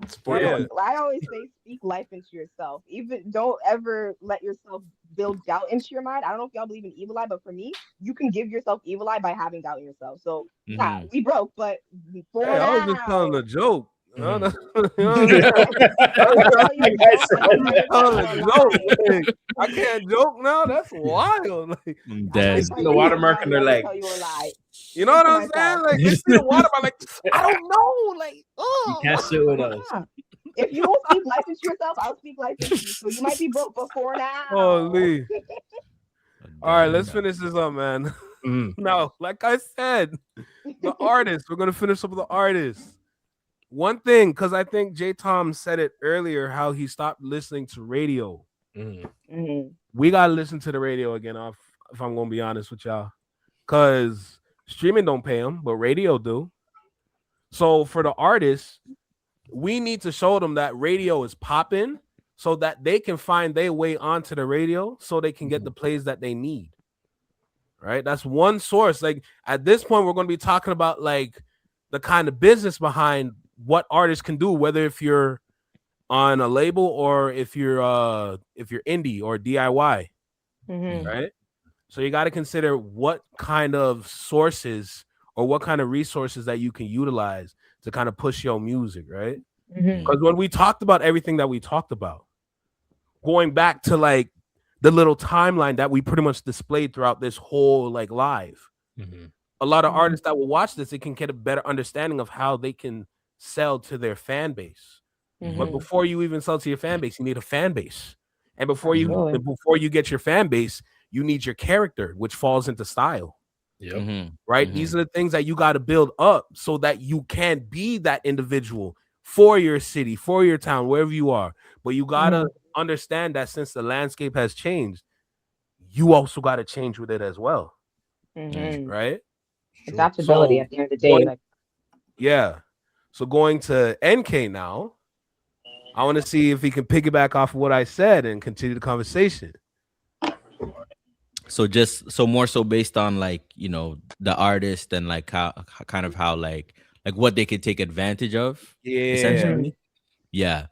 Support Yeah. it. I always say speak life into yourself. Even don't ever let yourself build doubt into your mind. I don't know if y'all believe in evil eye, but for me, you can give yourself evil eye by having doubt in yourself. So yeah, Mhm. we broke, but for Hey, I was just telling now. a joke. Mhm. You know what I'm I'm saying? gonna tell you a joke and I'm gonna tell Telling you a a joke. lie. Like, I can't joke now. That's wild. Like, I'm I'm gonna dead. tell The you a watermark lie, and they're I'm gonna like, tell you a lie. you know what To I'm saying? myself. Like they see the water, but like I don't know. Like, you oh, can't sit with us. Yeah. If you don't speak life into yourself, I'll speak life into you. So you might be broke before now. holy. All right, let's Damn. finish this up, man. Mm. No, like I said, the artists. We're gonna finish up with the artists. One thing, because I think J. Tom said it earlier, how he stopped listening to radio. Mm. Mhm. We gotta listen to the radio again. If I'm gonna be honest with y'all, because streaming don't pay them, but radio do. So for the artists, we need to show them that radio is popping, so that they can find their way onto the radio, so they can get the plays that they need. Right? That's one source. Like at this point, we're gonna be talking about like the kind of business behind what artists can do, whether if you're on a label or if you're indie or DIY, Mhm. right? So you got to consider what kind of sources or what kind of resources that you can utilize to kind of push your music, right? Mhm. Because when we talked about everything that we talked about, going back to like the little timeline that we pretty much displayed throughout this whole like live, Mhm. a lot of Mhm. artists that will watch this, they can get a better understanding of how they can sell to their fan base. But Mhm. before you even sell to your fan base, you need a fan base. And before Absolutely. you get your fan base, you need your character, which falls into style. Yep. Mhm. Right? Mhm. These are the things that you got to build up so that you can be that individual for your city, for your town, wherever you are. But you got to understand that since the landscape has changed, you also got to change with it as well. Mhm. Right? Adaptability So at the end of the day. going, Like yeah. So going to NK now, I want to see if he can piggyback off of what I said and continue the conversation. So more so based on like, you know, the artist and like how kind of how like what they could take advantage of, Yeah. essentially. Yeah.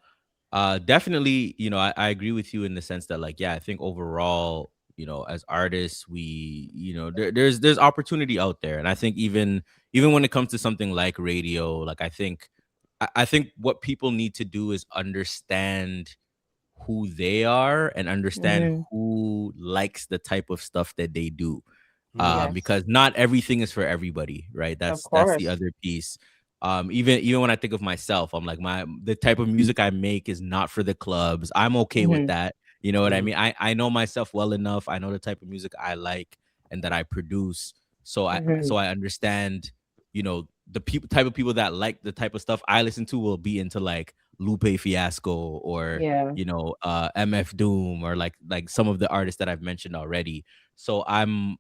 Definitely, you know, I agree with you in the sense that like, yeah, I think overall, you know, as artists, we, you know, there's opportunity out there. And I think even when it comes to something like radio, like I think what people need to do is understand who they are and understand who likes the type of stuff that they do. Yes. Because not everything is for everybody, right? That's the course. other piece. Even when I think of myself, I'm like the type of music I make is not for the clubs. I'm okay with that. You know what I mean? I know myself well enough. I know the type of music I like and that I produce. So I understand, you know, the type of people that like the type of stuff I listen to will be into like Lupe Fiasco or you know, MF Doom or like some of the artists that I've mentioned already. So I'm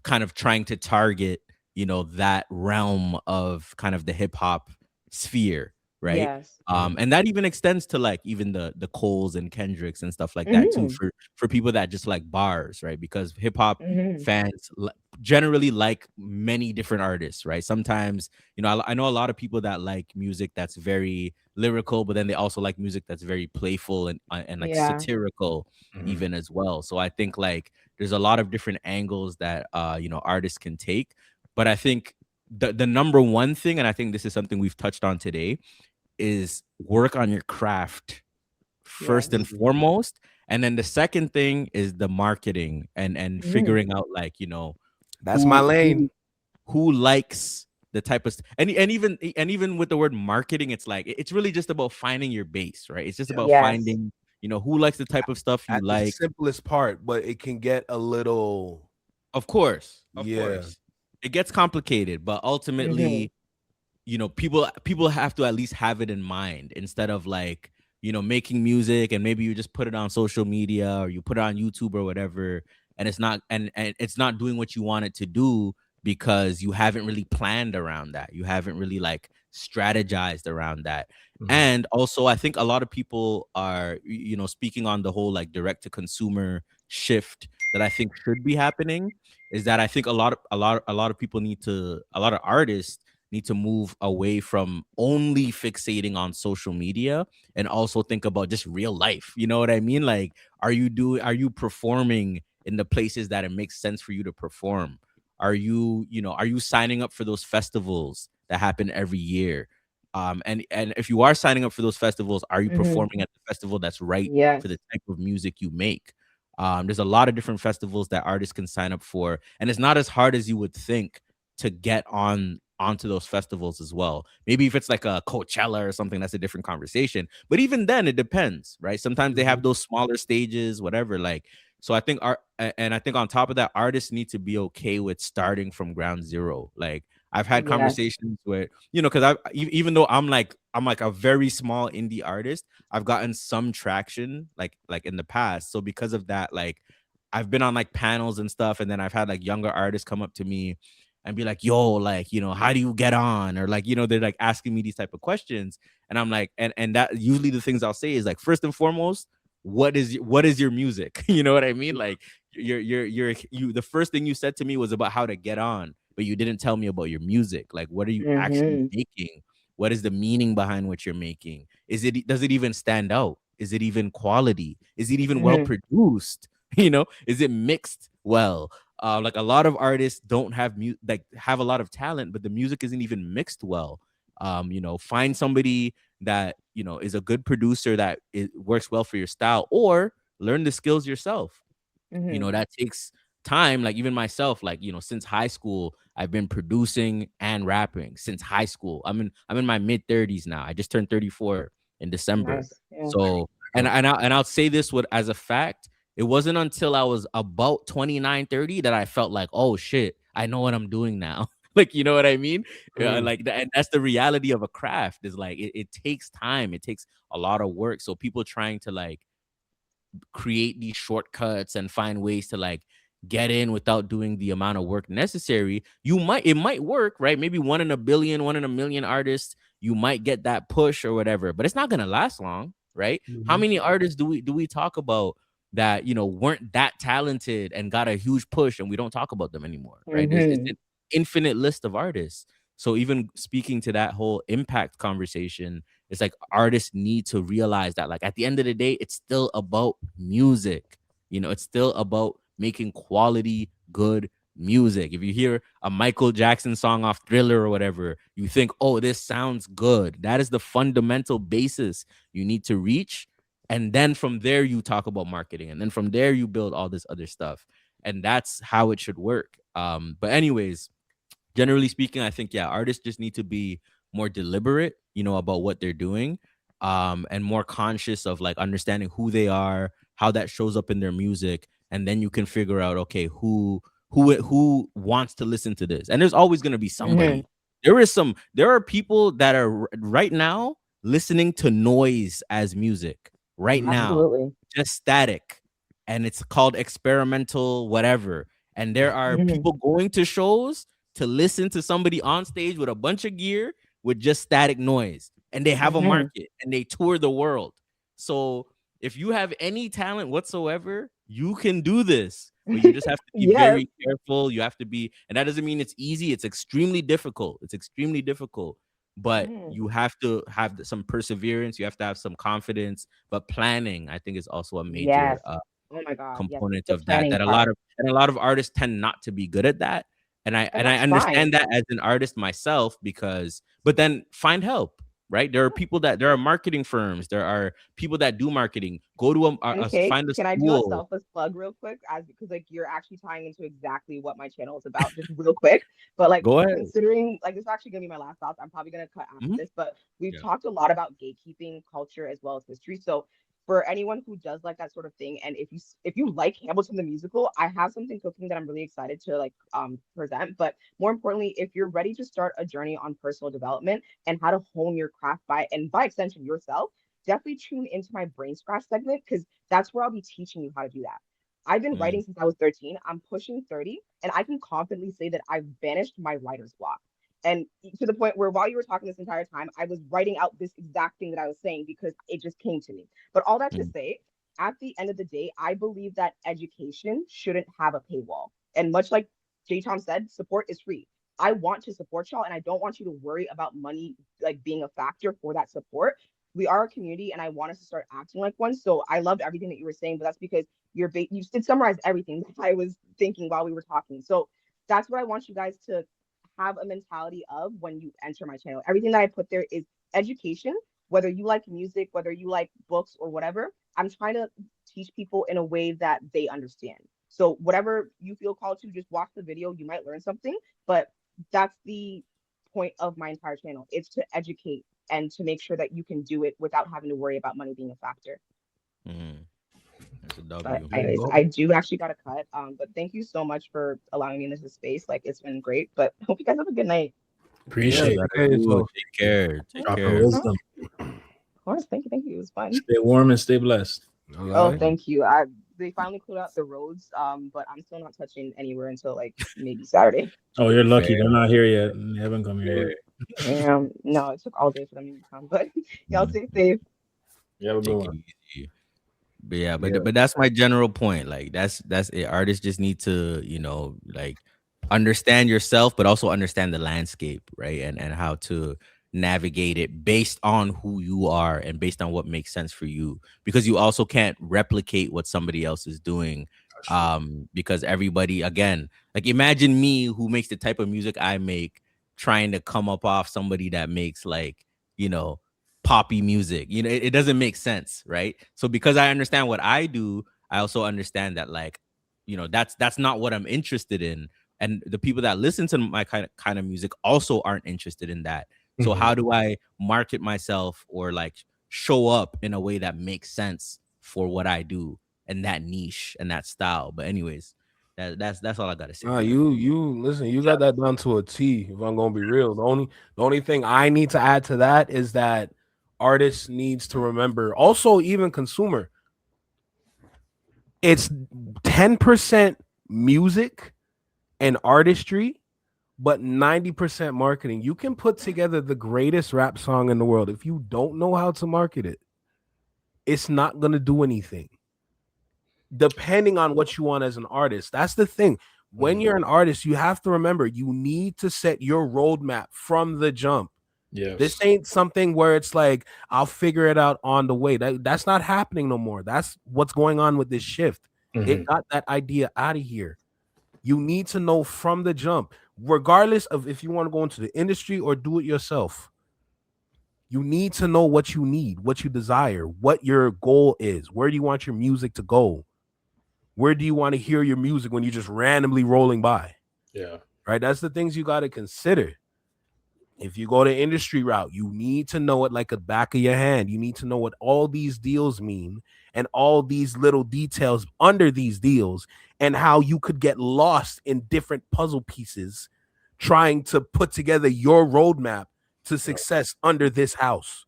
kind of trying to target, you know, that realm of kind of the hip hop sphere, right? Yes. And that even extends to like even the Coles and Kendricks and stuff like that too, for people that just like bars, right? Because hip hop fans generally like many different artists, right? Sometimes, you know, I know a lot of people that like music that's very lyrical, but then they also like music that's very playful and like satirical even as well. So I think like there's a lot of different angles that you know, artists can take. But I think the number one thing, and I think this is something we've touched on today, is work on your craft first and foremost. And then the second thing is the marketing and figuring out like, you know, that's my lane. Who likes the type of and even with the word marketing, it's like it's really just about finding your base, right? It's just about finding, you know, who likes the type of stuff you like. The simplest part, but it can get a little, of course, it gets complicated, but ultimately, you know, people have to at least have it in mind instead of like, you know, making music and maybe you just put it on social media or you put it on YouTube or whatever, and it's not doing what you want it to do because you haven't really planned around that. You haven't really like strategized around that. And also, I think a lot of people are, speaking on the whole like direct to consumer shift that I think should be happening, is that I think a lot of people a lot of artists need to move away from only fixating on social media and also think about just real life. You know what I mean? Like, are you performing in the places that it makes sense for you to perform? Are you signing up for those festivals that happen every year? And if you are signing up for those festivals, are you performing at the festival that's right for the type of music you make? There's a lot of different festivals that artists can sign up for, and it's not as hard as you would think to get onto those festivals as well. Maybe if it's like a Coachella or something, that's a different conversation. But even then, it depends, right? Sometimes they have those smaller stages, whatever. Like, so I think I think on top of that, artists need to be okay with starting from ground zero. Like, I've had conversations where, because even though I'm like a very small indie artist, I've gotten some traction like in the past. So because of that, like I've been on like panels and stuff, and then I've had like younger artists come up to me and be like, yo, like, how do you get on? Or like, they're like asking me these type of questions. And I'm like, and that usually the things I'll say is like, first and foremost, what is your music? You know what I mean? Like the first thing you said to me was about how to get on, but you didn't tell me about your music. Like, what are you actually making? What is the meaning behind what you're making? Does it even stand out? Is it even quality? Is it even well produced? Is it mixed well? Like a lot of artists don't have have a lot of talent, but the music isn't even mixed well. Find somebody that is a good producer that works well for your style, or learn the skills yourself. That takes time. Like even myself, like since high school, I've been producing and rapping since high school. I'm in my mid 30s now. I just turned 34 in December. So and I'll say this as a fact. It wasn't until I was about 29, 30 that I felt like, oh shit, I know what I'm doing now. Like, you know what I mean? And that's the reality of a craft, is like it takes time. It takes a lot of work. So people trying to like create these shortcuts and find ways to like get in without doing the amount of work necessary, it might work, right? Maybe 1 in a billion, 1 in a million artists, you might get that push or whatever, but it's not going to last long, right? How many artists do we talk about that weren't that talented and got a huge push, and we don't talk about them anymore, right? It's an infinite list of artists. So even speaking to that whole impact conversation, it's like artists need to realize that, like, at the end of the day, it's still about music. It's still about making quality, good music. If you hear a Michael Jackson song off Thriller or whatever, you think, oh, this sounds good. That is the fundamental basis you need to reach. And then from there, you talk about marketing. And then from there, you build all this other stuff. And that's how it should work. But anyways, generally speaking, I think, artists just need to be more deliberate, about what they're doing, and more conscious of like understanding who they are, how that shows up in their music. And then you can figure out, okay, who wants to listen to this. And there's always going to be somebody. There are people that are right now listening to noise as music right now, just static. And it's called experimental, whatever. And there are people going to shows to listen to somebody on stage with a bunch of gear with just static noise, and they have a market and they tour the world. So if you have any talent whatsoever, you can do this, but you just have to be very careful. You have to be, and that doesn't mean it's easy. It's extremely difficult. But you have to have some perseverance. You have to have some confidence, but planning, I think, is also a major component of that a lot of artists tend not to be good at that. And I understand that as an artist myself, but then find help, right? There are marketing firms, there are people that do marketing. Go to find a Can school. I do a selfless plug real quick, because like you're actually tying into exactly what my channel is about, just real quick. But like, go ahead. Considering like this is actually gonna be my last thoughts, I'm probably gonna cut after this, but we've talked a lot about gatekeeping culture as well as history. So for anyone who does like that sort of thing, and if you like Hamilton the musical, I have something cooking that I'm really excited to like present. But more importantly, if you're ready to start a journey on personal development and how to hone your craft by extension yourself, definitely tune into my brain scratch segment, because that's where I'll be teaching you how to do that. I've been writing since I was 13. I'm pushing 30, and I can confidently say that I've banished my writer's block. And to the point where while you were talking this entire time, I was writing out this exact thing that I was saying because it just came to me. But all that to say, at the end of the day, I believe that education shouldn't have a paywall. And much like J. Tom said, support is free. I want to support y'all, and I don't want you to worry about money like being a factor for that support. We are a community, and I want us to start acting like one. So I loved everything that you were saying, but that's because you did summarize everything that I was thinking while we were talking. So that's what I want you guys to have a mentality of when you enter my channel. Everything that I put there is education, whether you like music, whether you like books or whatever. I'm trying to teach people in a way that they understand. So whatever you feel called to, just watch the video. You might learn something, but that's the point of my entire channel. It's to educate and to make sure that you can do it without having to worry about money being a factor. That's a But W. anyways, I do actually got to cut. But thank you so much for allowing me in this space. Like, it's been great. But hope you guys have a good night. Appreciate it. Take care. Take Drop care. of wisdom. Of course, thank you. It was fun. Stay warm and stay blessed. Oh, thank you. They finally cleared out the roads. But I'm still not touching anywhere until like maybe Saturday. Oh, you're lucky. They're not here yet. They haven't come here yet. No, it took all day for them to come. But y'all stay safe. Yeah, we're Take going. it easy. But yeah, but that's my general point. Like that's it. Artists just need to, like understand yourself, but also understand the landscape, right? And how to navigate it based on who you are and based on what makes sense for you. Because you also can't replicate what somebody else is doing. Because everybody, again, like imagine me who makes the type of music I make trying to come up off somebody that makes like, poppy music. It doesn't make sense, right? So because I understand what I do, I also understand that like, that's not what I'm interested in. And the people that listen to my kind of music also aren't interested in that. So how do I market myself or like show up in a way that makes sense for what I do and that niche and that style? But anyways, that's all I gotta say. You listen, you got that down to a T. If I'm gonna be real, the only thing I need to add to that is that artist needs to remember, also even consumer, it's 10% music and artistry, but 90% marketing. You can put together the greatest rap song in the world. If you don't know how to market it, it's not going to do anything. Depending on what you want as an artist. That's the thing. When you're an artist, you have to remember you need to set your roadmap from the jump. Yes. This ain't something where it's like, I'll figure it out on the way. That's not happening no more. That's what's going on with this shift. It got that idea out of here. You need to know from the jump, regardless of if you want to go into the industry or do it yourself. You need to know what you need, what you desire, what your goal is. Where do you want your music to go? Where do you want to hear your music when you're just randomly rolling by? Yeah. Right? That's the things you got to consider. If you go the industry route, you need to know it like the back of your hand. You need to know what all these deals mean and all these little details under these deals and how you could get lost in different puzzle pieces trying to put together your roadmap to success under this house.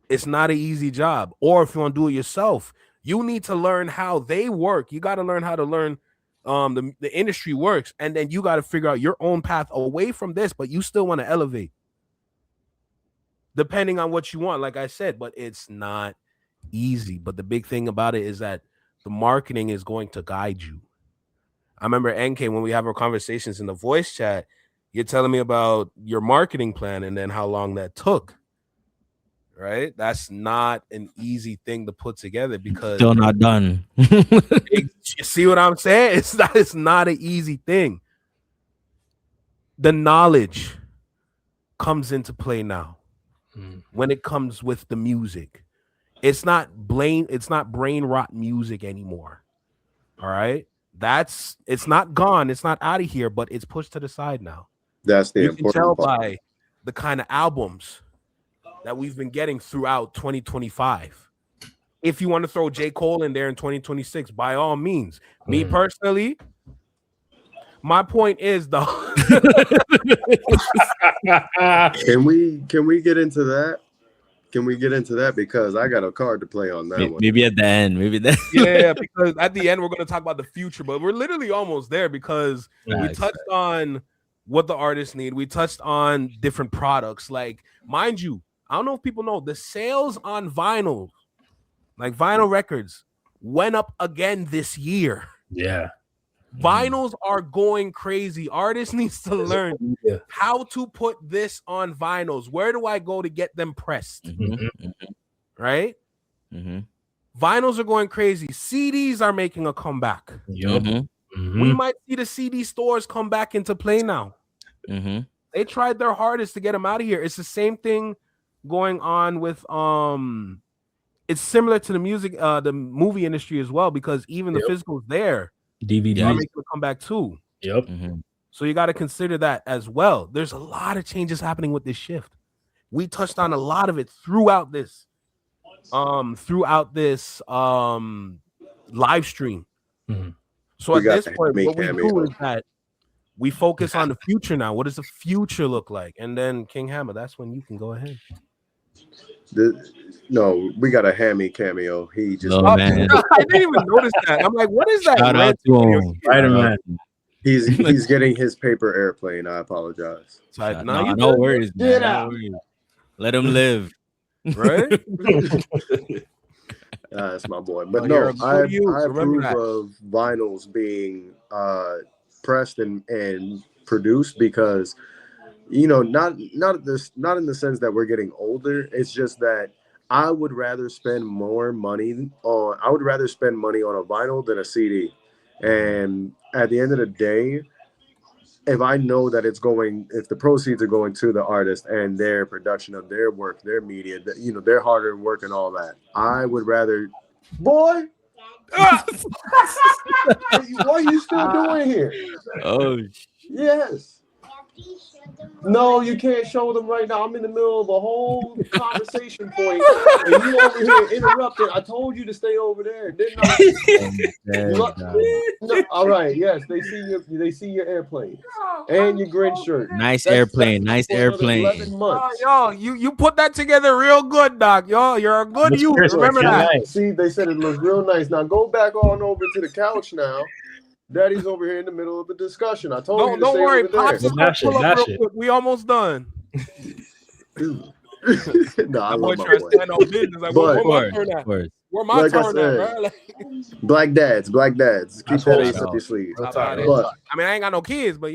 It's not an easy job. Or if you want to do it yourself, you need to learn how they work. You got to learn how to learn the industry works, and then you got to figure out your own path away from this, but you still want to elevate depending on what you want, like I said, but it's not easy. But the big thing about it is that the marketing is going to guide you. I remember NK, when we have our conversations in the voice chat, you're telling me about your marketing plan and then how long that took. Right? That's not an easy thing to put together because still not done. You see what I'm saying? It's not an easy thing. The knowledge comes into play now when it comes with the music. It's not brain rot music anymore. All right? It's not gone, it's not out of here, but it's pushed to the side now. That's the you can tell part. by the kind of albums that we've been getting throughout 2025. If you want to throw J. Cole in there in 2026, by all means. Me personally, my point is though. Can we get into that? Can we get into that? Because I got a card to play on that one. Maybe at the end. Maybe that. Yeah, because at the end we're going to talk about the future, but we're literally almost there because we Nice. touched on what the artists need. We touched on different products. Like, mind you, I don't know if people know the sales on vinyl, like vinyl records, went up again this year. Yeah. Vinyls are going crazy. Artists needs to learn how to put this on vinyls. Where do I go to get them pressed? Mhm. Right? Mhm. Vinyls are going crazy. CDs are making a comeback. Yup. Mhm. We might see the CD stores come back into play now. Mhm. They tried their hardest to get them out of here. It's the same thing going on with it's similar to the music, the movie industry as well, because even the physicals there DVD. are making a comeback too. Yep. Mhm. So you got to consider that as well. There's a lot of changes happening with this shift. We touched on a lot of it throughout this live stream. Mhm. So We at got this the point, Hammy what we cameo. do is that we focus on the future now. What does the future look like? And then King Hammer, that's when you can go ahead. No, we got a Hammy cameo. He just No, man. I didn't even notice that. I'm like, what is that? Shout red out to thing? him. Spider-Man. he's getting his paper airplane. I apologize. No, you No good. worries, man. Get No out. worries. Let him live. Right? That's my boy. But Oh, no, you're a good I youth. Remember approve that. of vinyls being pressed and produced because not in the sense that we're getting older. It's just that I would rather spend money on a vinyl than a CD. And at the end of the day, if I know that if the proceeds are going to the artist and their production of their work, their media, their hard work and all that, I would rather. Boy, what are you still doing here? Oh, Yes. No, you can't show them right now. I'm in the middle of a whole conversation point, and you over here interrupting. I told you to stay over there, didn't I? No, all right. Yes, they see your airplane and your grin shirt. nice That's airplane. set Nice for another airplane. 11 months. Yo, you put that together real good, Doc. Yo, you're a good Looks youth. crisp. Remember Yeah. that. Nice. See, they said it looks real nice. Now go back on over to the couch now. Daddy's over here in the middle of a discussion. I told you to Don't stay worry, over there. Pops is gonna Mash it, pull up mash real it. quick. We almost done. No, I My boy love my trying to boy. stand on business. Like, But- where my turn at? Of course. Where my Like I turn said, at, bro? Like, Black dads. Keep That's that what ace I up your sleeve. Real I'm talk, not real it. But talk. I mean, I ain't got no kids, but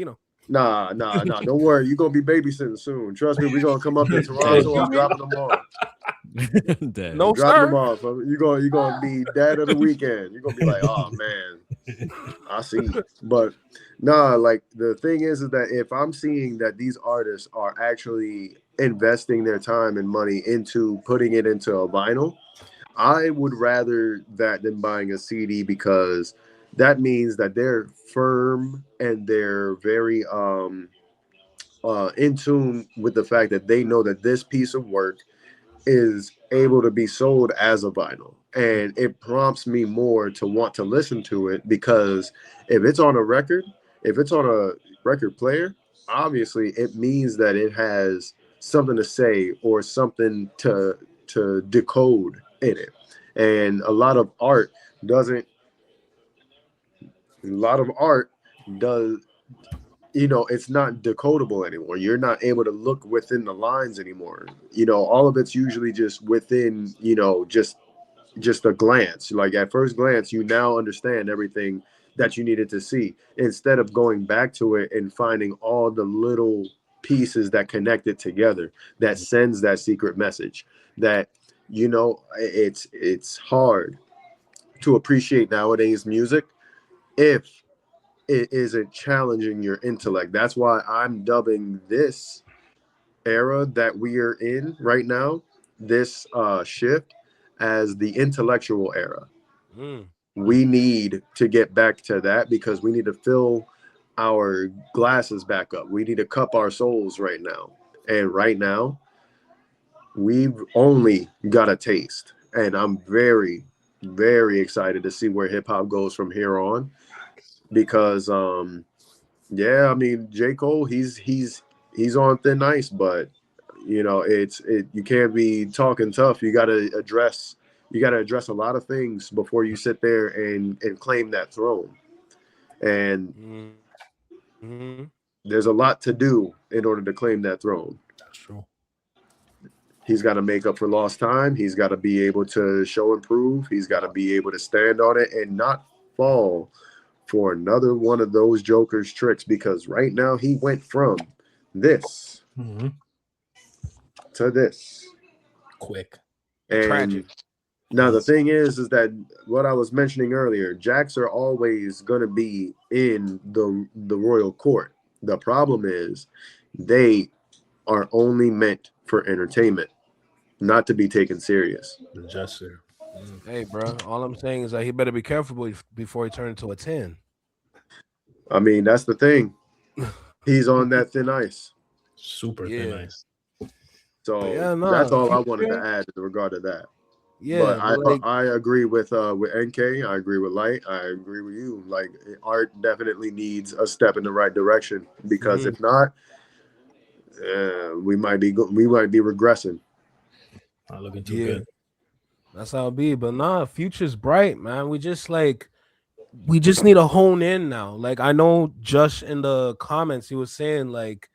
nah. Don't worry. You're gonna be babysitting soon. Trust me, we're gonna come up to Toronto. I'm dropping them off. Dead. no Dropping them sir. off. You're gonna be dad of the weekend. You're gonna be like, oh man, I see. But nah, like the thing is that if I'm seeing that these artists are actually investing their time and money into putting it into a vinyl, I would rather that than buying a CD because that means that they're firm and they're very in tune with the fact that they know that this piece of work is able to be sold as a vinyl, and it prompts me more to want to listen to it because if it's on a record player, obviously it means that it has something to say or something to decode in it. And a lot of art does it's not decodable anymore. You're not able to look within the lines anymore. All of it's usually just within, just a glance. Like at first glance, you now understand everything that you needed to see instead of going back to it and finding all the little pieces that connect it together, that sends that secret message that, it's hard to appreciate nowadays music if it isn't challenging your intellect. That's why I'm dubbing this era that we are in right now, this shift, as the intellectual era. We need to get back to that because we need to fill our glasses back up. We need to cup our souls right now. And right now, we've only got a taste. And I'm very, very excited to see where hip hop goes from here on. Because J. Cole, he's on thin ice, but You know, you can't be talking tough. You got to address a lot of things before you sit there and claim that throne. And there's a lot to do in order to claim that throne. That's true. He's got to make up for lost time. He's got to be able to show and prove. He's got to be able to stand on it and not fall for another one of those Joker's tricks, because right now he went from this to this quick and tragic. Now the thing is that what I was mentioning earlier, jacks are always going to be in the royal court. The problem is they are only meant for entertainment, not to be taken serious. The gesture. Hey, bro. All I'm saying is that he better be careful before he turns into a 10. I mean, that's the thing. He's on that thin ice. Super thin ice. So yeah, no, that's all I wanted to add in regard to that. Yeah, but I agree with NK. I agree with Light. I agree with you. Like, art definitely needs a step in the right direction, because if not, we might be regressing. Not looking too good. That's how it be. But nah, future's bright, man. We just need to hone in now. Like, I know just in the comments he was saying, like,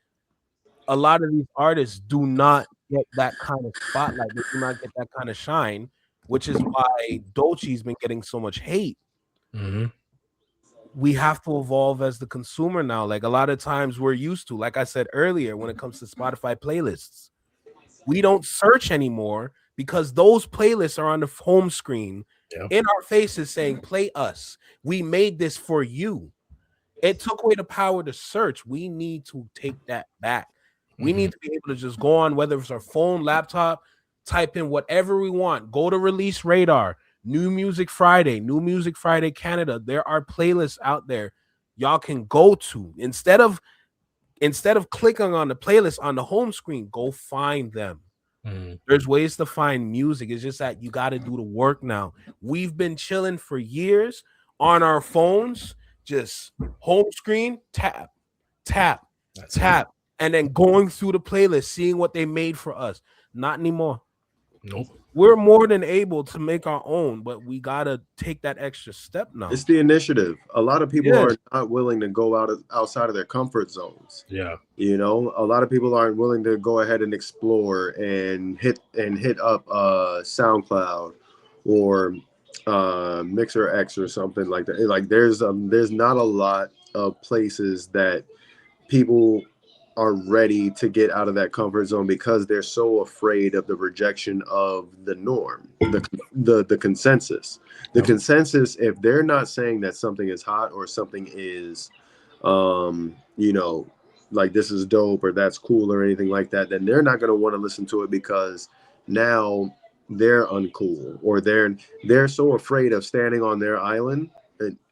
a lot of these artists do not get that kind of spotlight. They do not get that kind of shine, which is why doechii's been getting so much hate. We have to evolve as the consumer now. Like, a lot of times we're used to, like I said earlier, when it comes to Spotify playlists, we don't search anymore because those playlists are on the home screen in our faces saying, play us. We made this for you. It took away the power to search. We need to take that back. We need to be able to just go on, whether it's our phone, laptop, type in whatever we want. Go to Release Radar, New Music Friday Canada. There are playlists out there y'all can go to. Instead of clicking on the playlist on the home screen, go find them. There's ways to find music. It's just that you got to do the work now. We've been chilling for years on our phones, just home screen, tap, and then going through the playlist, seeing what they made for us. Not anymore. Nope. We're more than able to make our own, but we gotta take that extra step now. It's the initiative. A lot of people are not willing to go outside of their comfort zones. Yeah. You know, a lot of people aren't willing to go ahead and explore and hit up SoundCloud or Mixer X or something like that. Like, there's not a lot of places that people are ready to get out of that comfort zone because they're so afraid of the rejection of the norm, the consensus. The consensus, if they're not saying that something is hot or something is, you know, like this is dope or that's cool or anything like that, then they're not going to want to listen to it because now they're uncool, or they're so afraid of standing on their island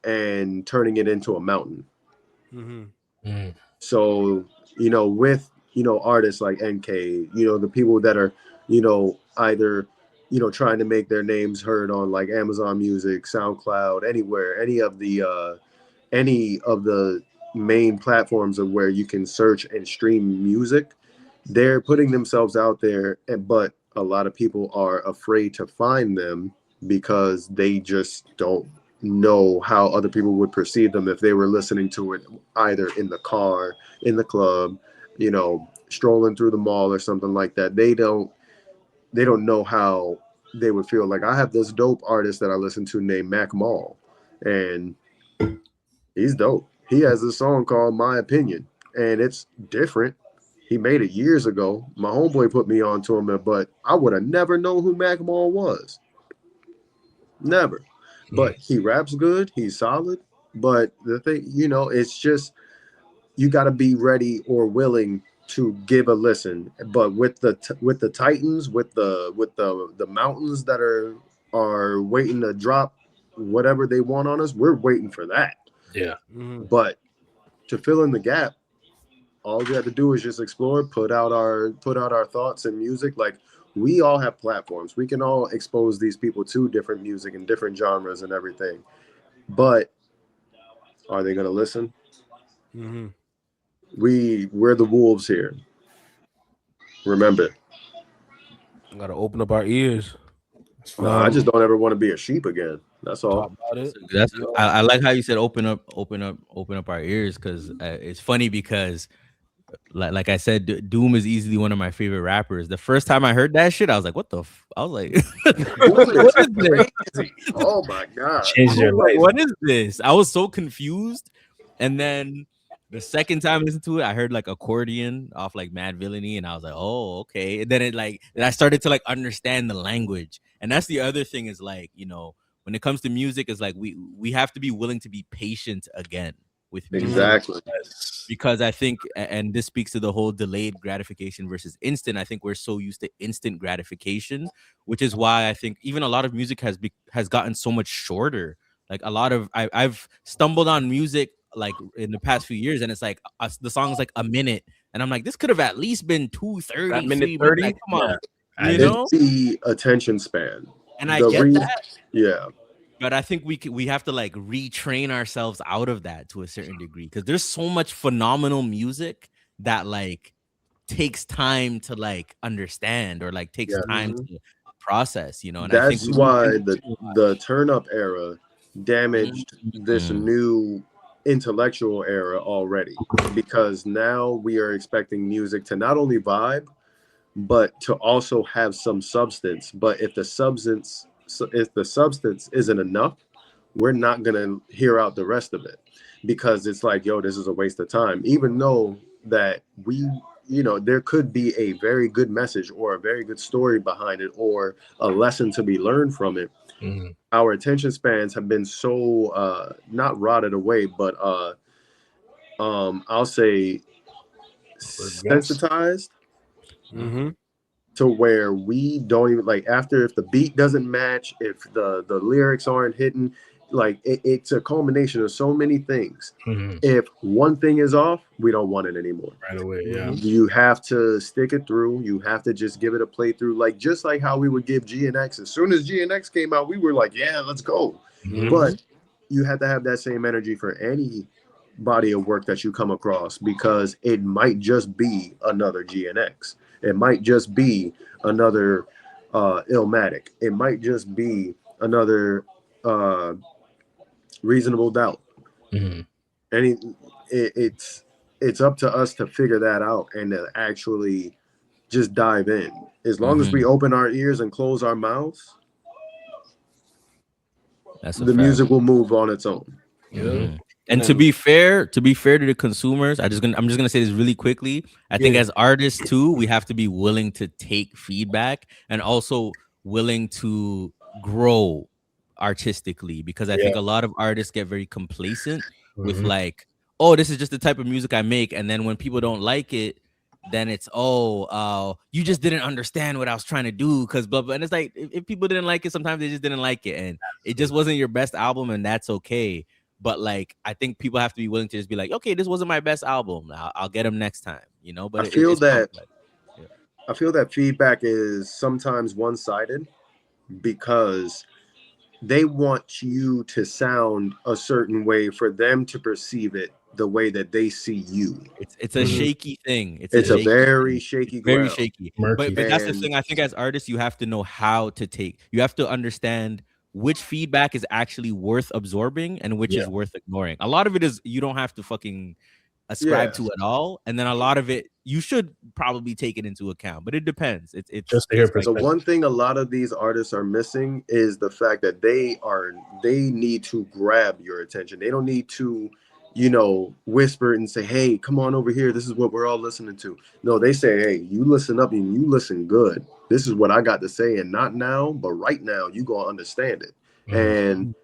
and turning it into a mountain. So, you know, with, you know, artists like NK, you know, the people that are, you know, either, you know, trying to make their names heard on like Amazon Music, SoundCloud, anywhere, any of the main platforms of where you can search and stream music, they're putting themselves out there, but a lot of people are afraid to find them because they just don't know how other people would perceive them if they were listening to it either in the car, in the club, you know, strolling through the mall or something like that. They don't know how they would feel. Like, I have this dope artist that I listen to named Mac Mall, and he's dope. He has a song called My Opinion, and it's different. He made it years ago. My homeboy put me on to him, but I would have never known who Mac Mall was. Never. But he raps good. He's solid. But the thing, you know, it's just, you got to be ready or willing to give a listen. But with the titans, with the mountains that are waiting to drop whatever they want on us, we're waiting for that. Yeah. But to fill in the gap, all we have to do is just explore, put out our thoughts and music. Like, we all have platforms. We can all expose these people to different music and different genres and everything. But are they going to listen? We're the wolves here. Remember, Gotta open up our ears. no, I just don't ever want to be a sheep again. That's all. Talk about it. That's I like how you said open up our ears, because it's funny because like I said, Doom is easily one of my favorite rappers. The first time I heard that shit, I was like, what the I was like, what is this? Crazy. Oh my god. Changed your life. What is this? I was so confused. And then the second time I listened to it, I heard like accordion off like Mad Villainy, and I was like, oh, okay. And then then I started to like understand the language. And that's the other thing, is like, you know, when it comes to music, is like we have to be willing to be patient again with music. Exactly. Because I think, and this speaks to the whole delayed gratification versus instant, I think we're so used to instant gratification, which is why I think even a lot of music has gotten so much shorter. Like a lot of I've stumbled on music like in the past few years, and it's like the song is like a minute, and I'm like, this could have at least been 2:30. That minute 30? Like, come on, Yeah. you know. It's the attention span. And I get that. Yeah. But I think we have to like retrain ourselves out of that to a certain degree, because there's so much phenomenal music that like takes time to like understand, or like takes time to process, you know. And that's I think why the turn up era damaged this new intellectual era already, because now we are expecting music to not only vibe but to also have some substance. But if the substance isn't enough, we're not gonna hear out the rest of it, because it's like, yo, this is a waste of time, even though that there could be a very good message or a very good story behind it, or a lesson to be learned from it. Our attention spans have been so not rotted away, but I'll say sensitized to where we don't even like, after, if the beat doesn't match, if the lyrics aren't hitting, like it's a culmination of so many things. If one thing is off, we don't want it anymore Right away. Yeah. You have to stick it through. You have to just give it a playthrough, like just like how we would give GNX. As soon as GNX came out, we were like, yeah, let's go. But you have to have that same energy for any body of work that you come across, because it might just be another GNX. It might just be another Illmatic. It might just be another Reasonable Doubt. And it's up to us to figure that out and to actually just dive in. As long as we open our ears and close our mouths, the music will move on its own. And to be fair to the consumers, I'm just gonna say this really quickly. I think as artists too, we have to be willing to take feedback, and also willing to grow artistically, because I think a lot of artists get very complacent with like, oh, this is just the type of music I make, and then when people don't like it, then it's you just didn't understand what I was trying to do, because blah blah. And it's like, if people didn't like it, sometimes they just didn't like it, and it just wasn't your best album, and that's okay. But like, I think people have to be willing to just be like, okay, this wasn't my best album. I'll get them next time, you know. But I feel that feedback is sometimes one-sided, because they want you to sound a certain way for them to perceive it the way that they see you. It's a shaky thing. It's a very shaky very ground. shaky. But that's the thing. I think as artists, you have to know how to take. You have to understand which feedback is actually worth absorbing and which is worth ignoring. A lot of it is you don't have to fucking ascribe to at all, and then a lot of it you should probably take it into account, but it depends. It's just to hear the one thing a lot of these artists are missing is the fact that they need to grab your attention. They don't need to, whisper and say, hey, come on over here, this is what we're all listening to. No, they say, hey, you listen up and you listen good. This is what I got to say, and not now, but right now you gonna understand it. And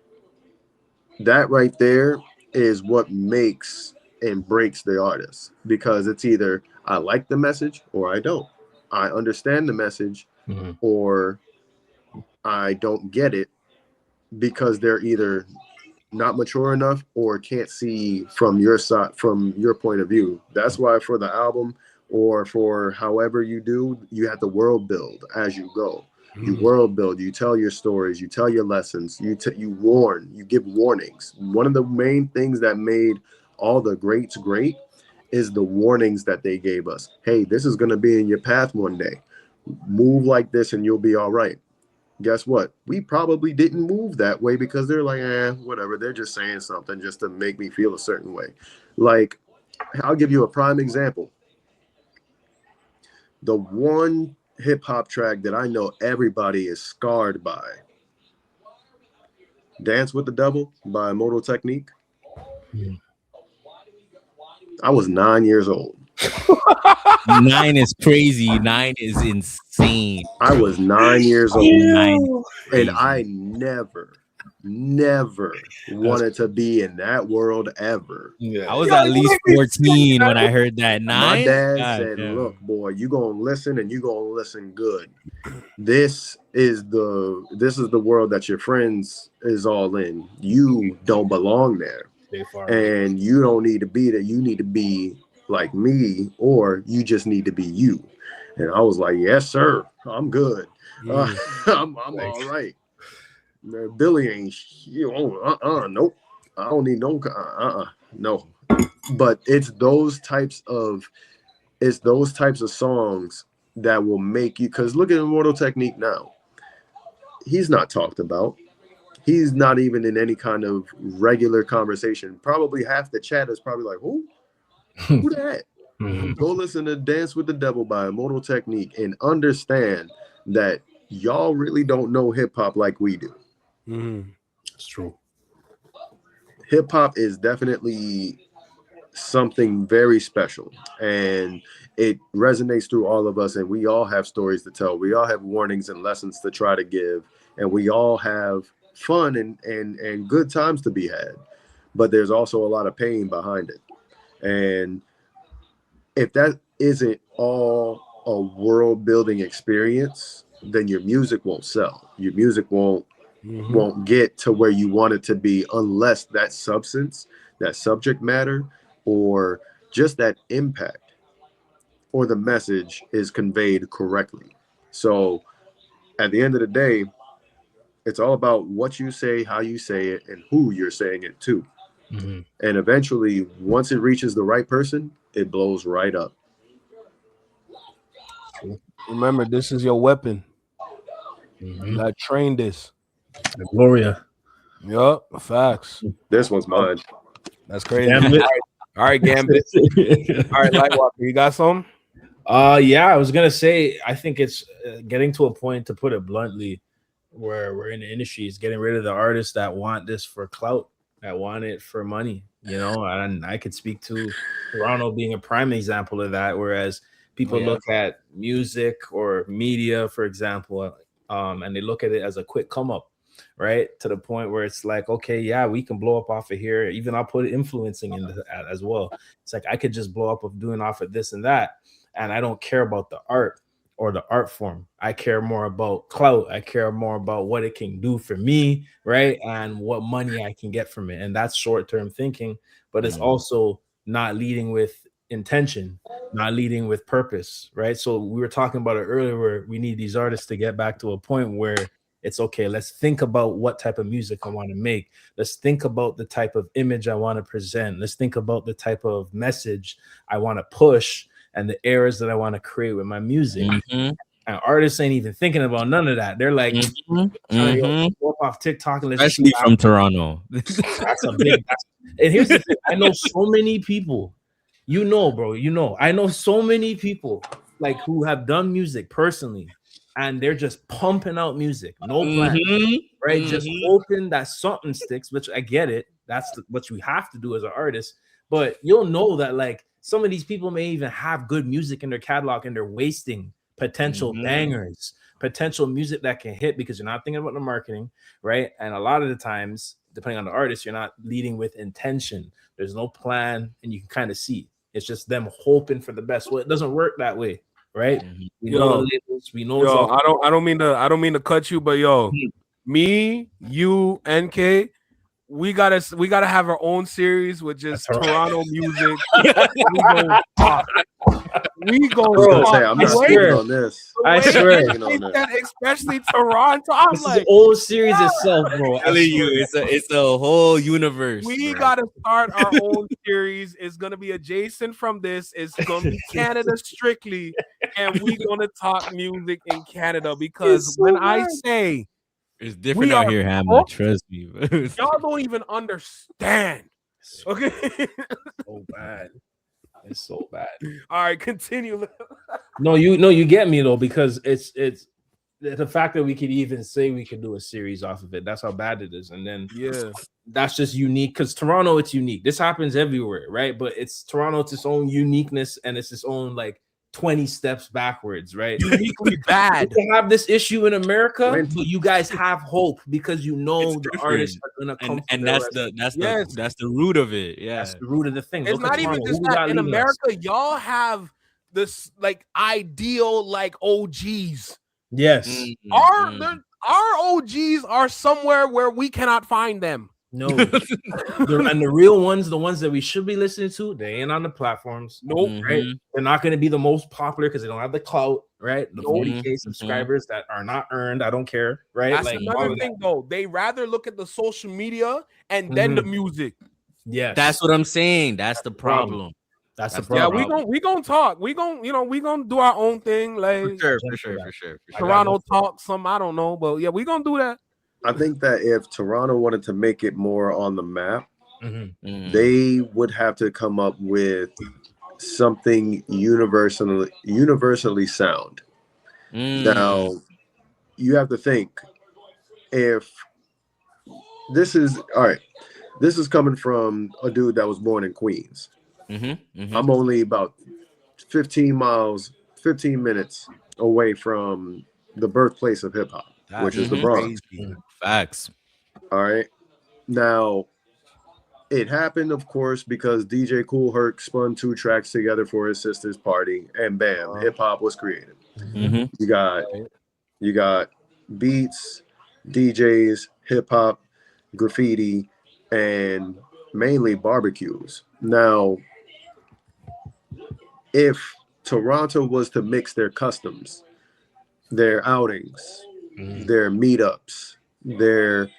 that right there is what makes and breaks the artist, because it's either I like the message or I don't. I understand the message or I don't get it, because they're either not mature enough or can't see from your side, from your point of view. That's why for the album, or for however you do, you have to world build as you go. You world build, you tell your stories, you tell your lessons, you warn, you give warnings. One of the main things that made all the greats great is the warnings that they gave us. Hey, this is going to be in your path one day. Move like this and you'll be all right. Guess what? We probably didn't move that way because they're like, whatever. They're just saying something just to make me feel a certain way. Like, I'll give you a prime example. The one hip hop track that I know everybody is scarred by, Dance with the Devil by Moto Technique. I was 9 years old. 9 is crazy. 9 is insane. I was 9 years old. 9 and I never wanted to be in that world ever. I was at least 14 when I heard that. 9. My dad said, look, boy, you gonna listen and you gonna listen good. This is the world that your friends is all in. You don't belong there. And you don't need to be there. You need to be like me, or you just need to be you. And I was like, yes, sir. I'm good. I'm all right. Billy ain't nope. I don't need no no. But it's those types of songs that will make you, because look at Immortal Technique now. He's not talked about. He's not even in any kind of regular conversation. Probably half the chat is probably like, who that? Go listen to Dance with the Devil by Immortal Technique and understand that y'all really don't know hip hop like we do. It's true. Hip hop is definitely something very special, and it resonates through all of us, and we all have stories to tell. We all have warnings and lessons to try to give, and we all have fun and good times to be had. But there's also a lot of pain behind it. And if that isn't all a world building experience, then your music won't sell. Your music won't get to where you want it to be unless that substance, that subject matter, or just that impact or the message is conveyed correctly. So at the end of the day, it's all about what you say, how you say it, and who you're saying it to. And eventually, once it reaches the right person, it blows right up. Remember, this is your weapon. You gotta train this. Gloria. Yup, facts. This one's mine. That's crazy. All right, Gambit. All right, Lightwalker, you got some? Yeah, I was gonna say, I think it's getting to a point, to put it bluntly, where we're in the industry is getting rid of the artists that want this for clout, that want it for money, you know. And I could speak to Toronto being a prime example of that, whereas people look at music or media, for example, and they look at it as a quick come up, right? To the point where it's like, okay, yeah, we can blow up off of here. Even I'll put influencing into that as well. It's like I could just blow up of doing off of this and that, and I don't care about the art or the art form. I care more about clout. I care more about what it can do for me, right? And what money I can get from it. And that's short-term thinking, but it's also not leading with intention, not leading with purpose, right? So we were talking about it earlier, where we need these artists to get back to a point where it's okay, let's think about what type of music I want to make. Let's think about the type of image I want to present. Let's think about the type of message I want to push and the eras that I want to create with my music. And artists ain't even thinking about none of that. They're like, trying to go up off TikTok, and especially from Toronto. That's a big. And here's the thing: I know so many people. You know, bro. You know, I know so many people like who have done music personally, and they're just pumping out music, no plan, right? Just hoping that something sticks. Which I get it. That's what you have to do as an artist. But you'll know that like some of these people may even have good music in their catalog, and they're wasting potential bangers, potential music that can hit, because you're not thinking about the marketing, right? And a lot of the times, depending on the artist, you're not leading with intention. There's no plan, and you can kind of see it's just them hoping for the best. Well, it doesn't work that way, right? We know the labels, we know. I don't mean to cut you, but me, you, NK, we gotta have our own series with just That's right. Toronto music. We go talk. We go I was gonna talk. say I'm I not swear. speaking on this. The I way swear. they said, especially Toronto. I'm This is like, the old series itself, bro. I telling you, swear. it's a whole universe. we bro. gotta start our own series. It's gonna be adjacent from this. It's gonna be Canada strictly, and we gonna talk music in Canada because It's so when I bad. say It's different we out are here, Hammer. hooked. Trust me. y'all don't even understand. Okay. So bad. It's so bad. All right, continue. No, you get me though, because it's the fact that we could even say we could do a series off of it. That's how bad it is. And then Yeah. that's just unique because Toronto, it's unique. This happens everywhere, right? But it's Toronto, it's its own uniqueness and it's its own like 20 steps backwards, right? Uniquely bad. We have this issue in America, When- but you guys have hope because you know It's the different. artists are gonna come. and from that's their the that's the root of it. Yeah. That's the root of the thing. It's Look at not even Toronto. just Who we that. got In leading us? America, y'all have this like ideal like OGs. Yes. Mm. Our OGs are somewhere where we cannot find them. No. And the real ones, the ones that we should be listening to, they ain't on the platforms. Nope. Right? They're not going to be the most popular because they don't have the clout, right? The Nope. 40K subscribers that are not earned. I don't care, right? That's Like all another of thing, though. They rather look at the social media and then the music. that. Yes. That's what I'm saying. That's the problem. problem. That's the That's the Yeah, problem. we gonna talk. We gonna do our own thing. Like For sure. Toronto talk. Some I don't know, but yeah, we gonna do that. I think that if Toronto wanted to make it more on the map, Mhm. they would have to come up with something universally sound. Now, you have to think if this is all right. This is coming from a dude that was born in Queens. I'm only about 15 minutes away from the birthplace of hip hop, which is the Bronx. Facts. All right. Now, it happened, of course, because DJ Kool Herc spun 2 tracks together for his sister's party, and bam, hip hop was created. You got beats, DJs, hip hop, graffiti, and mainly barbecues. Now, if Toronto was to mix their customs, their outings, their meetups, their,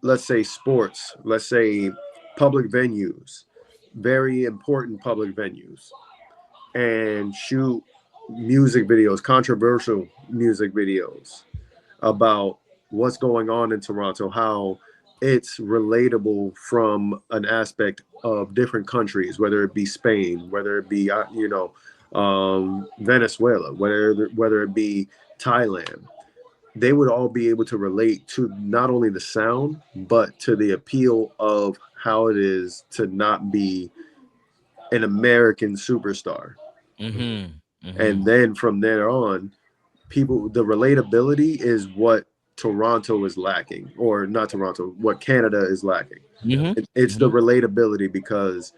let's say, sports, let's say public venues, very important public venues, and shoot music videos, controversial music videos about what's going on in Toronto, how it's relatable from an aspect of different countries, whether it be Spain, whether it be Venezuela, whether it be Thailand. They would all be able to relate to not only the sound, but to the appeal of how it is to not be an American superstar. And then from there on, the relatability is what Toronto is lacking, or not Toronto, what Canada is lacking. It's the relatability because,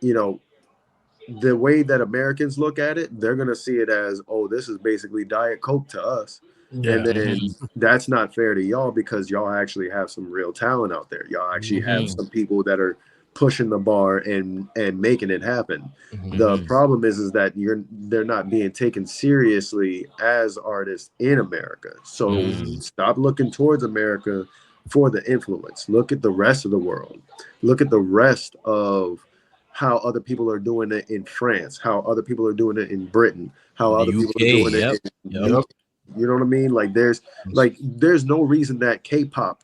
the way that Americans look at it, they're going to see it as, oh, this is basically Diet Coke to us. And then that's not fair to y'all because y'all actually have some real talent out there. Y'all actually have some people that are pushing the bar and making it happen. The problem is that they're not being taken seriously as artists in America. So stop looking towards America for the influence. Look at the rest of the world. Look at the rest of how other people are doing it in France, how other people are doing it in Britain, how other people are doing it in you know what I mean? Like there's no reason that K-pop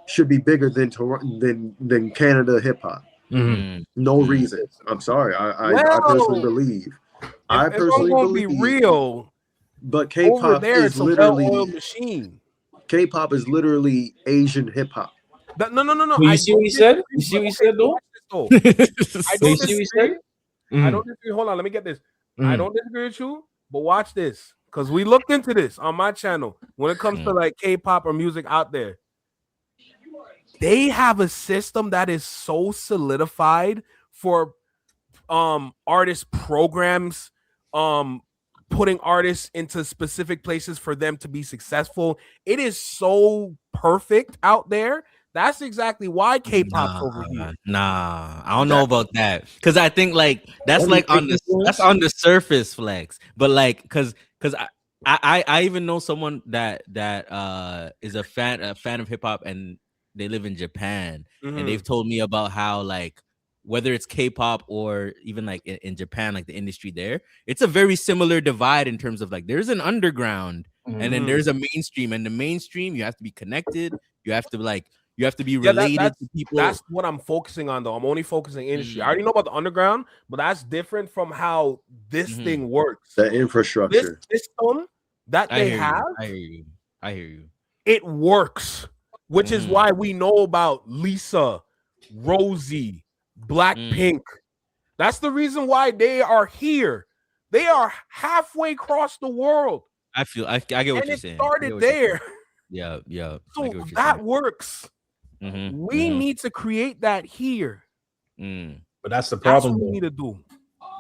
should be bigger than Canada hip hop. No reason. I'm sorry. I personally believe. I personally believe. Be real. But K-pop is literally machine. K-pop is literally Asian hip hop. No. You see what he said? You see what he said though? I don't disagree. I don't disagree. Hold on, let me get this. I don't disagree with you, but watch this. Because we looked into this on my channel when it comes to like K-pop or music out there. They have a system that is so solidified for artist programs, putting artists into specific places for them to be successful. It is so perfect out there That's exactly why K-pop's over here. Nah, I don't know about that because I think like that's like on the surface flex, but like because I even know someone that is a fan of hip hop and they live in Japan and they've told me about how like whether it's K-pop or even like in Japan, like the industry there, it's a very similar divide in terms of like there's an underground and then there's a mainstream, and the mainstream you have to be connected, you have to be related to people. That's what I'm focusing on, though. I'm only focusing industry. I already know about the underground, but that's different from how this thing works. The infrastructure, this system that they have. I hear you. It works, which is why we know about Lisa, Rosie, Blackpink. That's the reason why they are here. They are halfway across the world. I get what you're saying. It started there. Yeah. So that works. We need to create that here. But that's the problem. That's what we need to do.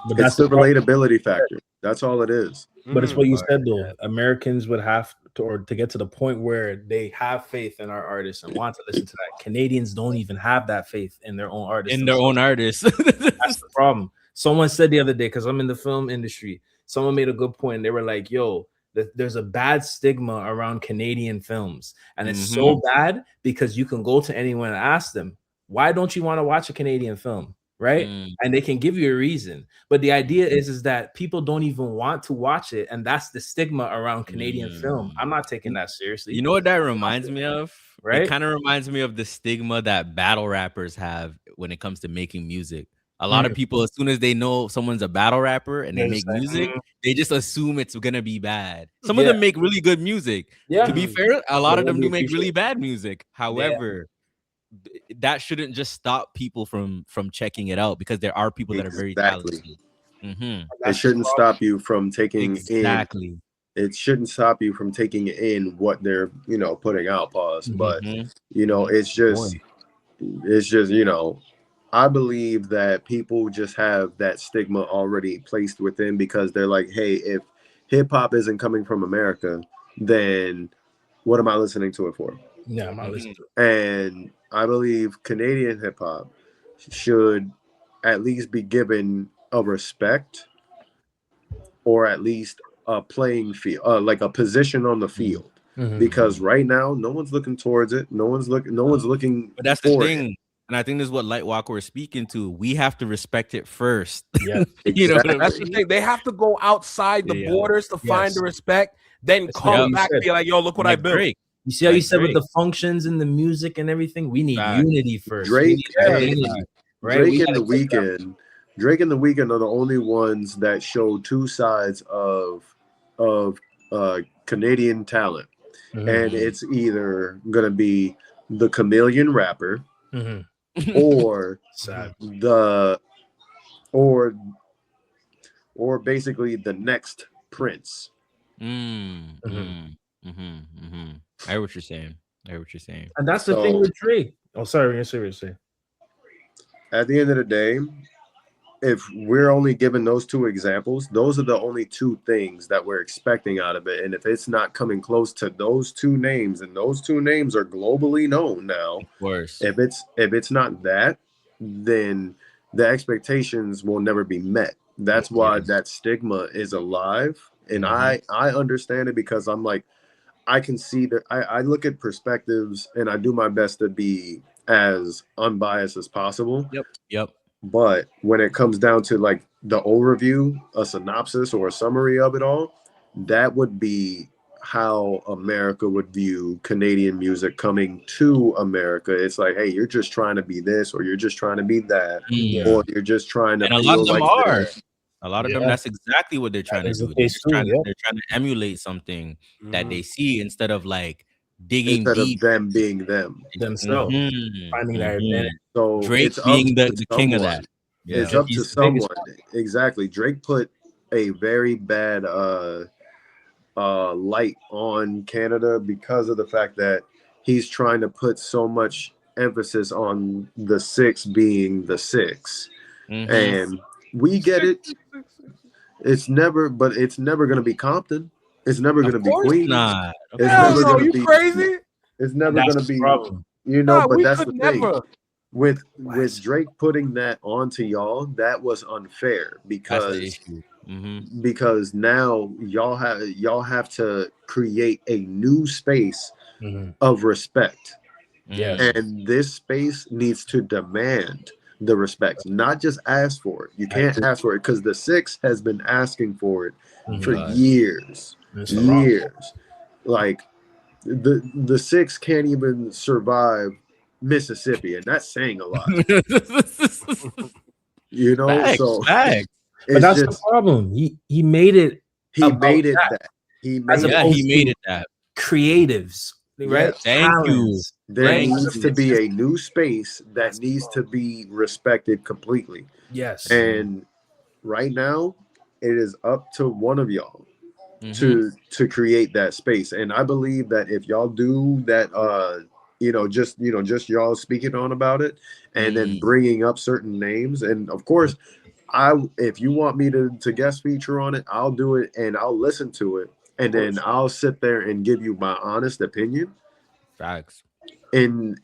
But it's the relatability factor. That's all it is. But it's what you said though. Americans would have to, or to get to the point where they have faith in our artists and want to listen to that. Canadians don't even have that faith in their own artists. That's the problem. Someone said the other day, because I'm in the film industry, someone made a good point. They were like, yo, there's a bad stigma around Canadian films. And it's so bad because you can go to anyone and ask them, why don't you want to watch a Canadian film? Right. And they can give you a reason. But the idea is that people don't even want to watch it. And that's the stigma around Canadian film. I'm not taking that seriously. You know what that reminds me of? Right. It kind of reminds me of the stigma that battle rappers have when it comes to making music. A lot of people, as soon as they know someone's a battle rapper and they make music, they just assume it's gonna be bad. Some of them make really good music. Yeah. To be fair, a lot of them do make really bad music. However, that shouldn't just stop people from checking it out, because there are people that are very talented. It shouldn't stop you from taking in. It shouldn't stop you from taking in what they're putting out. Pause. But it's just I believe that people just have that stigma already placed within, because they're like, hey, if hip hop isn't coming from America, then what am I listening to it for? Yeah, I'm not listening to it. And I believe Canadian hip hop should at least be given a respect, or at least a playing field, like a position on the field. Because right now, no one's looking towards it. No one's looking. But that's the thing. And I think this is what Lightwalker is speaking to. We have to respect it first. Yeah, exactly. That's the thing. They have to go outside the borders to find the respect, then come back and be like, yo, look what I built. Drake. You see how you said with the functions and the music and everything? We need unity first. Drake, unity, right? Drake and the Weeknd are the only ones that show two sides of Canadian talent. And it's either gonna be the chameleon rapper, or or basically the next Prince. I hear what you're saying. And that's the thing with Drake. Oh, sorry, you're seriously. At the end of the day, if we're only given those two examples, those are the only two things that we're expecting out of it. And if it's not coming close to those two names, and those two names are globally known now, of course, if it's not that, then the expectations will never be met. That's why that stigma is alive. And I understand it, because I'm like, I can see that. I look at perspectives and I do my best to be as unbiased as possible. Yep. But when it comes down to like the overview, a synopsis or a summary of it all, that would be how America would view Canadian music coming to America. It's like, hey, you're just trying to be this, or you're just trying to be that, or you're just trying to. And a lot of them are. A lot of them, that's exactly what they're trying to do. They're trying to emulate something that they see, instead of like digging deep. Of them being themselves, finding their advantage. So Drake being the king of that. It's up to someone. Exactly. Drake put a very bad light on Canada because of the fact that he's trying to put so much emphasis on the six being the six. And we get it. It's never going to be Compton. It's never going to be Queens. Not. It's never going to be crazy. It's never going to be. You know, Nah, but we that's could the thing. never. With Drake putting that onto y'all, that was unfair That's the because issue. now y'all have to create a new space Mhm. of respect. Yes. And this space needs to demand the respect, not just ask for it. You can't agree. ask for it because the Six has been asking for it for Mhm. years. It's a lot. Years. Like the Six can't even survive Mississippi, and that's saying a lot. You know, Facts, so facts. But it's that's the just problem. He made it he about made it that. that. He As made Yeah, it. he made it that. creatives, right? Yes. Thank you. Talents. There Thank needs you. to be a new space that needs to be respected completely. Yes. And right now, it is up to one of y'all Mhm. to create that space. And I believe that if y'all do that, just y'all speaking on about it and then bringing up certain names, and of course, if you want me to guest feature on it, I'll do it and I'll listen to it, and then I'll sit there and give you my honest opinion. Facts. And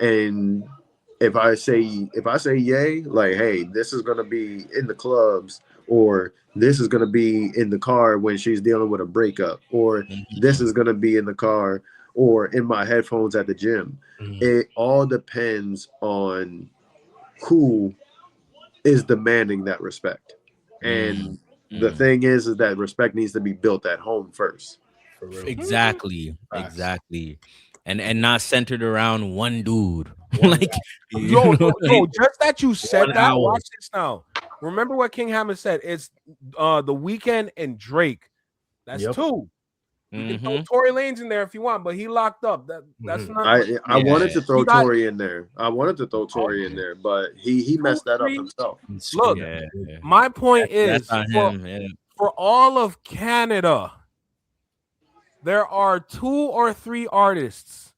if I say yay, like, hey, this is gonna be in the clubs, or this is gonna be in the car when she's dealing with a breakup, or this is gonna be in the car or in my headphones at the gym. It all depends on who is demanding that respect. And the thing is that respect needs to be built at home first. For real. Exactly. Facts. Exactly. And not centered around one dude. One like guy. Yo, just that you said One that. hour. Watch this now. Remember what King Hammer said? It's The Weeknd and Drake. That's Yep. two. You can throw Tory Lanez in there if you want, but he locked up. That's not. I wanted to throw He got- Tory in there. I wanted to throw Tory in there, but he messed that up himself. Look, my point is that's on him. for all of Canada, there are 2 or 3 artists.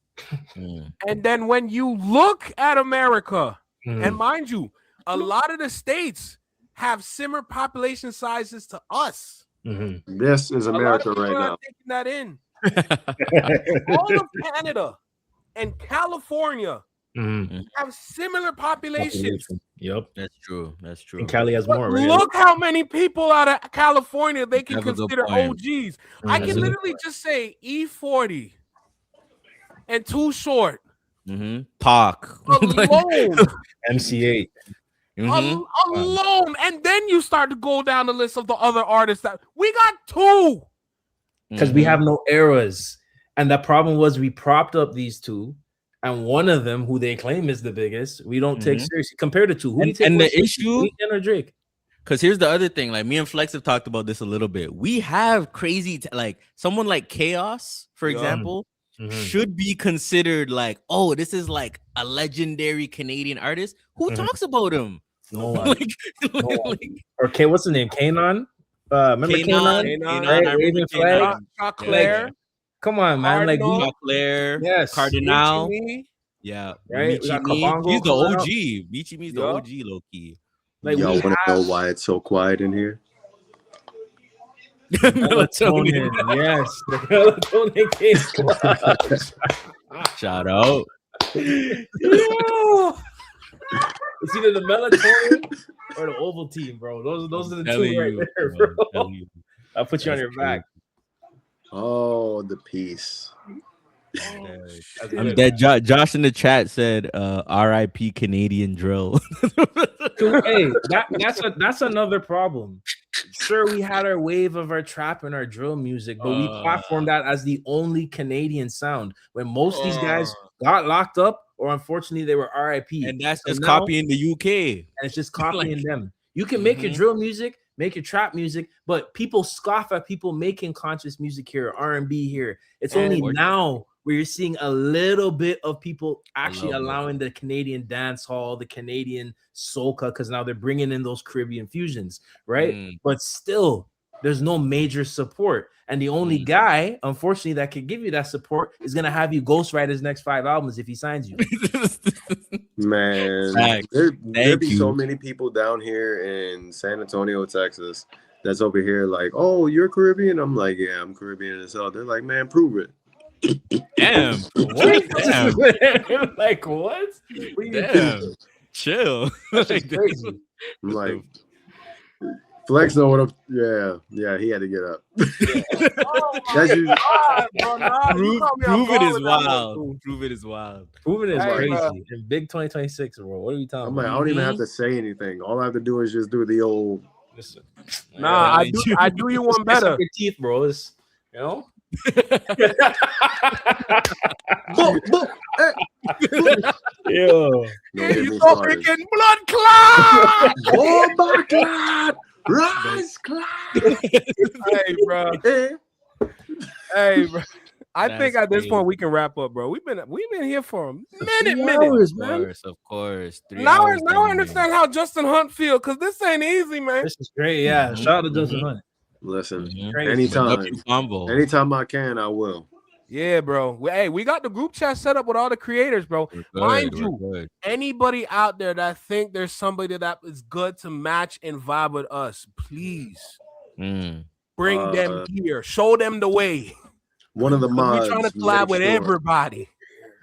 And then when you look at America, and mind you, a lot of the states have similar population sizes to us. This is America right now. Taking that in. All of Canada and California have similar populations. Yep, that's true. That's true. And Cali has But more, right? look how many people out of California they can Have a good consider point. OGs. I can literally just say E40 and Too Short Talk. alone. MC8. Alone, and then you start to go down the list of the other artists that we got 2 because we have no eras, and the problem was we propped up these 2, and one of them, who they claim is the biggest, we don't take seriously compared to 2. Who do you take? And the issue, Weeknd or Drake? Because here's the other thing. Like me and Flex have talked about this a little bit. We have crazy, like someone like Chaos, for example. Should be considered like, oh, this is like a legendary Canadian artist. Who talks about him? No one. Or what's the name? Kanon? Remember Kanon? Kanon. I remember Kanon. Claire. Come on, man. Cardinal. Claire. Yes. Cardinal. Michi. Yeah. Right? Michi. He's the OG. Michi Mi's the OG, low key. Like, y'all want to know why it's so quiet in here? Melatonin. Yes. The melatonin case. Shout out. Yo. It's either the melatonin or the Ovaltine, bro. Those are the 2 right there, bro. I'll put you on your back. Oh, the peace. I'm dead. Josh in the chat said R.I.P. Canadian drill. Hey, that's another problem. Sure, we had our wave of our trap and our drill music, but we platformed that as the only Canadian sound when most of these guys got locked up, or unfortunately they were RIP. And that's just copying the UK. And it's just copying them. You can make your drill music, make your trap music, but people scoff at people making conscious music here, R&B here. It's only now where you're seeing a little bit of people actually allowing the Canadian dance hall, the Canadian soca, because now they're bringing in those Caribbean fusions, right? But still, there's no major support. And the only guy, unfortunately, that could give you that support is going to have you ghostwrite his next 5 albums if he signs you. Man, there be so many people down here in San Antonio, Texas, that's over here like, oh, you're Caribbean? I'm like, yeah, I'm Caribbean as hell. They're like, man, prove it. Damn. What? Damn. Like what? What you Damn. think? Chill. That's Like, just crazy. I'm like, Flex know what I'm. Yeah, he had to get up. That's you. Bro, nah, you caught me Prove off it is guard with that one, wild. fool. Prove it is wild. Proving is Hey, crazy. bro. In big 2026, bro. What are we talking I'm like, I about? don't even have to say anything. All I have to do is just do the old. Listen. Nah, I do you one better. Your teeth, bro. It's, you know? Yo. Don't get You me so started. freaking blood clot. Oh my God! Rise, cloud. Hey, bro. Hey, bro. I That's think at this crazy. point we can wrap up, bro. We've been here for a 3 minute. hours, Of man. course, of course. 3 Now hours. I understand how Justin Hunt feel, because this ain't easy, man. This is great. Yeah. Shout out to Justin Hunt. Listen, Crazy. anytime, Combo. anytime I can, I will. Yeah, bro. Hey, we got the group chat set up with all the creators, bro. We're good, Mind we're you, good. anybody out there that think there's somebody that is good to match and vibe with us, please bring them here. Show them the way. One of the 'Cause mods. we trying to make collab with sure- everybody.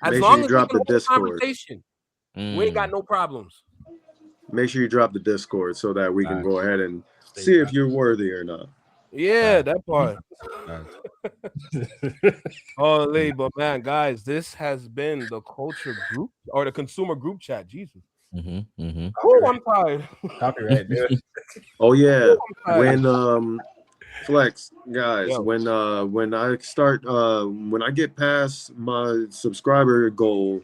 As make long sure you as drop we can the hold a Discord. conversation, we ain't got no problems. Make sure you drop the Discord so that we can go ahead and Stay see if trapped. you're worthy or not. Yeah, that part. Holy, but man, guys, this has been the culture group or the consumer group chat. Jesus. Oh, I'm tired. Copyright, dude. Oh yeah, I'm tired. when Flex guys, Yo. when I start when I get past my subscriber goal,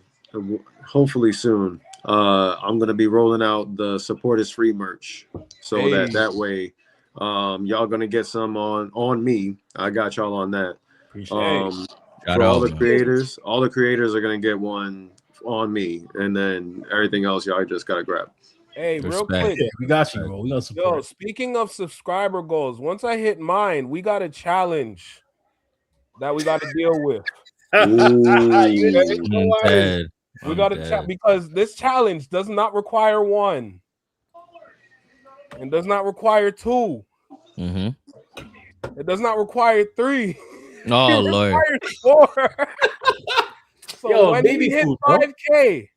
hopefully soon, I'm gonna be rolling out the support is free merch, so Hey. that way, y'all gonna get some on me. I got y'all on that. Appreciate For all the creators are gonna get one on me, and then everything else y'all just gotta grab. Hey, real Respect. quick. Yeah, we got you, bro. We gonna Yo, support. speaking of subscriber goals, once I hit mine, we got a challenge that we got to deal with. Ooh. Dead. We got to chat because this challenge does not require one and does not require two. It does not require three. Oh It Lord. requires four. So Yo, when baby we hit food, bro. 5K,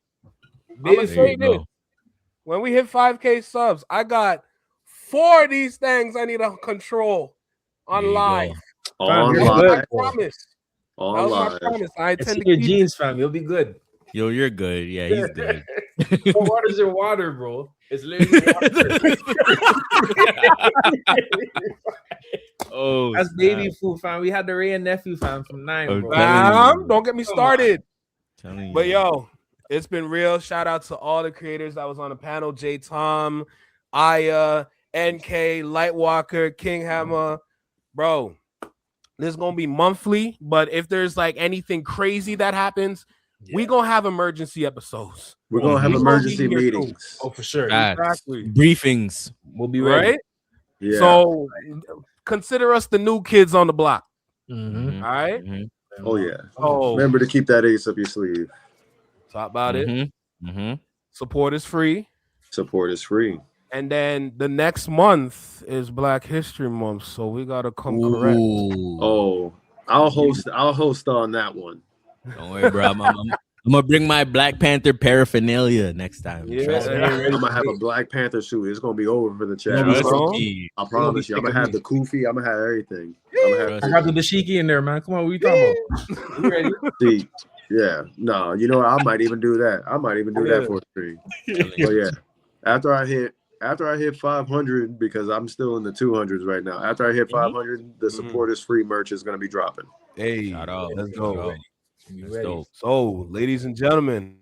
I'm gonna Baby say There you this. go. When we hit 5K subs, I got 4 of these things I need to control on There you live. go. On You're That was good, my live. bro. promise. That On was my live. promise. I I intend see to your keep jeans, fam. You'll be good. Yo, you're good. Yeah, he's good. What water's your water, bro? It's literally Oh, that's snap. baby food, fam. We had the Ray and nephew, fam, from 9, I'm bro. telling you. Don't get me Come started. Telling But you. yo, it's been real. Shout out to all the creators that was on the panel: J. Tom, Aya, NK, Lightwalker, King Hammer. Bro, this is gonna be monthly. But if there's like anything crazy that happens, we gonna have emergency episodes. We're gonna have We gonna be emergency here too. meetings. Oh, for sure. Facts. Exactly. Briefings. We'll be ready. Right? Yeah. So consider us the new kids on the block. Mm-hmm. All right. Oh yeah. Oh, Remember to keep that ace up your sleeve. talk about it. Mm-hmm. Support is free. Support is free. And then the next month is Black History Month, so we gotta come correct. Oh, I'll host on that one. Don't worry, bro. I'm gonna bring my Black Panther paraphernalia next time. Yeah. Trust me. I'm gonna have a Black Panther suit. It's gonna be over for the chat. be I so. promise you. I'm gonna have the kufi. I'm gonna have everything. I'm gonna have I got the dashiki in there, man. Come on, what you talking about? You ready? see. Yeah. No, you know what? I might even do that. I might even do that for a stream. But yeah, after I hit 500, because I'm still in the 200s right now. After I hit 500, the support is free merch is gonna be dropping. Hey, Shout out. let's Shout go. out. That's ready. dope. So, ladies and gentlemen,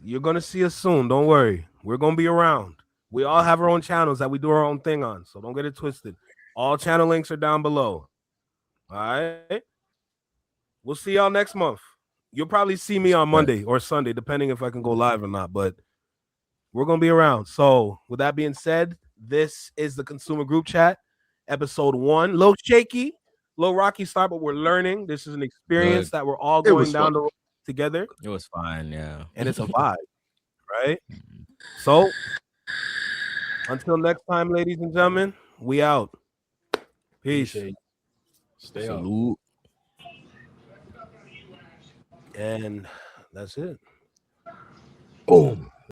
you're gonna see us soon. Don't worry, we're gonna be around. We all have our own channels that we do our own thing on, so don't get it twisted. All channel links are down below. All right. We'll see y'all next month. You'll probably see me on Monday or Sunday, depending if I can go live or not. But we're gonna be around. So, with that being said, this is the Consumer Group Chat, episode 1. Low shaky, low rocky start, but we're learning. This is an experience that we're all going down the road together, It was fine, yeah. and it's a vibe, right? So, until next time, ladies and gentlemen, we out. Peace. Stay up. Salute. And that's it. Boom.